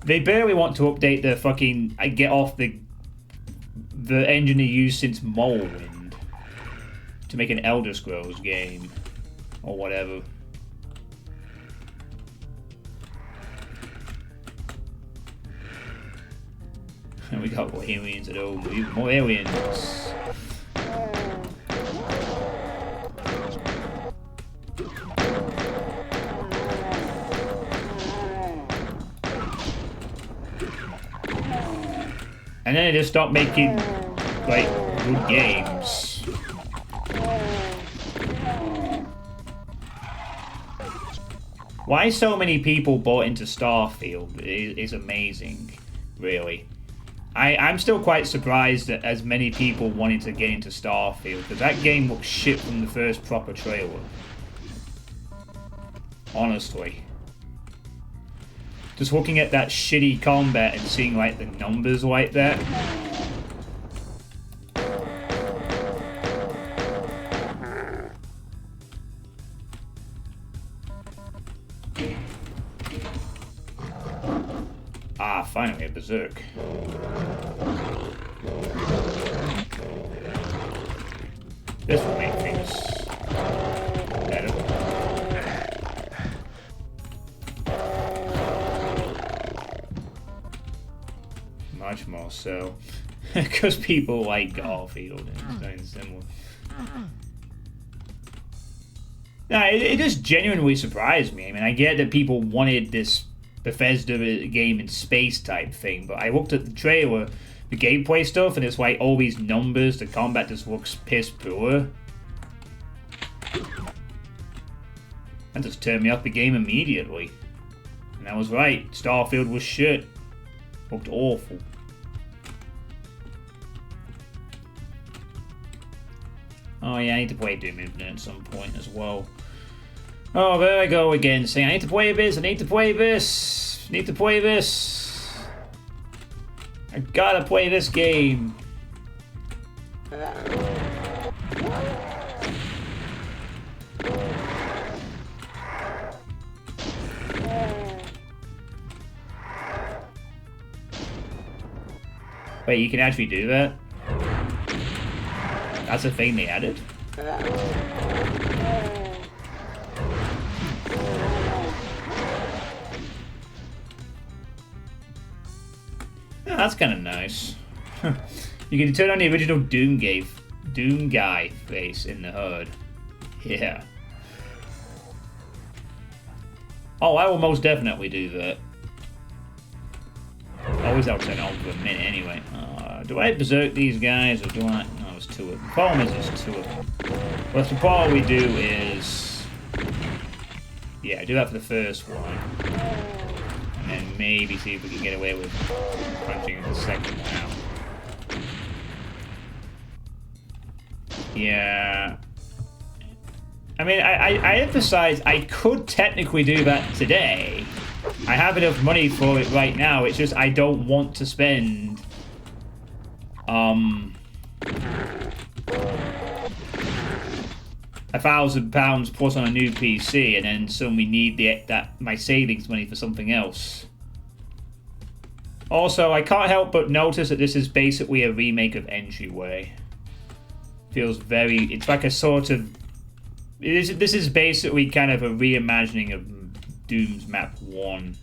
They barely want to update the fucking. Get off the engine they used since Morrowind to make an Elder Scrolls game or whatever. And we got more aliens at home. More aliens. And then they just stopped making, like, good games. Why so many people bought into Starfield is amazing, really. I'm still quite surprised that as many people wanted to get into Starfield, because that game looks shit from the first proper trailer. Honestly. Just looking at that shitty combat and seeing like the numbers like that. Ah, finally a berserk. This will make things better. Much more so. Because people like Garfield and it's kind of similar. No, it just genuinely surprised me. I mean, I get that people wanted this Bethesda game in space type thing, but I looked at the trailer, the gameplay stuff, and it's like all these numbers, the combat just looks piss poor. That just turned me off the game immediately. And I was right, Starfield was shit. Looked awful. Oh yeah, I need to play Doom Infinite at some point as well. Oh, there I go again, saying I need to play this, I need to play this, I need to play this. I gotta play this game. Wait, you can actually do that? That's a thing they added? Oh, that's kind of nice. You can turn on the original Doom guy face in the HUD. Yeah. Oh, I will most definitely do that. Always I'll turn it on for a minute anyway. Do I berserk these guys or do I? No, it's two of them. The problem is there's two of them. What the problem we do is... Yeah, do that for the first one. And then maybe see if we can get away with punching the second one out. Yeah. I mean, I emphasize I could technically do that today. I have enough money for it right now, it's just I don't want to spend... £1,000 plus on a new PC and then suddenly need my savings money for something else. Also, I can't help but notice that this is basically a remake of Entryway. Feels very... It's like a sort of... This is basically kind of a reimagining of Doom's Map 1.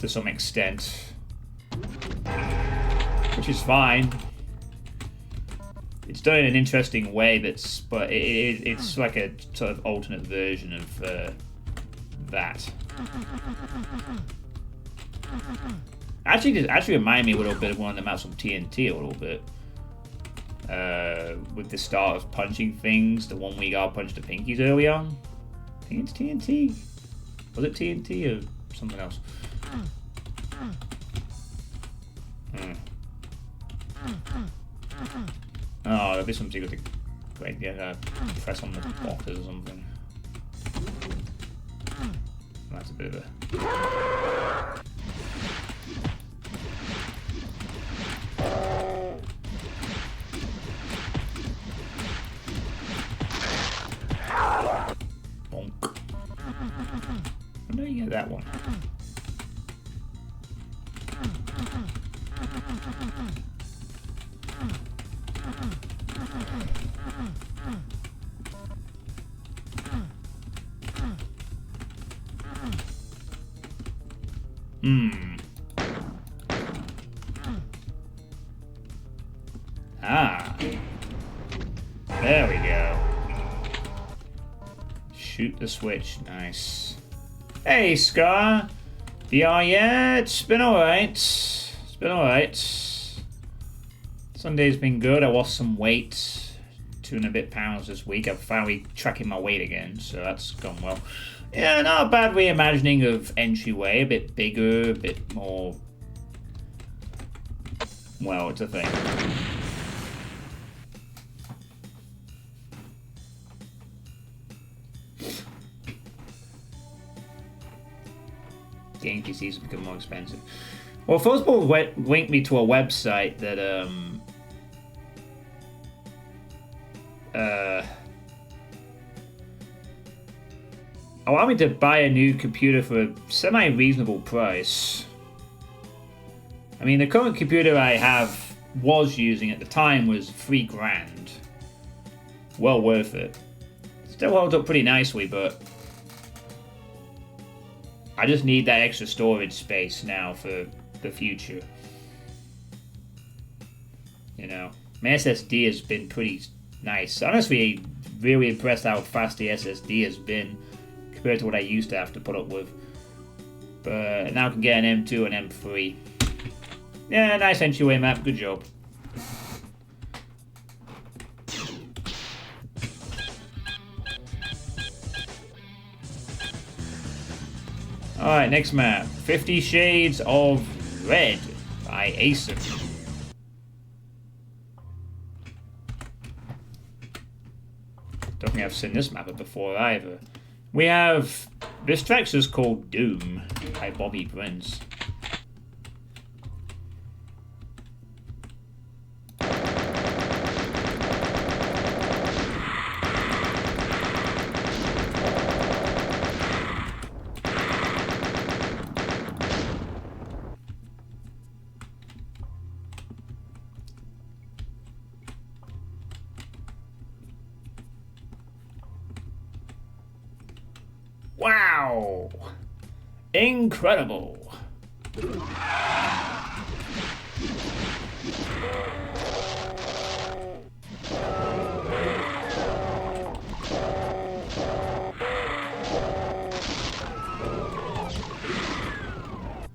to some extent, which is fine. It's done in an interesting way, but it's like a sort of alternate version of that. Actually remind me a little bit of one of the maps from TNT a little bit. With the start of punching things, the one we got punched the pinkies early on. I think it's TNT. Was it TNT or something else? Oh, there'll be some secret to like, press on the boxes or something. That's a bit of a... bonk. When do you get that one? Ah. There we go. Shoot the switch. Nice. Hey, Scar. VR, yeah, it's been alright. It's been alright. Sunday's been good. I lost some weight. 2 and a bit pounds this week. I'm finally tracking my weight again, so that's gone well. Yeah, not a bad reimagining of Entryway. A bit bigger, a bit more... well, it's a thing. Game PCs have become more expensive. Well, first of all, linked me to a website that allowed me to buy a new computer for a semi-reasonable price. I mean, the current computer I was using at the time was $3,000. Well worth it. Still holds up pretty nicely, but I just need that extra storage space now for the future. You know, my SSD has been pretty nice. Honestly, really impressed how fast the SSD has been compared to what I used to have to put up with. But now I can get an M2 and M3. Yeah, nice entryway map. Good job. Alright, next map. 50 Shades of Red by Acer. Don't think I've seen this map before either. We have... this track's just called Doom by Bobby Prince. Wow! Incredible!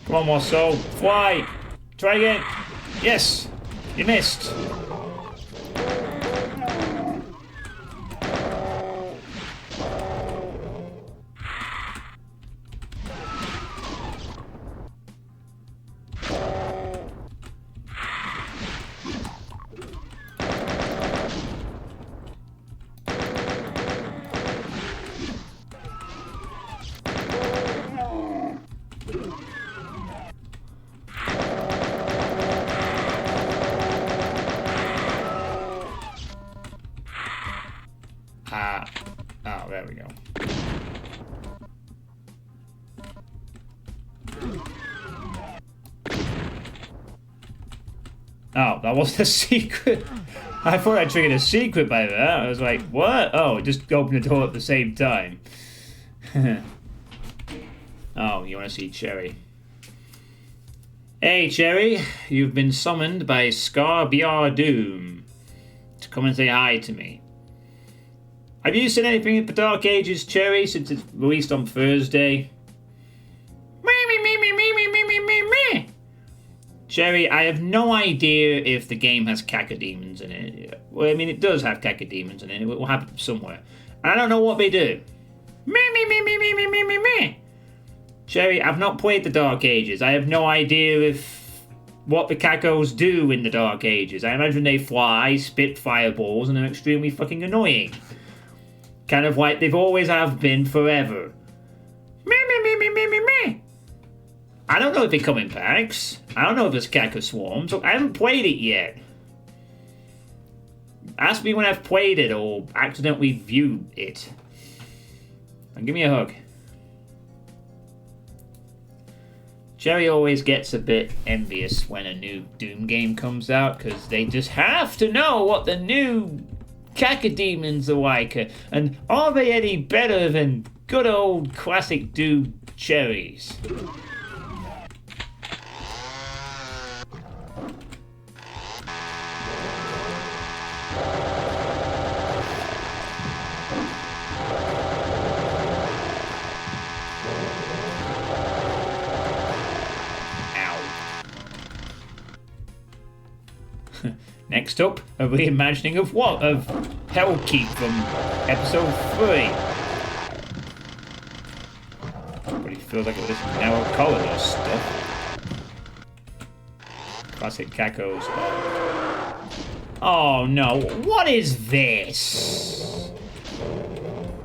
Come on, Marcel. Fly! Try again! Yes! You missed! Oh, there we go. Oh, that wasn't a secret. I thought I triggered a secret by that. I was like, what? Oh, just open the door at the same time. Oh, you want to see Cherry? Hey, Cherry, you've been summoned by DSDA-Doom to come and say hi to me. Have you seen anything at the Dark Ages, Cherry, since it's released on Thursday? Cherry, I have no idea if the game has cacodemons in it. Well, I mean, it does have cacodemons in it. It will happen somewhere. And I don't know what they do. Cherry, I've not played the Dark Ages. I have no idea what the cacos do in the Dark Ages. I imagine they fly, spit fireballs, and are extremely fucking annoying. Kind of like they've always have been forever. I don't know if they come in packs. I don't know if there's caco swarms. I haven't played it yet. Ask me when I've played it or accidentally viewed it. And give me a hug. Cherry always gets a bit envious when a new Doom game comes out because they just have to know what the new cacodemons are like. And are they any better than good old classic Doom cherries? Next up, a reimagining of what? Of Hellkeep from episode 3. But it feels like it was now a colorless stuff. Classic cacos. Oh no, what is this?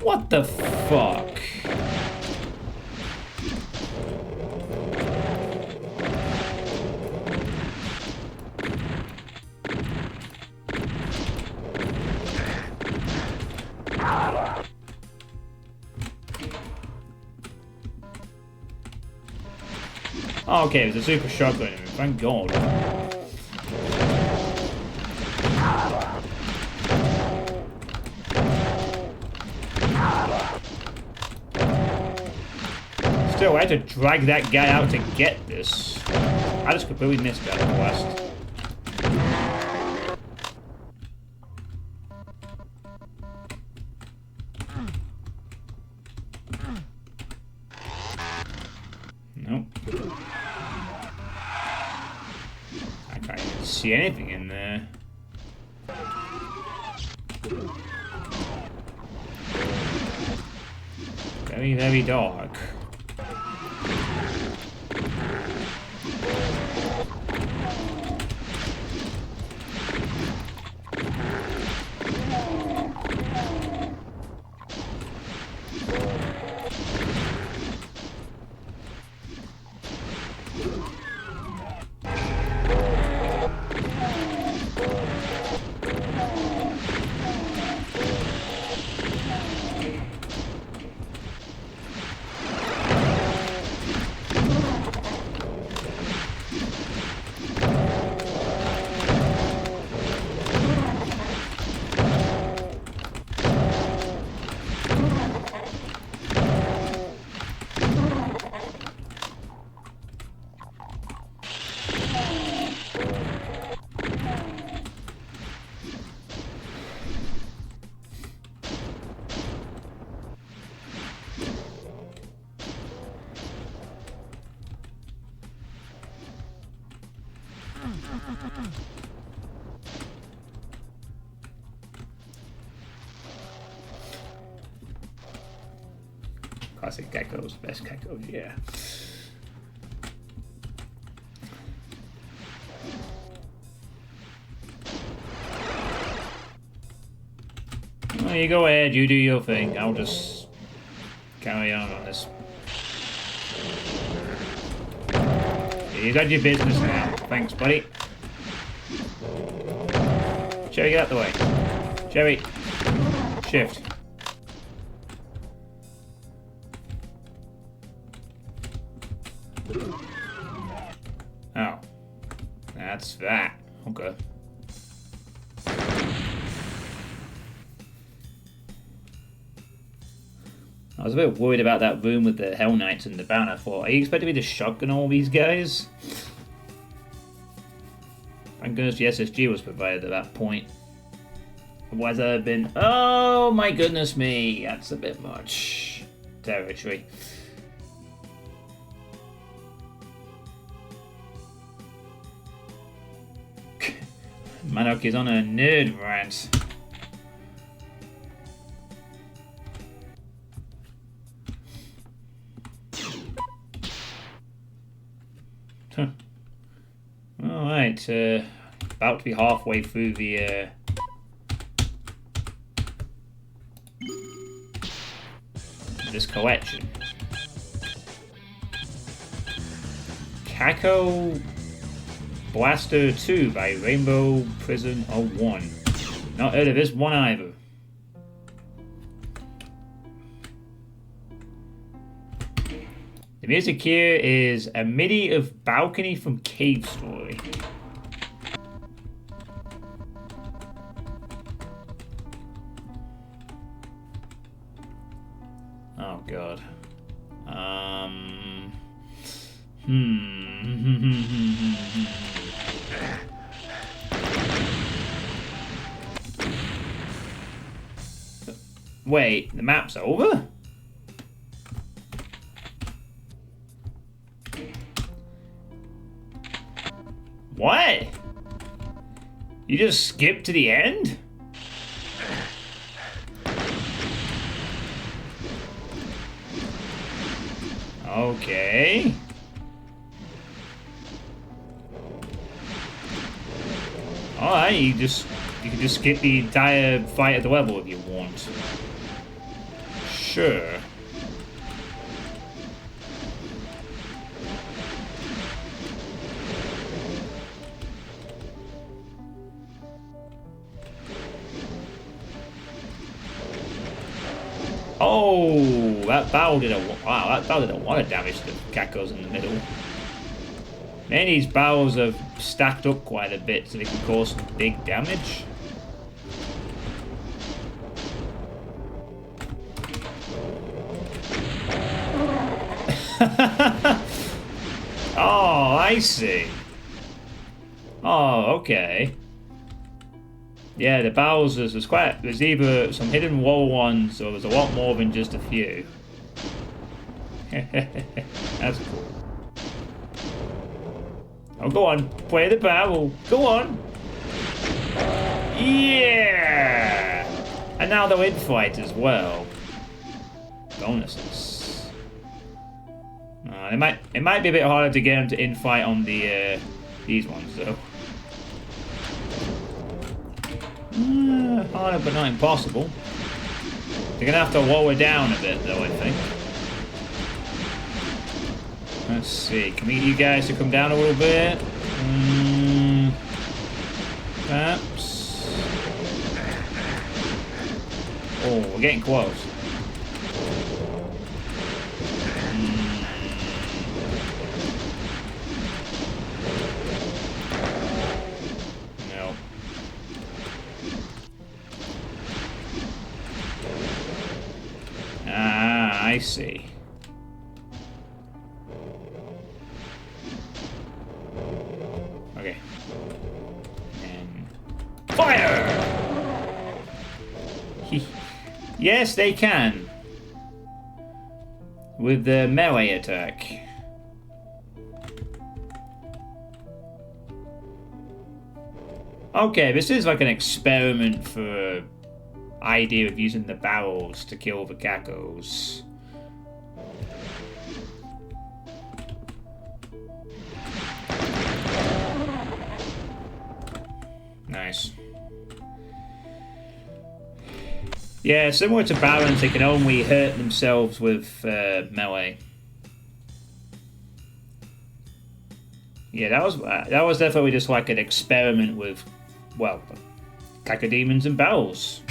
What the fuck? Oh, okay, it was a super shotgun. Thank God. Still, I had to drag that guy out to get this. I just completely missed that quest. Nope. I can't even see anything in there. Very, very dark. Classic geckos, best geckos, yeah. Well, you go ahead, you do your thing. I'll just carry on this. You got your business now. Thanks, buddy. Cherry, get out the way. Cherry, shift. Oh. That's that. Okay. I was a bit worried about that room with the Hell Knights and the banner. I thought, are you expecting me to shotgun all these guys? Thank goodness the SSG was provided at that point. Otherwise I'd have been... Oh my goodness me! That's a bit much territory. Manok is on a nerd rant. Huh. Alright, about to be halfway through the this collection. Kako Blaster 2 by Rainbow Prison 01. Not heard of this one either. The music here is a MIDI of Balcony from Cave Story. Oh god. Wait, the map's over? What? You just skipped to the end? Okay. Alright, you can just skip the entire fight at the level if you want. Sure. Oh, that barrel did a lot of damage to the Kakos in the middle. Many of these barrels have stacked up quite a bit, so they can cause some big damage. Oh, I see. Oh, okay. Yeah, the barrels, there's either some hidden wall ones, or there's a lot more than just a few. That's cool. Oh, go on, play the barrel. Go on. Yeah! And now they're in fight as well. Bonuses. It might be a bit harder to get them to infight on the these ones though. Harder but not impossible. They're gonna have to lower down a bit though, I think. Let's see, can we get you guys to come down a little bit? Perhaps. Oh, we're getting close. I see. Okay. And fire! Yes, they can. With the melee attack. Okay, this is like an experiment for idea of using the barrels to kill the Kakos. Nice. Yeah, similar to Barons, they can only hurt themselves with melee. Yeah, that was definitely just like an experiment with, well, Cacodemons and barrels.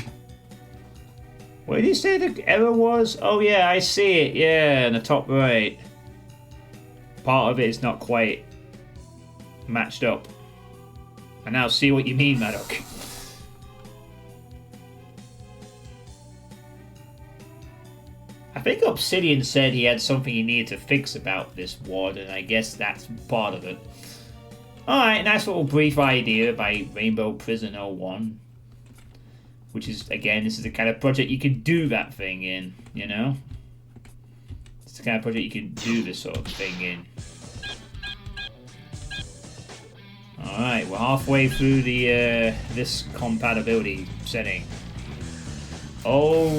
Where did you say the error was? Oh yeah, I see it. Yeah, in the top right. Part of it is not quite matched up. I now see what you mean, Maddock. I think Obsidian said he had something he needed to fix about this ward, and I guess that's part of it. Alright, nice little brief idea by Rainbow Prison 01. Which is, again, this is the kind of project you can do that thing in, you know? It's the kind of project you can do this sort of thing in. Alright, we're halfway through the this compatibility setting. Oh,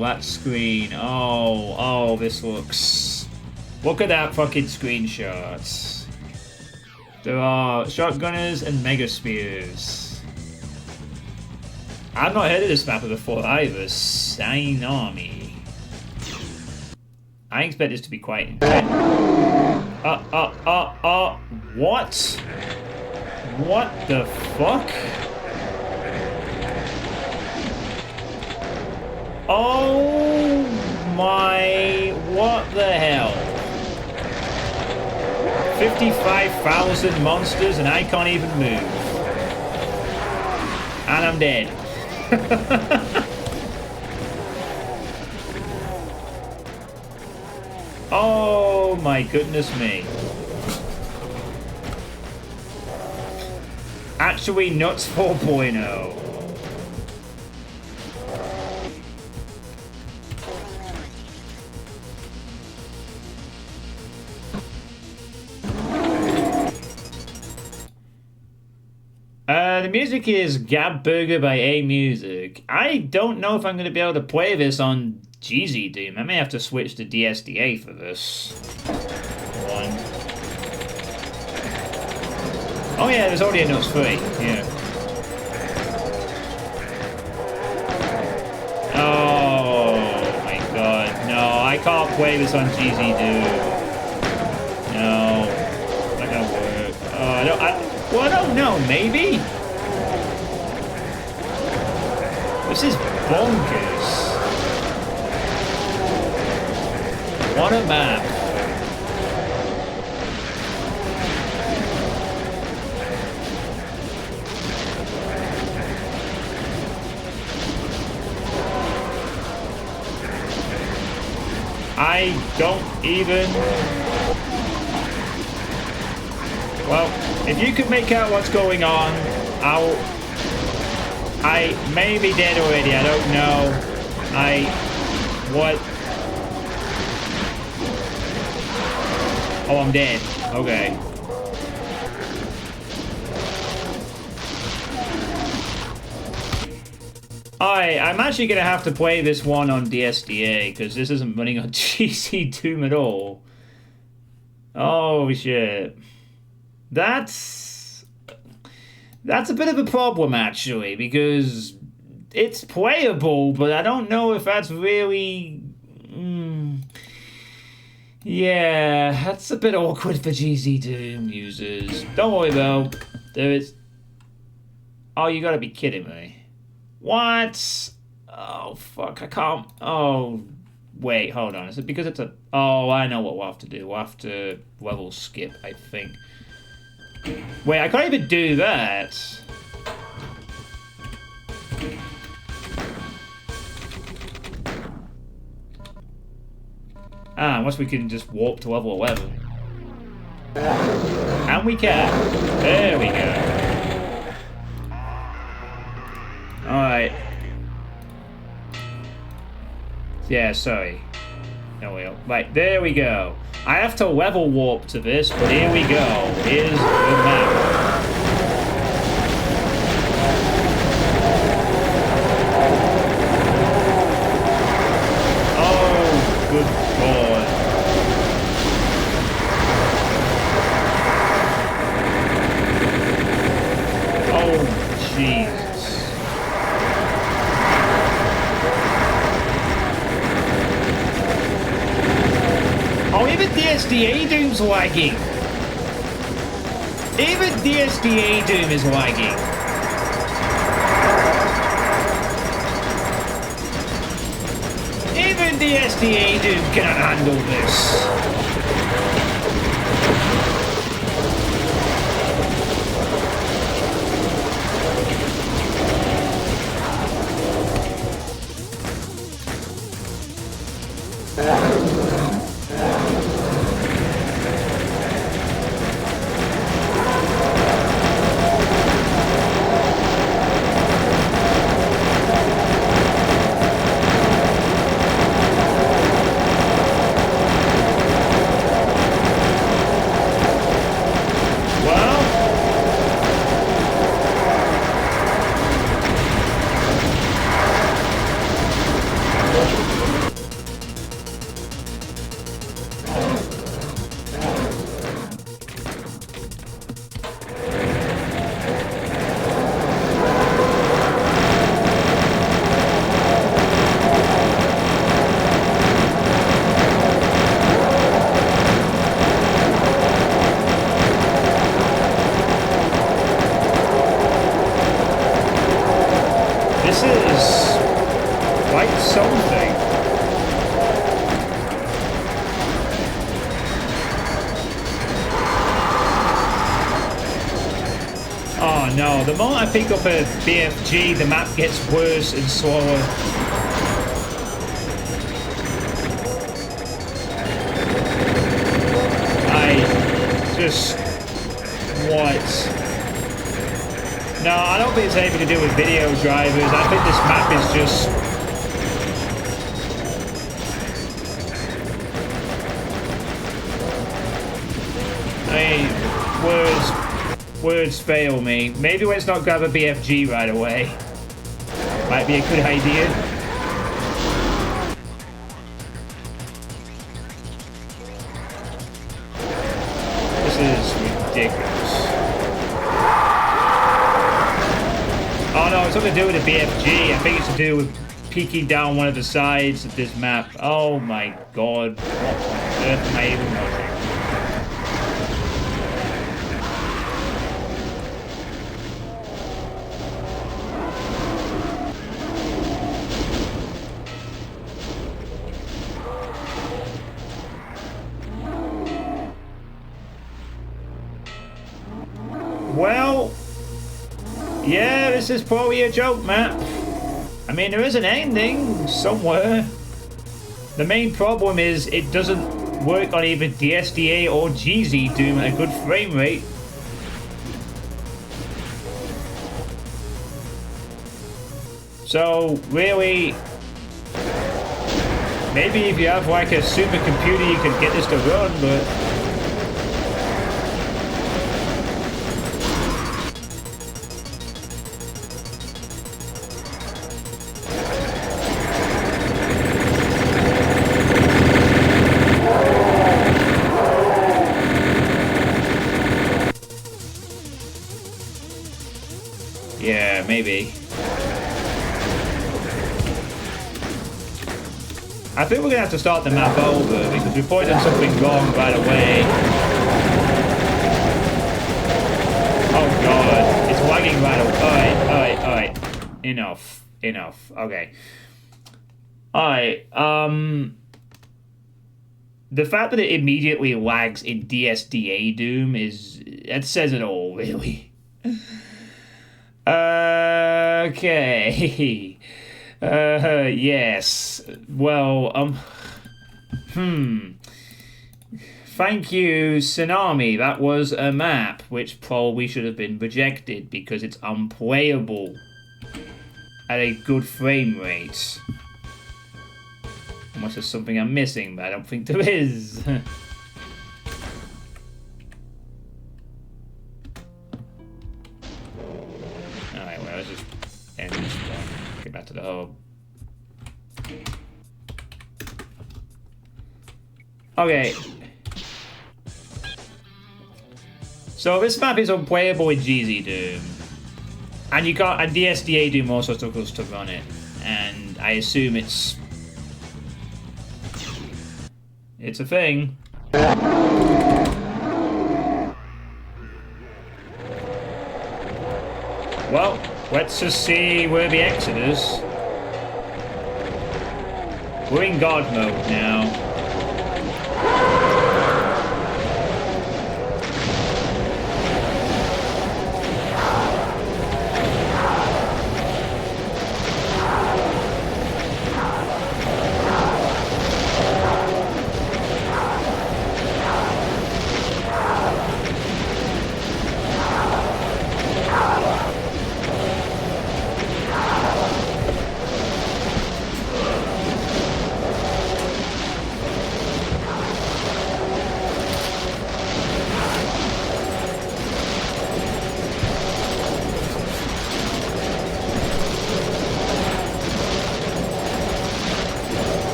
that screen. Oh, this looks... Look at that fucking screenshot. There are shotgunners and mega spears. I've not heard of this map before either. Synami. I expect this to be quite intense. What? What the fuck? Oh my, what the hell? 55,000 monsters and I can't even move. And I'm dead. Oh my goodness me. Actually nuts 4.0. The music is Gab Burger by A Music. I don't know if I'm going to be able to play this on DSDA-Doom. I may have to switch to DSDA for this one. Oh yeah, there's already a Nuts 3. Yeah. Oh my god. No, I can't play this on DSDA-Doom. No. Not gonna work. Well, I don't know, maybe? This is bonkers. What a map. I don't even... Well, if you can make out what's going on, I may be dead already, I don't know. What? Oh, I'm dead. Okay. I'm actually going to have to play this one on DSDA, because this isn't running on DSDA-Doom at all. Oh, shit. That's a bit of a problem, actually, because it's playable, but I don't know if that's really... Yeah, that's a bit awkward for DSDA-Doom users. Don't worry, though. There is... Oh, you gotta be kidding me. What? Oh, fuck, I can't... Oh, wait, hold on. Is it because it's a... Oh, I know what we'll have to do. We'll have to level skip, I think. Wait, I can't even do that. Unless we can just warp to level 11. And we can. There we go. Alright. Yeah, sorry. No, wait. Right, there we go. I have to level warp to this, but here we go. Here's the map. Oh, good God. Oh, Jesus. Oh, even DSDA-Doom's lagging. Even DSDA-Doom is lagging. Even DSDA-Doom cannot handle this. the more I pick up a BFG, the map gets worse and slower. What? No, I don't think it's anything to do with video drivers. I think this map is just... words fail me. Maybe let's not grab a BFG right away. Might be a good idea. This is ridiculous. Oh no, it's nothing to do with the BFG. I think it's to do with peeking down one of the sides of this map. Oh my god. What on earth am I even watching? Well, yeah, this is probably a joke map. I mean, there is an ending somewhere. The main problem is it doesn't work on either DSDA or DSDA-Doom at a good frame rate. So, really, maybe if you have like a supercomputer you could get this to run, but... yeah, maybe. I think we're gonna have to start the map over because we've probably done something wrong right away. Oh god, it's lagging right away. Alright. Enough. Okay. Alright, the fact that it immediately lags in DSDA-Doom that says it all, really. Okay. Yes. Well, Thank you, Synami. That was a map which probably should have been rejected because it's unplayable at a good frame rate. Unless there's something I'm missing, but I don't think there is. Alright, well, let's just end this one. Get back to the hub. Okay. So this map is unplayable in DSDA-Doom. And DSDA-Doom also struggles to run it. And I assume it's a thing. Well, let's just see where the exit is. We're in God mode now.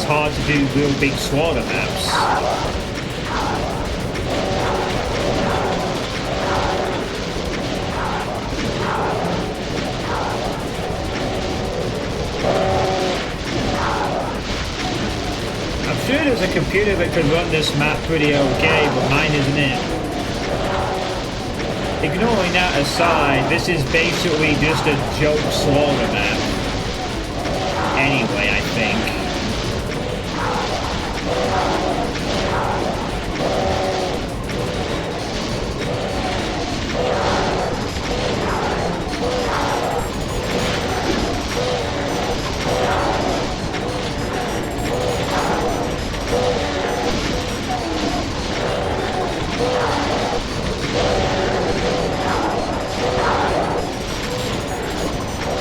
it's hard to do real big slaughter maps. I'm sure there's a computer that could run this map pretty okay, but mine isn't it. Ignoring that aside, this is basically just a joke slaughter map. Anyway, I think.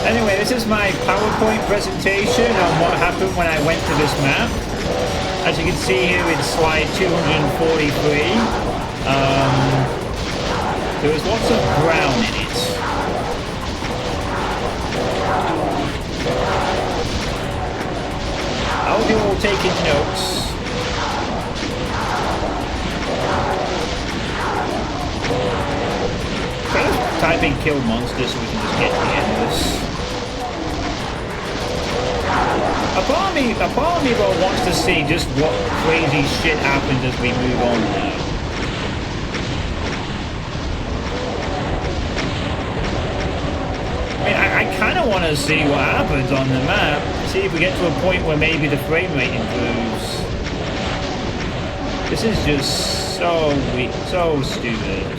Anyway, this is my PowerPoint presentation on what happened when I went to this map. As you can see here in slide 243, there was lots of brown in it. I hope you're all taking notes. Type in kill monsters so we can just get to the end of this. A part of me though wants to see just what crazy shit happens as we move on now. I mean, I kind of want to see what happens on the map. See if we get to a point where maybe the frame rate improves. This is just so weak, so stupid.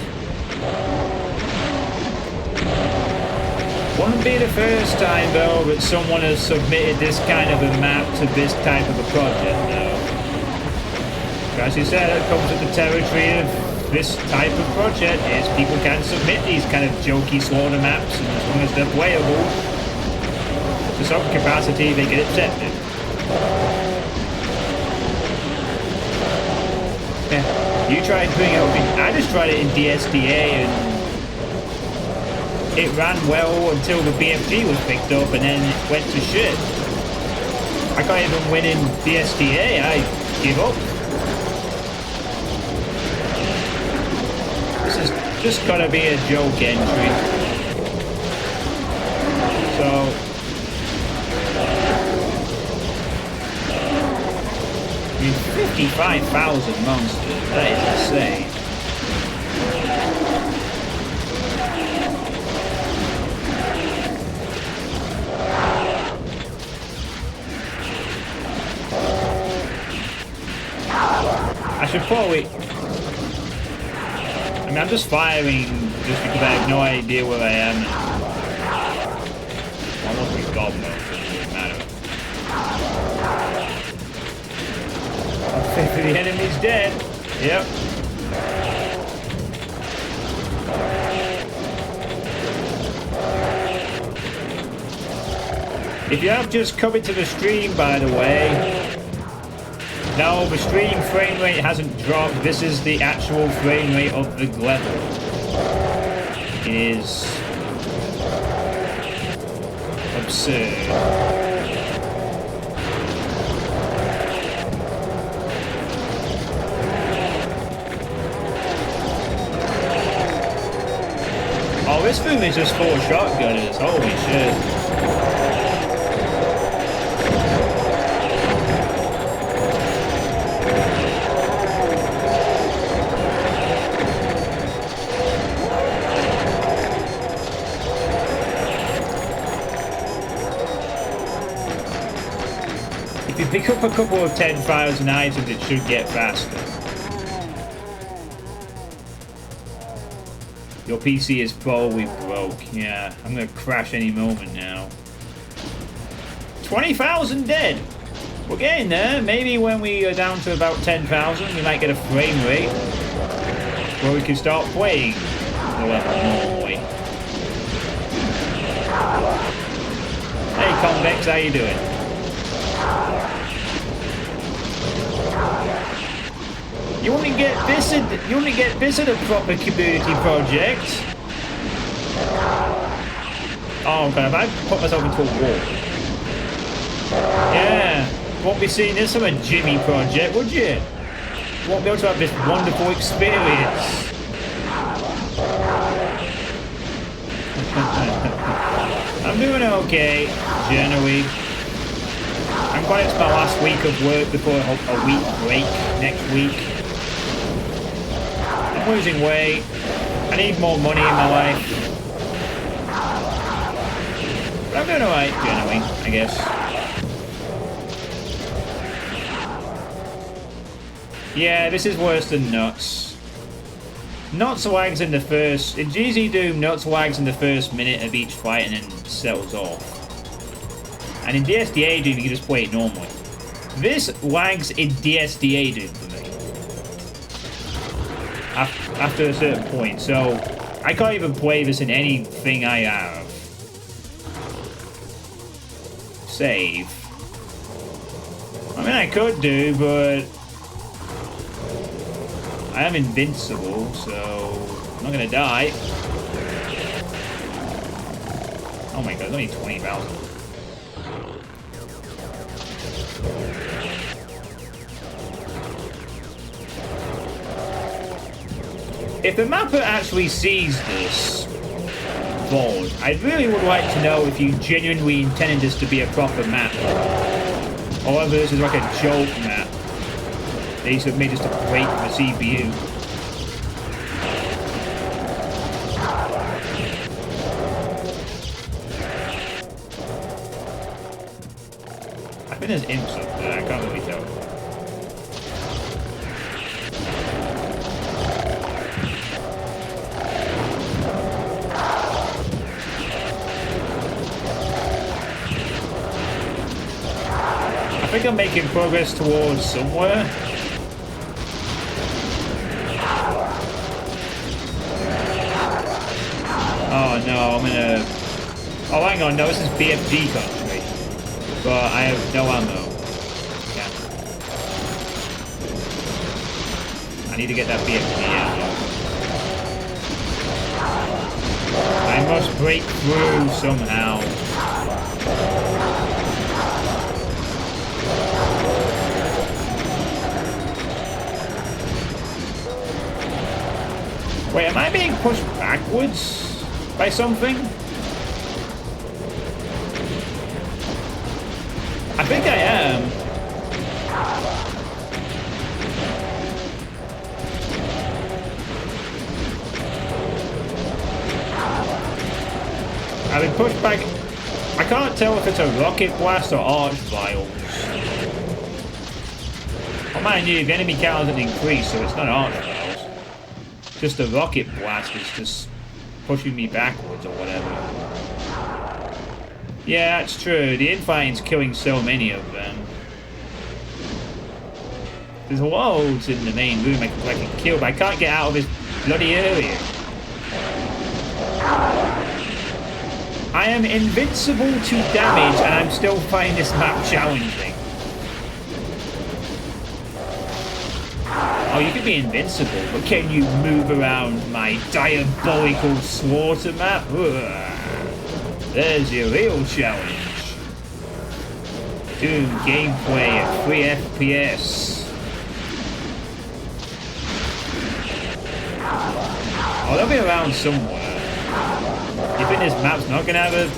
Wouldn't be the first time, though, that someone has submitted this kind of a map to this type of a project, though. As you said, it comes with the territory of this type of project, is people can submit these kind of jokey slaughter maps, and as long as they're playable, to some capacity, they get accepted. Yeah, you tried putting it up in... I just tried it in DSDA, and it ran well until the BFG was picked up and then it went to shit. I can't even win in DSDA, I give up. This is just gotta be a joke entry. So... I mean, 55,000 monsters, that is insane. I should probably... I mean, I'm just firing just because I have no idea where I am. Almost be gone though, so it doesn't matter. A fifth of the enemy's dead. Yep. If you have just come into the stream, by the way... No, the stream frame rate hasn't dropped. This is the actual frame rate of the level. It is absurd. Oh, this room is just full of shotgunners. Holy shit. If you pick up a couple of 10,000 items, it should get faster. Your PC is probably broke. Yeah, I'm gonna crash any moment now. 20,000 dead! We're getting there. Maybe when we are down to about 10,000, we might get a frame rate where we can start playing the level normally. Hey Convex, how you doing? You only get this at a proper community project. Oh god, have I put myself into a wall? Yeah. Won't be seeing this from a Jimmy project, would you? Won't be able to have this wonderful experience. I'm doing okay, generally. I'm glad it's my last week of work before a week break next week. I'm losing weight. I need more money in my life. But I'm doing alright, generally, I guess. Yeah, this is worse than Nuts. Nuts lags in the first... In DSDA-Doom, Nuts lags in the first minute of each fight and then settles off. And in DSDA-Doom, you can just play it normally. This lags in DSDA-Doom for me. After a certain point, so I can't even play this in anything I have. Save. I mean, I could do, but... I am invincible, so I'm not gonna die. Oh my god, there's only 20,000. If the mapper actually sees this VOD, I really would like to know if you genuinely intended this to be a proper map. Or whether this is like a joke map. They have made just to break the CPU. I think there's imps up there, I can't really tell. I think I'm making progress towards somewhere. Oh no, I'm gonna... Oh, hang on, no, this is BFG country. But I have no ammo. Yeah. I need to get that BFG ammo. I must break through somehow. Wait, am I being pushed backwards by something? I think I am. I've been pushed back. I can't tell if it's a rocket blast or arch vials. Well, mind you, the enemy count hasn't increased, so it's not arch vials. Just a rocket blast is just pushing me backwards or whatever. Yeah, that's true. The infighting's killing so many of them. There's loads in the main room I can kill, but I can't get out of this bloody area. I am invincible to damage, and I'm still finding this map challenging. Oh, you can be invincible, but can you move around my diabolical slaughter map? Ugh. There's your real challenge. Doom gameplay at 3 FPS. Oh, they'll be around somewhere. You think this map's not gonna have a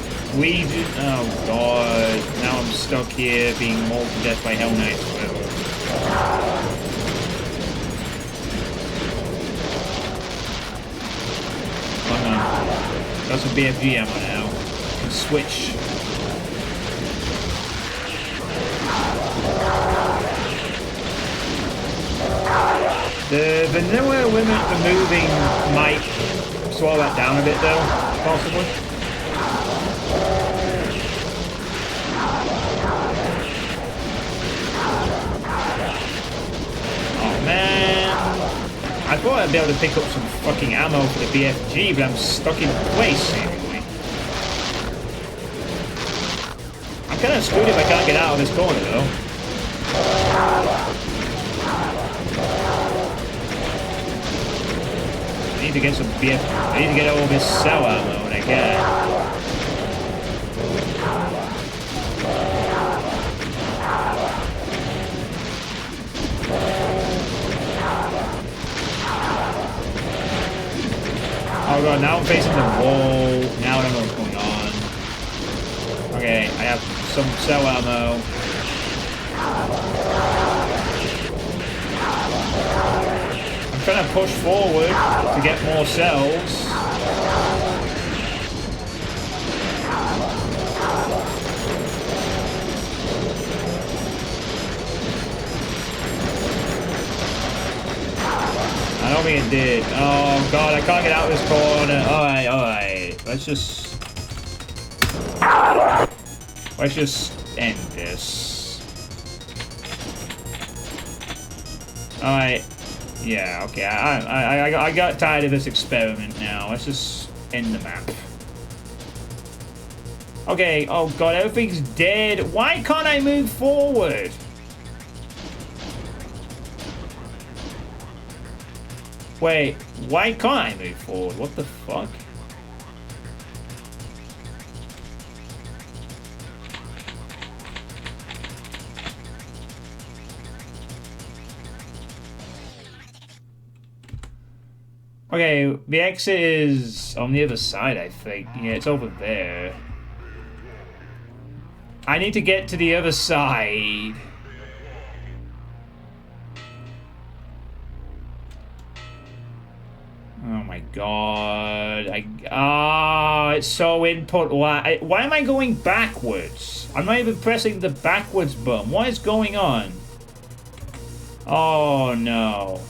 region? Oh god, now I'm stuck here being mauled to death by Hell Knights forever. Come on. Got some BFG ammo now. Can switch. The vanilla limit for moving might slow that down a bit though, possibly. Oh man. I thought I'd be able to pick up some fucking ammo for the BFG, but I'm stuck in place anyway. I'm kind of screwed if I can't get out of this corner though. I need to get some BF. I need to get all this cell ammo when I can. Oh god, now I'm facing the wall. Now I don't know what's going on. Okay, I have some cell ammo. I'm trying to push forward to get more cells. I don't think it did. Oh god, I can't get out of this corner. Alright, alright. Let's just end this. Alright. Yeah, okay. I got tired of this experiment now. Let's just end the map. Okay, oh god, everything's dead. Why can't I move forward? Wait, why can't I move forward? What the fuck? Okay, the exit is on the other side, I think. Yeah, it's over there. I need to get to the other side. Oh my god. It's so input. Why am I going backwards? I'm not even pressing the backwards button. What is going on? Oh no.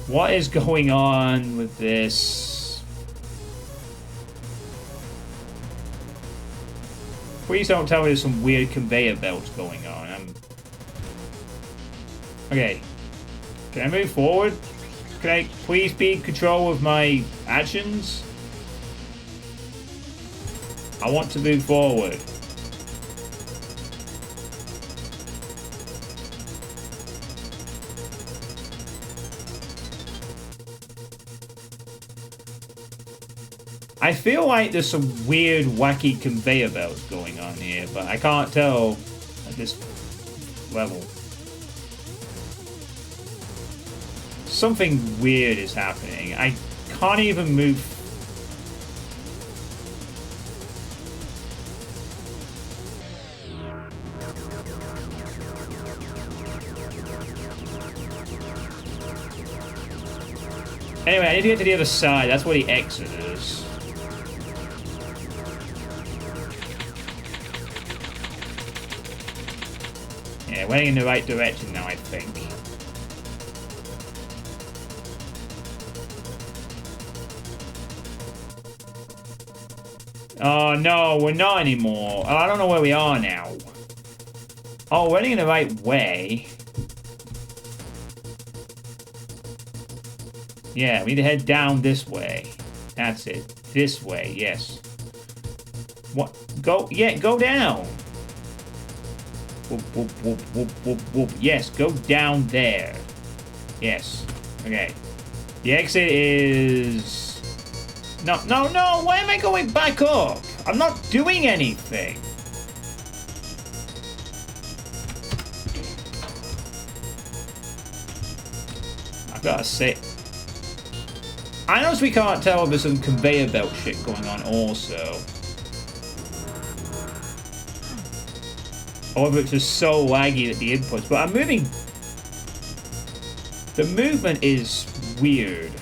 What is going on with this? Please don't tell me there's some weird conveyor belts going on. Okay. Can I move forward? Can I please be in control of my actions? I want to move forward. I feel like there's some weird, wacky conveyor belts going on here, but I can't tell at this level. Something weird is happening. I can't even move. Anyway, I need to get to the other side. That's where the exit is. Yeah, we're heading in the right direction now, I think. Oh, no, we're not anymore. Oh, I don't know where we are now. Oh, we're heading in the right way. Yeah, we need to head down this way. That's it. This way, yes. What? Go, yeah, go down. Whoop, whoop, whoop, whoop, whoop, whoop. Yes, go down there. Yes. Okay. The exit is... No, no, no! Why am I going back up? I'm not doing anything. I've got to say... I honestly can't tell if there's some conveyor belt shit going on also. Or whether it's just so laggy at the inputs. But I'm moving... The movement is weird.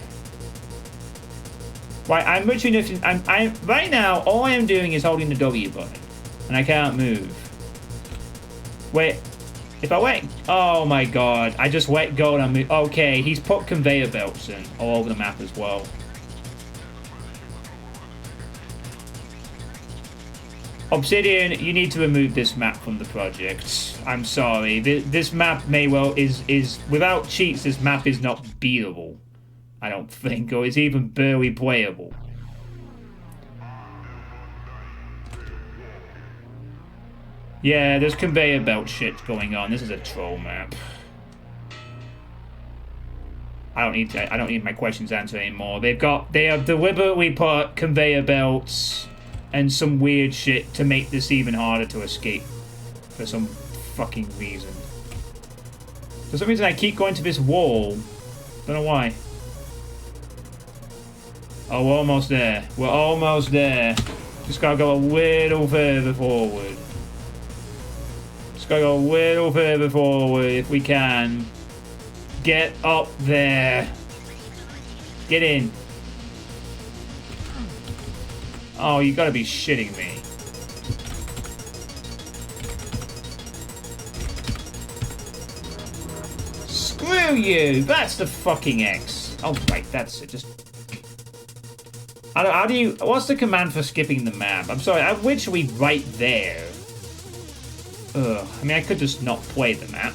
Right, I'm literally... right now, all I am doing is holding the W button. And I can't move. Wait. If I let... Oh my god. I just let go and I'm... Okay, he's put conveyor belts in all over the map as well. Obsidian, you need to remove this map from the project. I'm sorry. This map may well is... Without cheats, this map is not beatable. I don't think. Or it's even barely playable. Yeah, there's conveyor belt shit going on. This is a troll map. I don't need my questions answered anymore. They have deliberately put conveyor belts and some weird shit to make this even harder to escape. For some fucking reason. For some reason I keep going to this wall. Don't know why. Oh, we're almost there. We're almost there. Just gotta go a little further forward. Just gotta go a little further forward if we can. Get up there. Get in. Oh, you gotta be shitting me. Screw you! That's the fucking X. Oh, right, that's it. Just... How do you... What's the command for skipping the map? I'm sorry, which are we right there? Ugh. I mean, I could just not play the map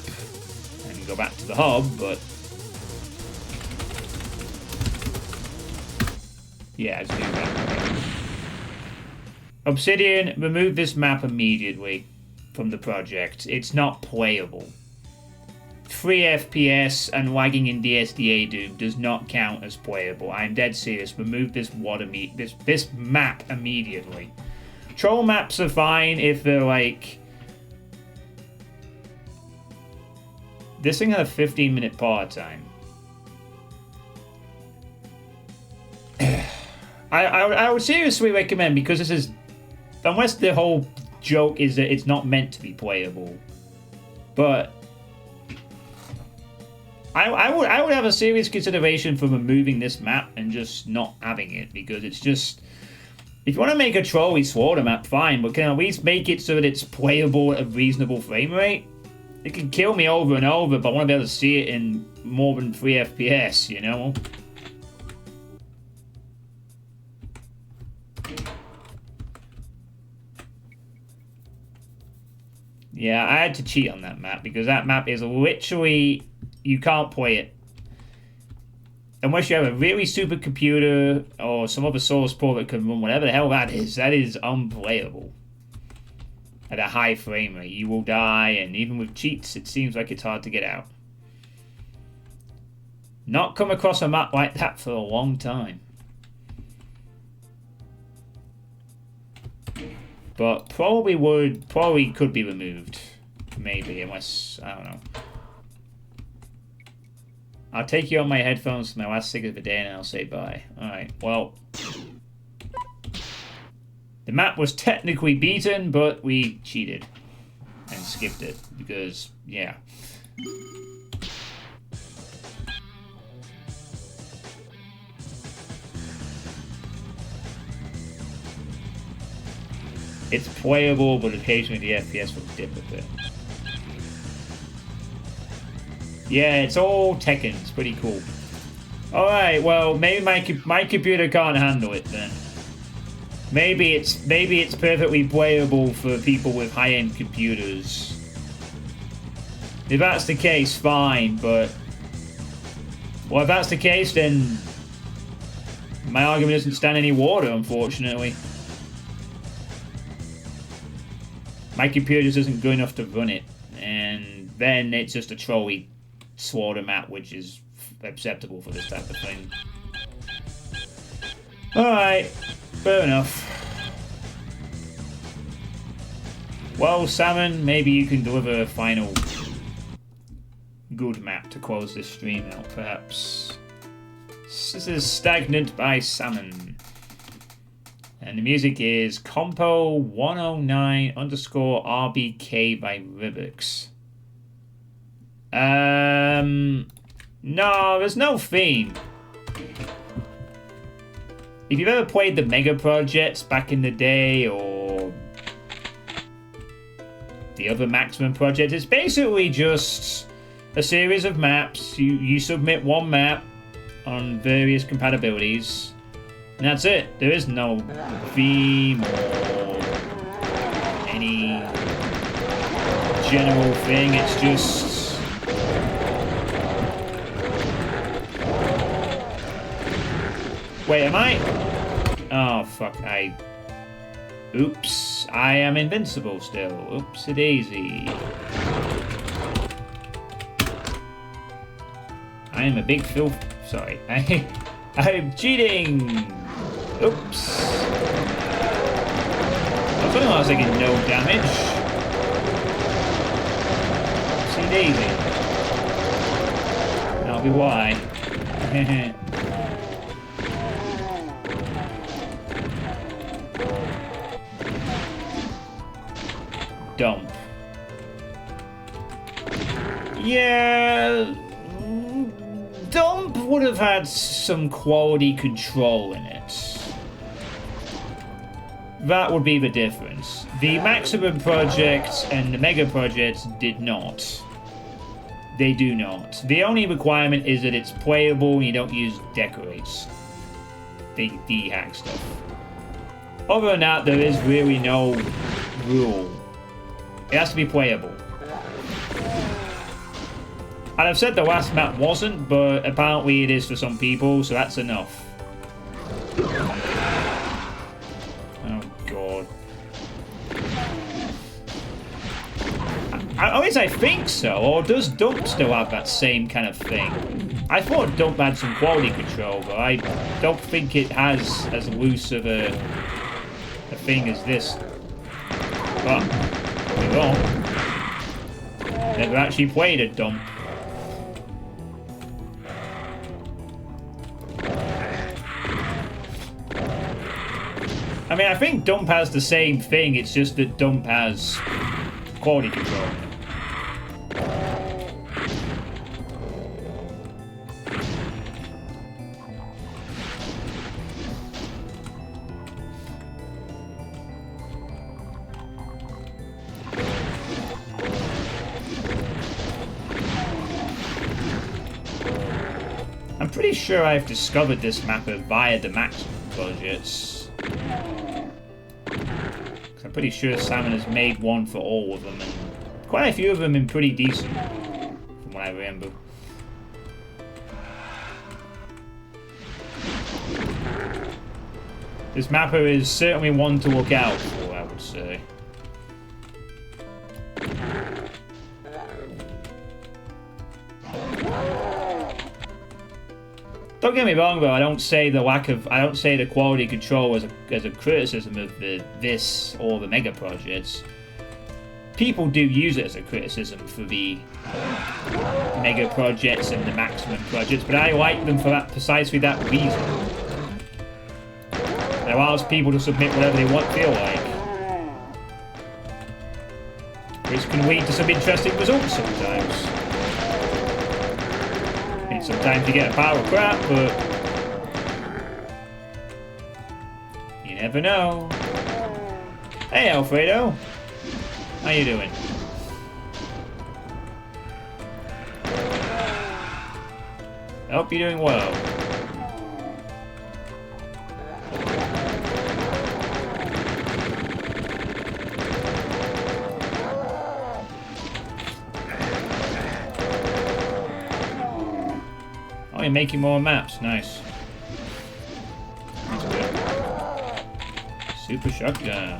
and go back to the hub, but... Yeah, let's do that. Obsidian, remove this map immediately from the project. It's not playable. 3 FPS and lagging in DSDA-Doom does not count as playable. I'm dead serious. Remove this this map immediately. Troll maps are fine if they're like... This thing had a 15-minute power time. I would seriously recommend, because this is... Unless the whole joke is that it's not meant to be playable. But... I would have a serious consideration for removing this map and just not having it, because it's just... If you want to make a trolly slaughter map, fine, but can at least make it so that it's playable at a reasonable frame rate? It can kill me over and over, but I want to be able to see it in more than 3 FPS, you know? Yeah, I had to cheat on that map, because that map is literally... You can't play it. Unless you have a really super computer or some other source port that can run whatever the hell that is unplayable. At a high frame rate, you will die, and even with cheats, it seems like it's hard to get out. Not come across a map like that for a long time. But probably could be removed. Maybe, unless, I don't know. I'll take you on my headphones for my last cig of the day and I'll say bye. Alright, well. The map was technically beaten, but we cheated. And skipped it, because, yeah. It's playable, but occasionally the FPS will dip a bit. Yeah, it's all Tekken. It's pretty cool. Alright, well, maybe my computer can't handle it then. Maybe it's perfectly playable for people with high-end computers. If that's the case, fine, but... Well, if that's the case, then... My argument doesn't stand any water, unfortunately. My computer just isn't good enough to run it. And then it's just a trolley slaughter map, which is acceptable for this type of thing. Alright, fair enough. Well, Salmon, maybe you can deliver a final good map to close this stream out, perhaps. This is Stagnant by Salmon. And the music is Compo109_RBK by Ribix. No, there's no theme. If you've ever played the Mega Projects back in the day, or the other Maximum Project, it's basically just a series of maps. You submit one map on various compatibilities, and that's it. There is no theme or any general thing. It's just... Wait, am I? Oh, fuck, Oops, I am invincible still. Oopsie-daisy. I am a big filth... Sorry. I'm cheating! Oops. I was wondering why I was taking no damage. Oopsie-daisy. That'll be why. dump. Yeah, dump would have had some quality control in it. That would be the difference. The Maximum Project and the Mega Project did not. They do not. The only requirement is that it's playable and you don't use decorates. The hack stuff. Other than that, there is really no rule. It has to be playable. And I've said the last map wasn't, but apparently it is for some people, so that's enough. Oh, God. At least I think so, or does Dump still have that same kind of thing? I thought Dump had some quality control, but I don't think it has as loose of a thing as this. But, we won't. Never actually played a Dump. I mean, I think Dump has the same thing, it's just that Dump has quality control. I'm pretty sure I've discovered this mapper via the Maximum Projects. I'm pretty sure Salmon has made one for all of them, and quite a few of them have been pretty decent, from what I remember. This mapper is certainly one to look out for, I would say. Don't get me wrong though, I don't say the quality control as a criticism of this or the Mega Projects. People do use it as a criticism for the Mega Projects and the Maximum Projects, but I like them for precisely that reason. It allows people to submit whatever they feel like. Which can lead to some interesting results sometimes. Sometimes you get a pile of crap, but you never know. Hey, Alfredo. How you doing? I hope you're doing well. Making more maps, nice. That's good. Super shotgun.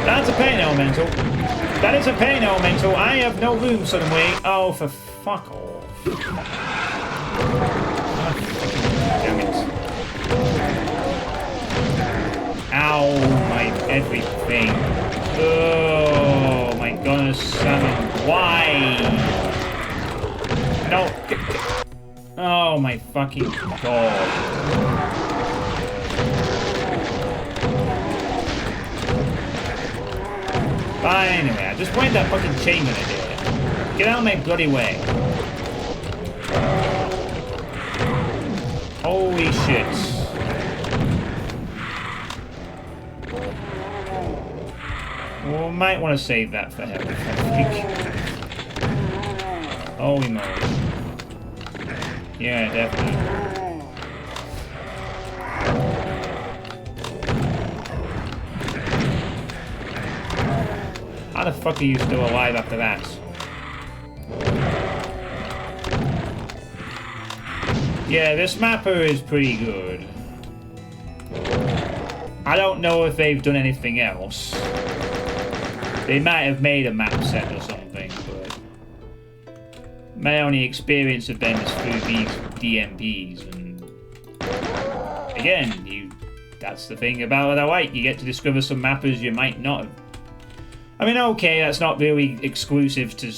That's a pain elemental. That is a pain elemental. I have no room suddenly. Oh, for fuck off. Damn it. Ow, my everything. Oh, my goodness, Salmon. Why? No. Oh, my fucking God. Fine, anyway, I just wanted that fucking chain gonna do it. Get out of my bloody way. Holy shit. Well, might want to save that for health, I think. Holy moly. Yeah, definitely. How the fuck are you still alive after that? Yeah, this mapper is pretty good. I don't know if they've done anything else. They might have made a map set or something, but my only experience of them is through these DMPs, and again, that's the thing about it I like. You get to discover some mappers you might not have. I mean, okay, that's not really exclusive to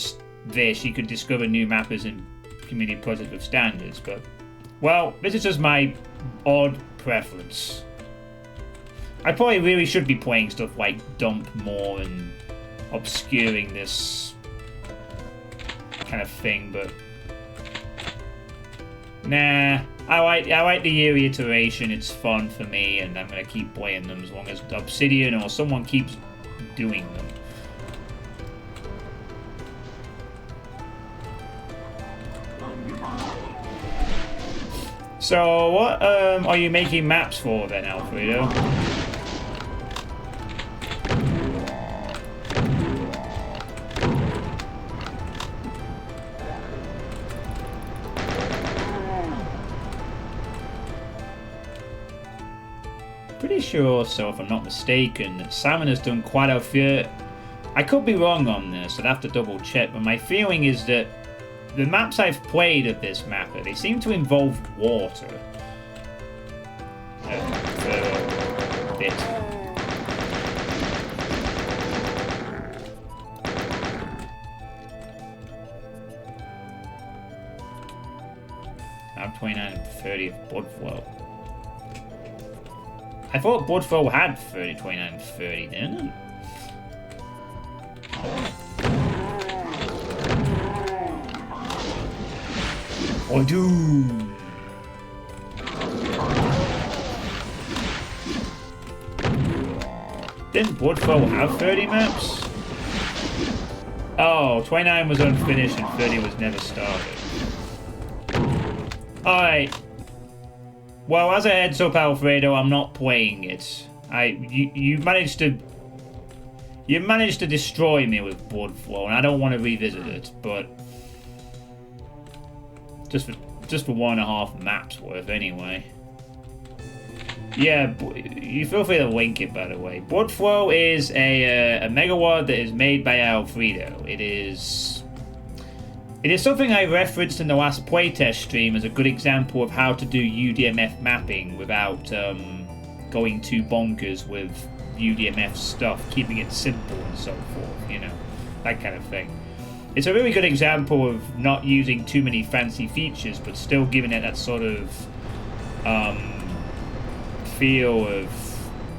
this, you could discover new mappers and community projects with standards, but, well, this is just my odd preference. I probably really should be playing stuff like Dump more and obscuring this kind of thing, but nah, I like the yearly iteration. It's fun for me, and I'm gonna keep playing them as long as Obsidian or someone keeps doing them. So what are you making maps for then, Alfredo? Pretty sure, so if I'm not mistaken, that Salmon has done quite a few. I could be wrong on this, I'd have to double check, but my feeling is that the maps I've played of this mapper, they seem to involve water. For a bit. Map 29 and 30 of Bloodflow. I thought Bloodflow had 30, 29, and 30, didn't it? Or Doom. Didn't Bloodflow have 30 maps? Oh, 29 was unfinished and 30 was never started. Alright. Well, as a heads up, Alfredo, I'm not playing it. You managed to destroy me with Bloodflow, and I don't want to revisit it, but just for 1.5 maps worth anyway. Yeah, you feel free to link it, by the way. Bloodflow is a megawatt that is made by Alfredo. It is something I referenced in the last playtest stream as a good example of how to do UDMF mapping without going too bonkers with UDMF stuff, keeping it simple and so forth, you know, that kind of thing. It's a really good example of not using too many fancy features, but still giving it that sort of feel of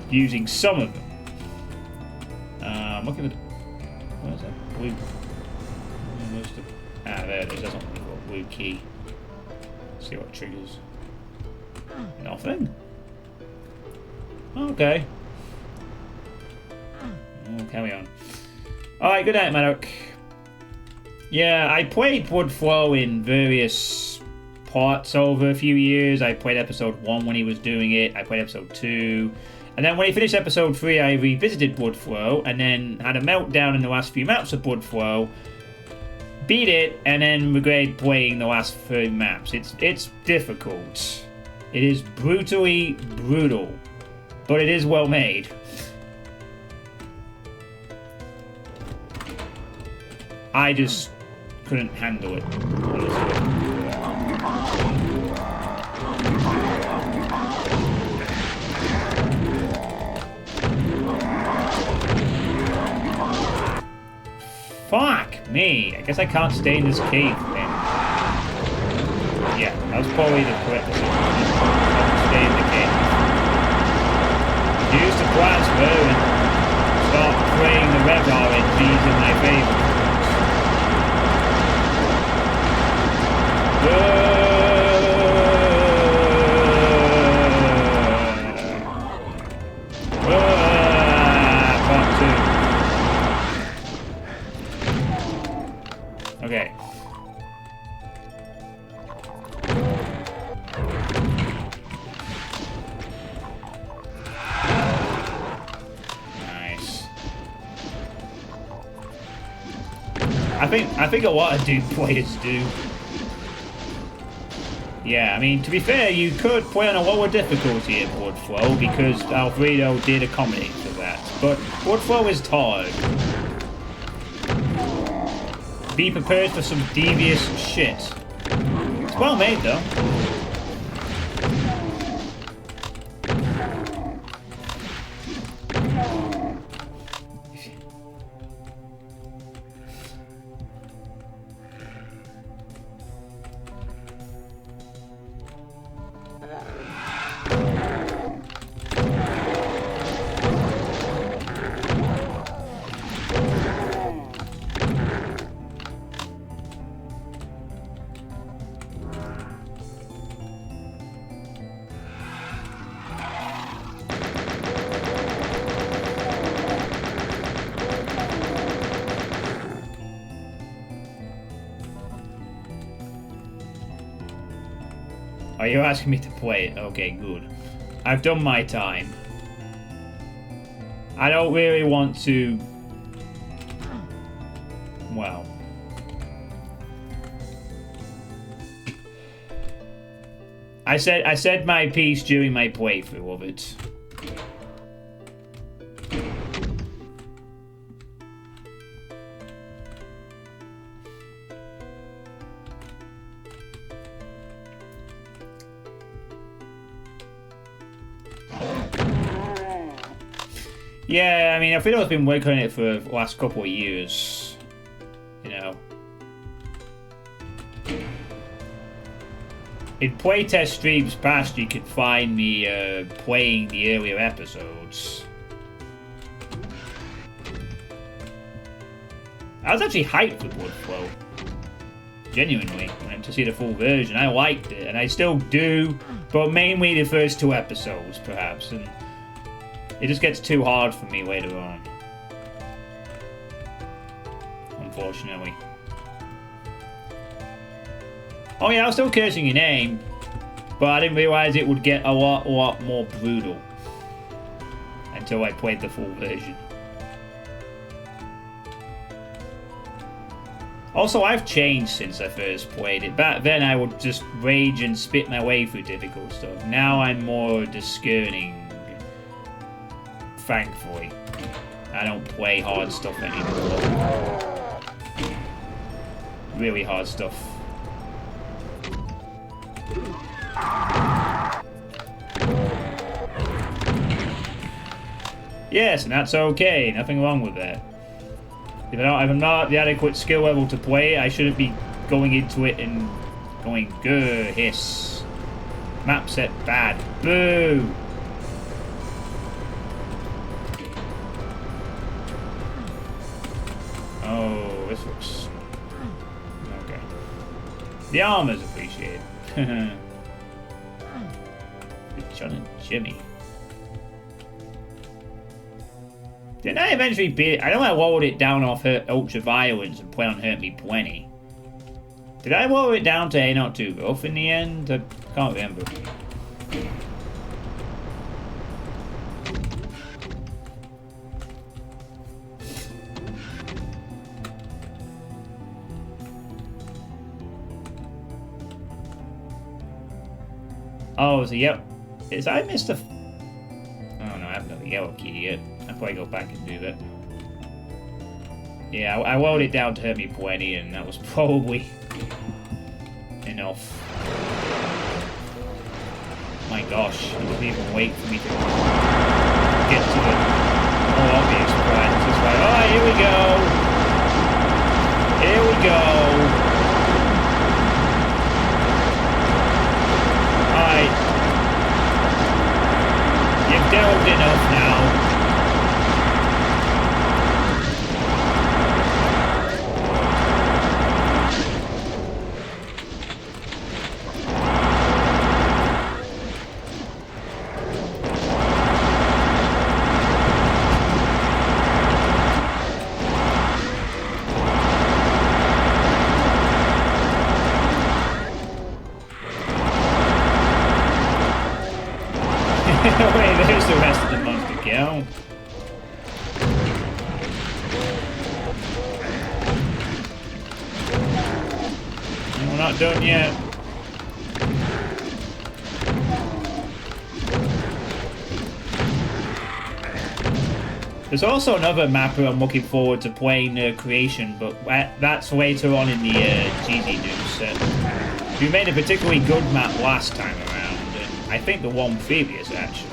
using some of them. Looking at what is that? Blue. There it is. That's not what we got. Blue key. Let's see what triggers. Nothing. Okay. Oh, carry on. Alright, good night, Maddock. Yeah, I played Bloodflow in various parts over a few years. I played episode 1 when he was doing it. I played episode 2. And then when he finished episode 3, I revisited Bloodflow and then had a meltdown in the last few maps of Bloodflow. Beat it, and then regret playing the last 3 maps. It's difficult. It is brutally brutal. But it is well made. I just couldn't handle it, honestly. Fuck me! I guess I can't stay in this cave then. Yeah, that was probably the correct decision. Stay in the cave. Use the plasma and start praying the red RNGs in my favor. Part 2. Okay. Nice. I think a lot of Doom players do. Yeah, I mean, to be fair, you could play on a lower difficulty in Bloodflow because Alfredo did accommodate for that. But Bloodflow is hard. Be prepared for some devious shit. It's well made, though. you're asking me to play it? Okay, good. I've done my time. I don't really want to... Well... I said my piece during my playthrough of it. Yeah, I mean, I feel I've been working on it for the last couple of years. You know. In playtest streams past, you could find me playing the earlier episodes. I was actually hyped for Bloodflow. Genuinely. To see the full version. I liked it, and I still do, but mainly the first 2 episodes, perhaps. And it just gets too hard for me later on. Unfortunately. Oh yeah, I was still cursing your name, but I didn't realise it would get a lot more brutal until I played the full version. Also, I've changed since I first played it. Back then I would just rage and spit my way through difficult stuff. Now I'm more discerning. Thankfully. I don't play hard stuff anymore. Really hard stuff. Yes, and that's okay. Nothing wrong with that. If I'm not at the adequate skill level to play, I shouldn't be going into it and going, grr, hiss. Map set bad. Boo! Oh, this looks... Okay. The armor's appreciated. Good John and Jimmy. Didn't I eventually beat it? I know I lowered it down off Ultra Violence and played on Hurt Me Plenty. Did I lower it down to A Not Too Rough in the end? I can't remember. Oh, so yep. I missed a... Oh no, I haven't got the yellow key yet. I'll probably go back and do that. Yeah, I lowered it down to Hurt Me Plenty, and that was probably enough. My gosh, it didn't even wait for me to get to the more obvious part. It's just like, oh, here we go. Here we go. Alright. You've delved enough now. Wait, there's the rest of the monster kill. We're not done yet. There's also another map where I'm looking forward to playing Creation, but that's later on in the DSDA-Doom set. We made a particularly good map last time around, and I think the one previous actually.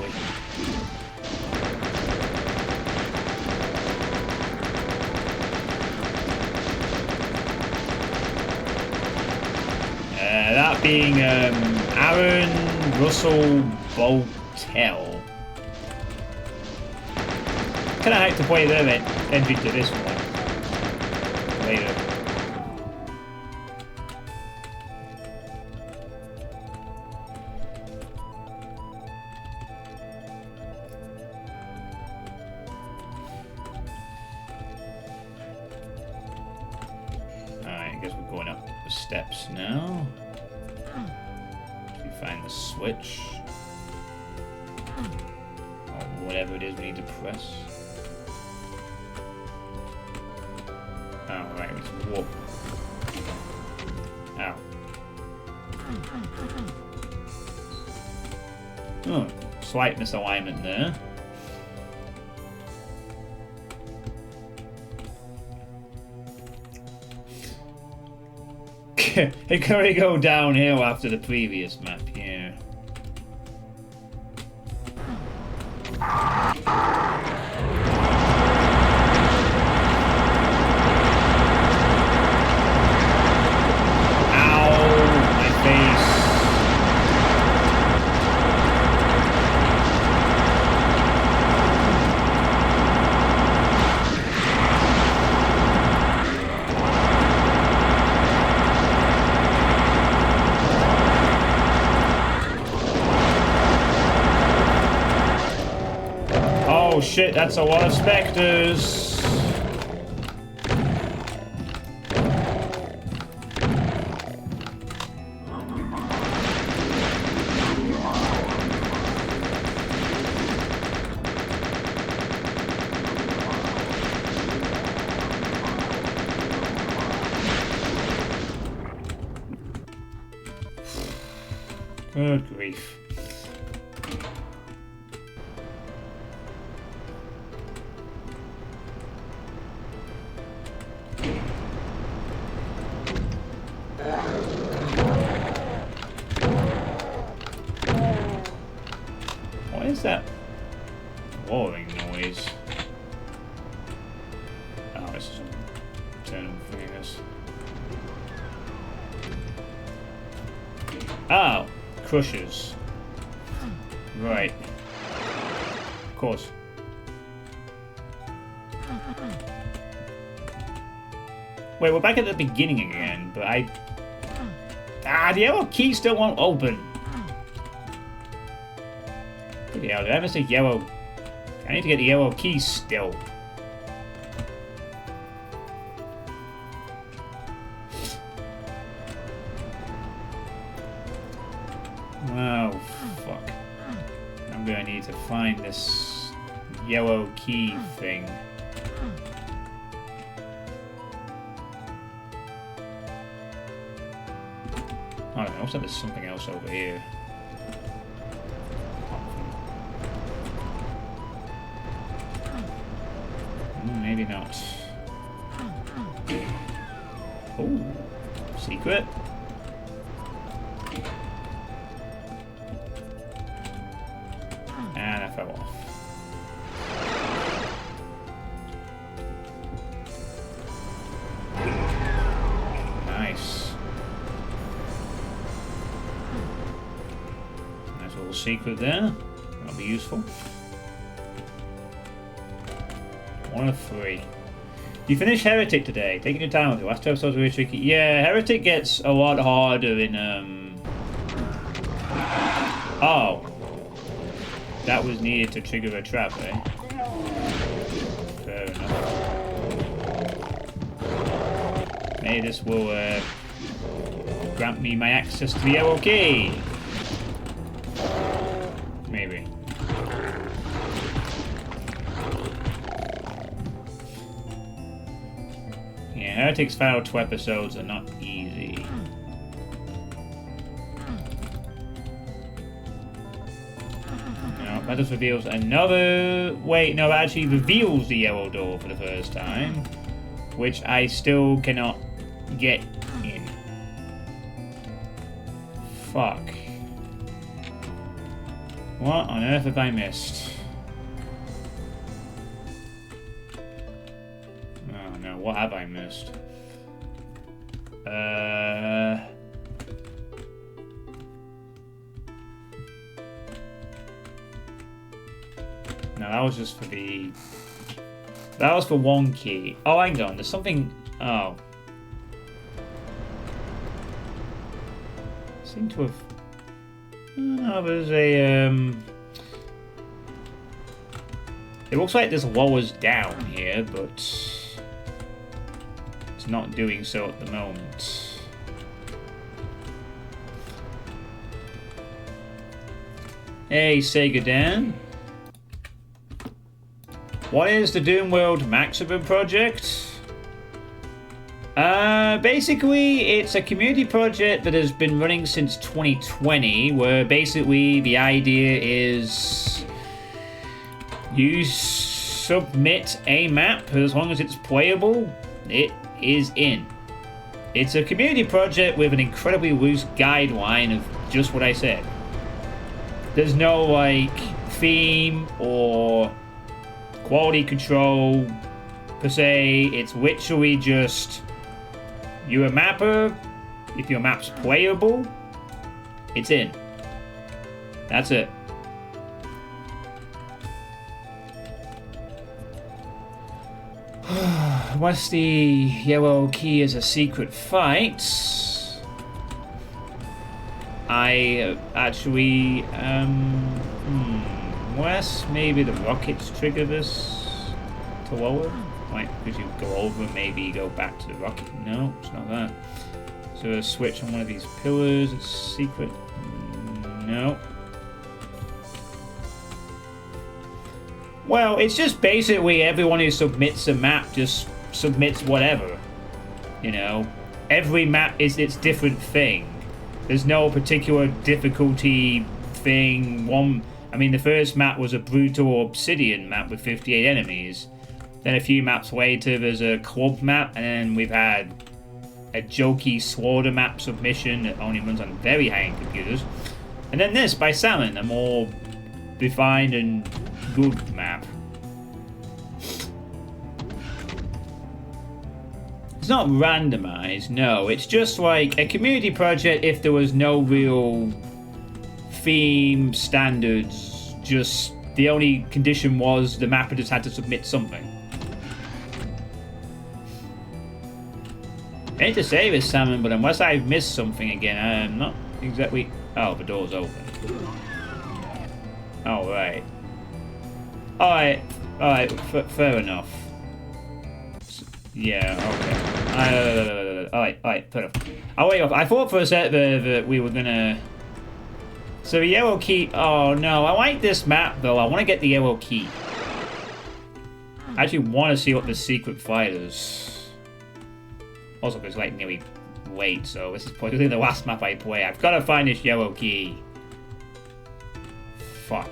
That being Aaron Russell Boltell. Can I like to play their entry to this one later? Alright, I guess we're going up the steps now. find the switch. Or whatever it is we need to press. Oh, right, it's warp. Ow. Oh, slight misalignment there. It can only go downhill after the previous map, yeah. Ow, my face. Oh shit, that's a lot of specters. Good grief. What is that roaring noise? Oh, this is a turn fingers. Oh, crushers. Right. Of course. Wait, we're back at the beginning again, but the yellow key still won't open. Bloody hell, did I miss a yellow? I need to get the yellow key still. Oh, fuck. I'm gonna need to find this yellow key thing. I don't know, also there's something else over here. Maybe not. Oh, secret. And I fell off. Nice. Nice little secret there. That'll be useful. 1 of 3. You finished Heretic today. Taking your time with it. Last 2 episodes were really tricky. Yeah, Heretic gets a lot harder in Oh. That was needed to trigger a trap, eh? Fair enough. Maybe this will grant me my access to the yellow key. Maybe. Yeah, Heretic's final 2 episodes are not easy. No, that just reveals another... Wait, no, that actually reveals the yellow door for the first time. Which I still cannot get in. Fuck. What on earth have I missed? Oh no, what have I missed? No, that was just for the... That was for 1 key. Oh, hang on, there's something... Oh. Seem to have... Oh, there's a... It looks like this lowers down here, but... It's not doing so at the moment. Hey, Sega Dan. What is the Doomworld Maximum Project? Basically, it's a community project that has been running since 2020, where basically the idea is you submit a map, as long as it's playable, it is in. It's a community project with an incredibly loose guideline of just what I said. There's no, like, theme or quality control per se. It's literally just you're a mapper. If your map's playable, it's in. That's it. What's the yellow key as a secret fight? I actually Wes, maybe the rockets trigger this to lower? Like, could you go over, maybe go back to the rocket? No, it's not that. So a switch on one of these pillars, it's secret. No. Well, it's just basically everyone who submits a map just submits whatever. You know? Every map is its different thing. There's no particular difficulty thing. I mean, the first map was a brutal obsidian map with 58 enemies. Then a few maps later, there's a club map, and then we've had a jokey slaughter map submission that only runs on very high-end computers. And then this, by Salmon, a more refined and good map. It's not randomized, no. It's just like a community project if there was no real theme, standards. Just the only condition was the mapper just had to submit something. I hate to say this, Salmon, but unless I've missed something again, I'm not exactly... Oh, the door's open. Alright. Alright, fair enough. Yeah, okay. Alright, fair enough. I'll wait off. I thought for a sec that we were gonna... So the yellow key... Oh, no, I like this map, though. I want to get the yellow key. I actually want to see what the secret fight is. Also, because it's like nearly late, so this is probably the last map I play. I've got to find this yellow key. Fuck.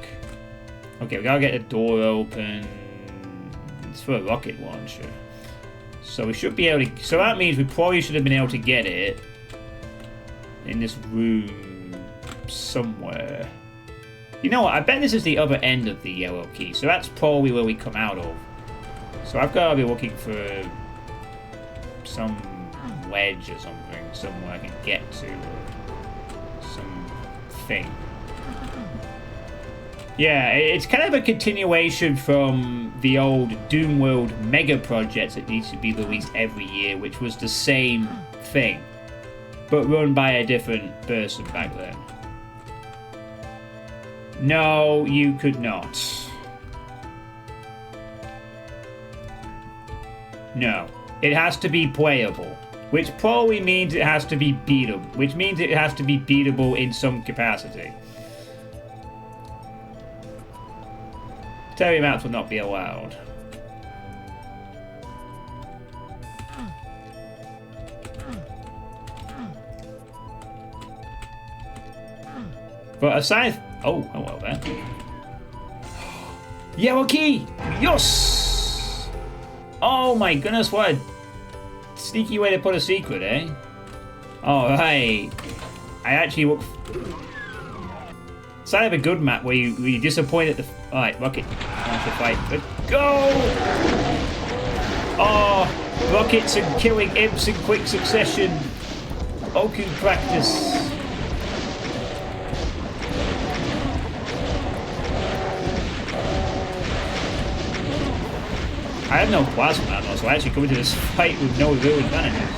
Okay, we gotta get the door open. It's for a rocket launcher. So we should be able to... So that means we probably should have been able to get it in this room somewhere. You know what? I bet this is the other end of the yellow key. So that's probably where we come out of. So I've got to be looking for some wedge or something. Somewhere I can get to. Some thing. Yeah, it's kind of a continuation from the old Doomworld mega project that needs to be released every year, which was the same thing, but run by a different person back then. No, you could not. No. It has to be playable, which probably means it has to be beatable, which means it has to be beatable in some capacity. Terry maps will not be allowed. But aside... Oh, hello there. Yellow key! Yes! Oh my goodness, what a sneaky way to put a secret, eh? Alright. I actually look... Side of a good map where you're disappointed at the... Alright, rocket launcher fight. Let's go! Oh, rockets and killing imps in quick succession. Oku practice. I have no plasma ammo, so I actually come into this fight with no real advantages.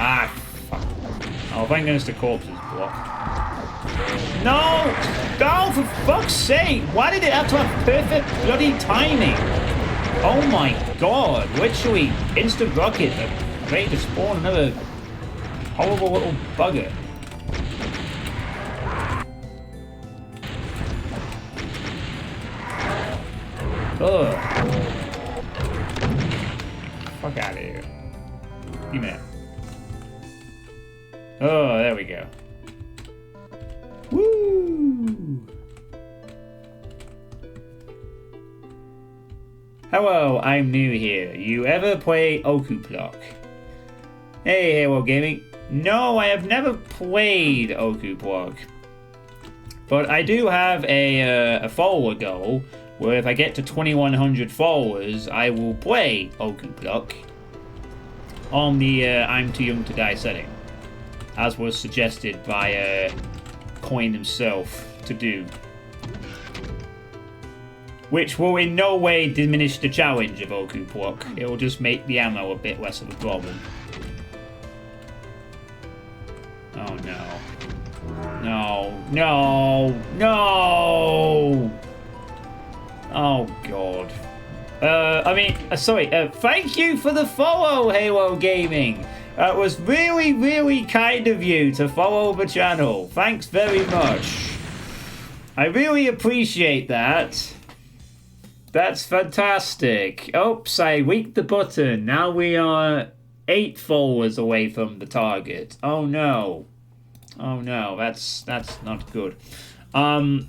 Ah, fuck. Oh, thank goodness the corpse is blocked. No! No, for fuck's sake! Why did it have to have perfect bloody timing? Oh my god, literally instant rocket ready to spawn another horrible little bugger. Ugh. Fuck out of here. Give me that. Oh, there we go. Woo! Hello, I'm new here. You ever play Okuplock? Hey, Halo Gaming. No, I have never played Okuplock. But I do have a follower goal where if I get to 2100 followers, I will play Okuplock on the I'm Too Young to Die setting, as was suggested by Coin himself to do. Which will in no way diminish the challenge of Okuplock. It will just make the ammo a bit less of a problem. Oh no. No. No. No! Oh god. Sorry, thank you for the follow, Halo Gaming! It was really, really kind of you to follow the channel. Thanks very much. I really appreciate that. That's fantastic. Oops, I weaked the button. Now we are 8 followers away from the target. Oh no. Oh no, that's not good.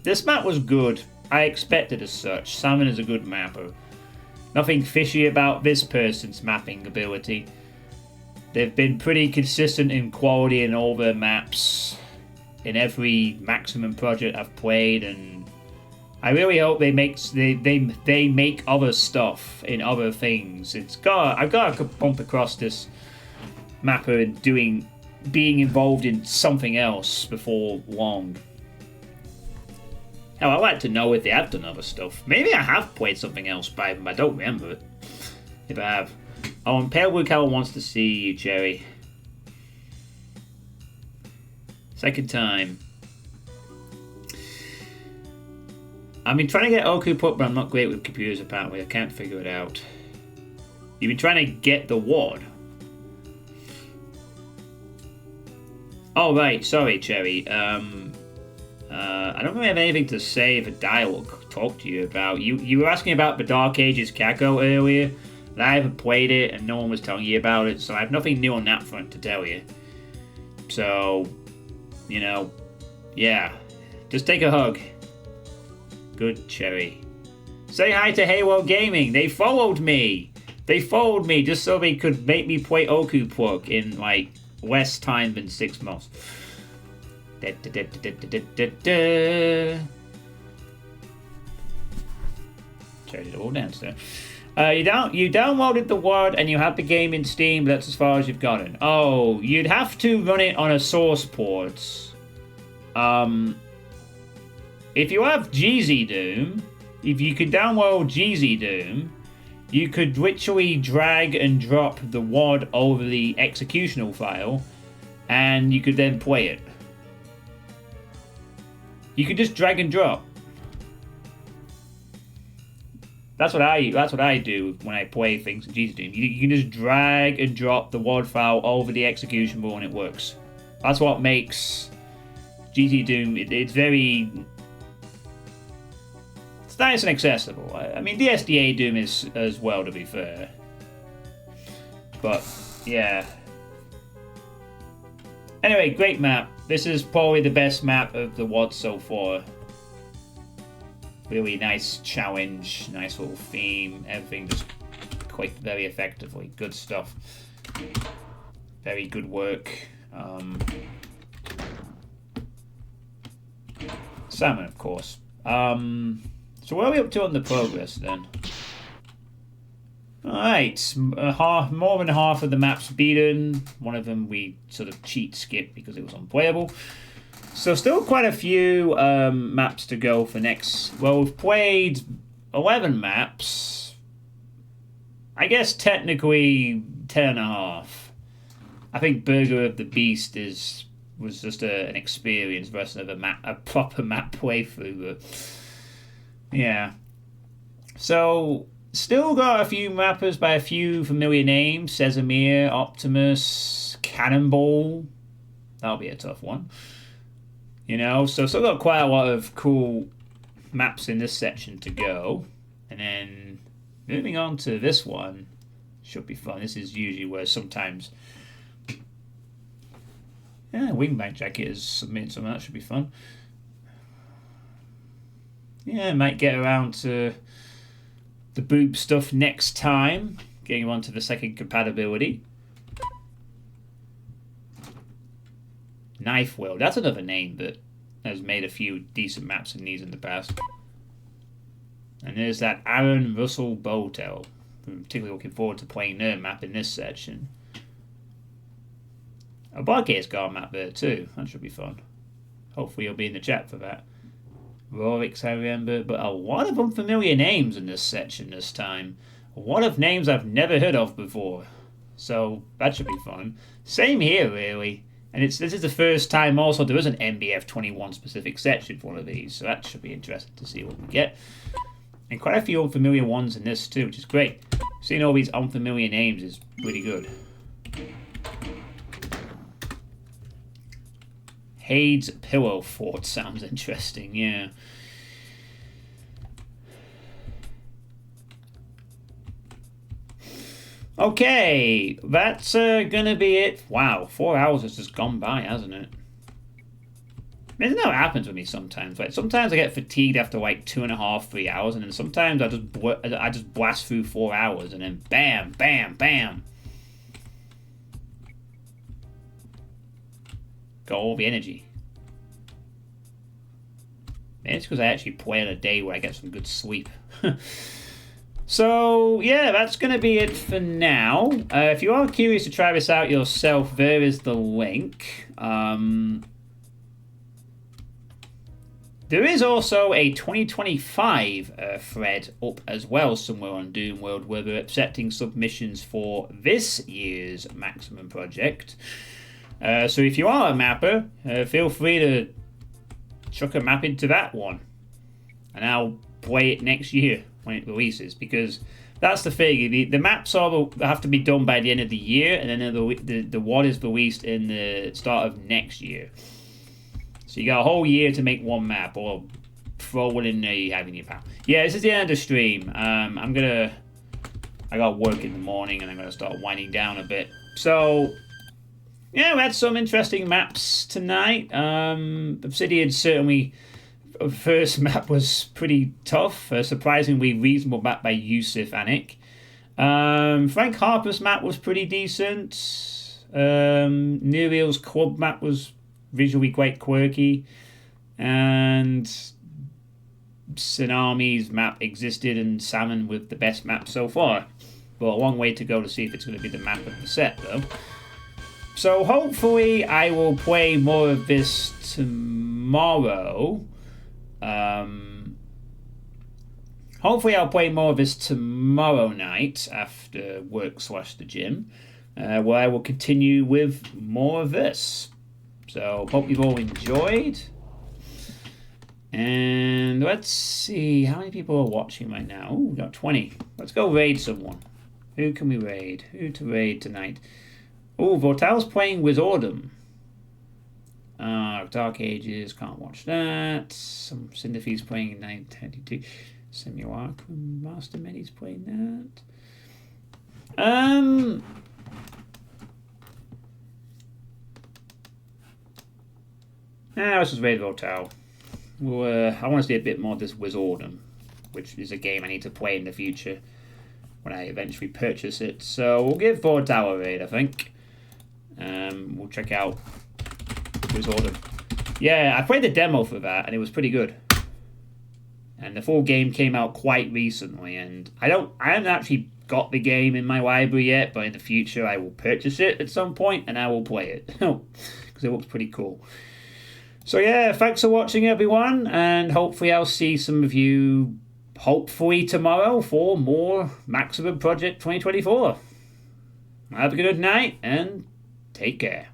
This map was good. I expected as such. Salmon is a good mapper. Nothing fishy about this person's mapping ability. They've been pretty consistent in quality in all their maps in every Maximum Project I've played, and I really hope they make other stuff in other things. I've got to bump across this mapper and being involved in something else before long. Oh, I'd like to know if they have done other stuff. Maybe I have played something else by them. I don't remember it. If I have. Oh, and Pale Blue Cow wants to see you, Jerry. Second time. I've been trying to get Okuplock, but I'm not great with computers apparently. I can't figure it out. You've been trying to get the ward. Oh, right. Sorry, Cherry. I don't really have anything to say for dialogue talk to you about. You were asking about the Dark Ages Kako earlier. And I haven't played it, and no one was telling you about it, so I have nothing new on that front to tell you. So, you know, yeah. Just take a hug. Good, Cherry. Say hi to Halo Gaming. They followed me. They followed me just so they could make me play Okuplock in, like, less time than 6 months. Turn it all downstairs. You downloaded the word and you have the game in Steam, but that's as far as you've gotten. Oh, you'd have to run it on a source port. If you have DSDA-Doom, if you could download DSDA-Doom, you could literally drag and drop the WAD over the executional file, and you could then play it. You could just drag and drop. That's what I do when I play things in DSDA-Doom. You can just drag and drop the WAD file over the execution and it works. That's what makes DSDA-Doom. It's nice and accessible. I mean, DSDA-Doom is as well, to be fair. But yeah. Anyway, great map. This is probably the best map of the WAD so far. Really nice challenge, nice little theme, everything just quite very effectively. Good stuff. Very good work. Salmon, of course. So what are we up to on the progress then? Alright, more than half of the maps beaten. One of them we sort of cheat skipped because it was unplayable. So still quite a few maps to go for next. Well, we've played 11 maps. I guess technically 10.5. I think Burger of the Beast was just an experience versus a proper map playthrough. But yeah. So Still got a few mappers by a few familiar names. Sesamir, Optimus, Cannonball. That'll be a tough one. You know, so still got quite a lot of cool maps in this section to go. And then moving on to this one should be fun. This is usually where sometimes... Yeah, Wingback Jacket is submitted, so that should be fun. Yeah, might get around to the boob stuff next time. Getting on to the second compatibility. Knife World. That's another name that has made a few decent maps in these in the past. And there's that Aaron Russell Bowtail. I'm particularly looking forward to playing their map in this section. A Bargate's got a map there too. That should be fun. Hopefully you'll be in the chat for that. Rorix, I remember. But a lot of unfamiliar names in this section this time. A lot of names I've never heard of before. So that should be fun. Same here, really. And this is the first time also there is an MBF 21 specific section for one of these. So that should be interesting to see what we get. And quite a few unfamiliar ones in this too, which is great. Seeing all these unfamiliar names is pretty good. Hade's Pillow Fort sounds interesting, yeah. Okay, that's gonna be it. Wow, 4 hours has just gone by, hasn't it? Isn't that what happens with me sometimes? Like sometimes I get fatigued after like 2.5, 3 hours, and then sometimes I just blast through 4 hours, and then bam, bam, bam. Got all the energy. Maybe it's because I actually play on a day where I get some good sleep. So, yeah, that's going to be it for now. If you are curious to try this out yourself, there is the link. There is also a 2025 thread up as well somewhere on Doomworld where they're accepting submissions for this year's Maximum Project. So if you are a mapper, feel free to chuck a map into that one. And I'll play it next year when it releases, because that's the thing. The maps have to be done by the end of the year, and then the one is released in the start of next year. So you got a whole year to make one map, or throw one in there you have in your pal. Yeah, this is the end of the stream. I got work in the morning, and I'm gonna start winding down a bit. So yeah, we had some interesting maps tonight. Obsidian certainly. First map was pretty tough. A surprisingly reasonable map by Yusuf Anik. Frank Harper's map was pretty decent. Nuriel's club map was visually quite quirky. And Synami's map existed, and Salmon with the best map so far. But a long way to go to see if it's going to be the map of the set, though. So hopefully I will play more of this tomorrow. Hopefully I'll play more of this tomorrow night after work / the gym, where I will continue with more of this. So hope you've all enjoyed. And let's see, how many people are watching right now? Oh, we got 20. Let's go raid someone. Who can we raid? Who to raid tonight? Oh, Vortal's playing Wizardom. Dark Ages, can't watch that. Some Cinderfee's playing in 922. Simulacrum, Master Medi's playing that. Let's just raid Vortal. Well, I want to see a bit more of this Wizardom, which is a game I need to play in the future when I eventually purchase it. So we'll give Vortal a raid, I think. We'll check out Wizardom. Yeah, I played the demo for that, and it was pretty good. And the full game came out quite recently, and I haven't actually got the game in my library yet, but in the future I will purchase it at some point, and I will play it, because it looks pretty cool. So yeah, thanks for watching, everyone, and hopefully I'll see some of you, hopefully tomorrow, for more Maximum Project 2024. Have a good night, and take care.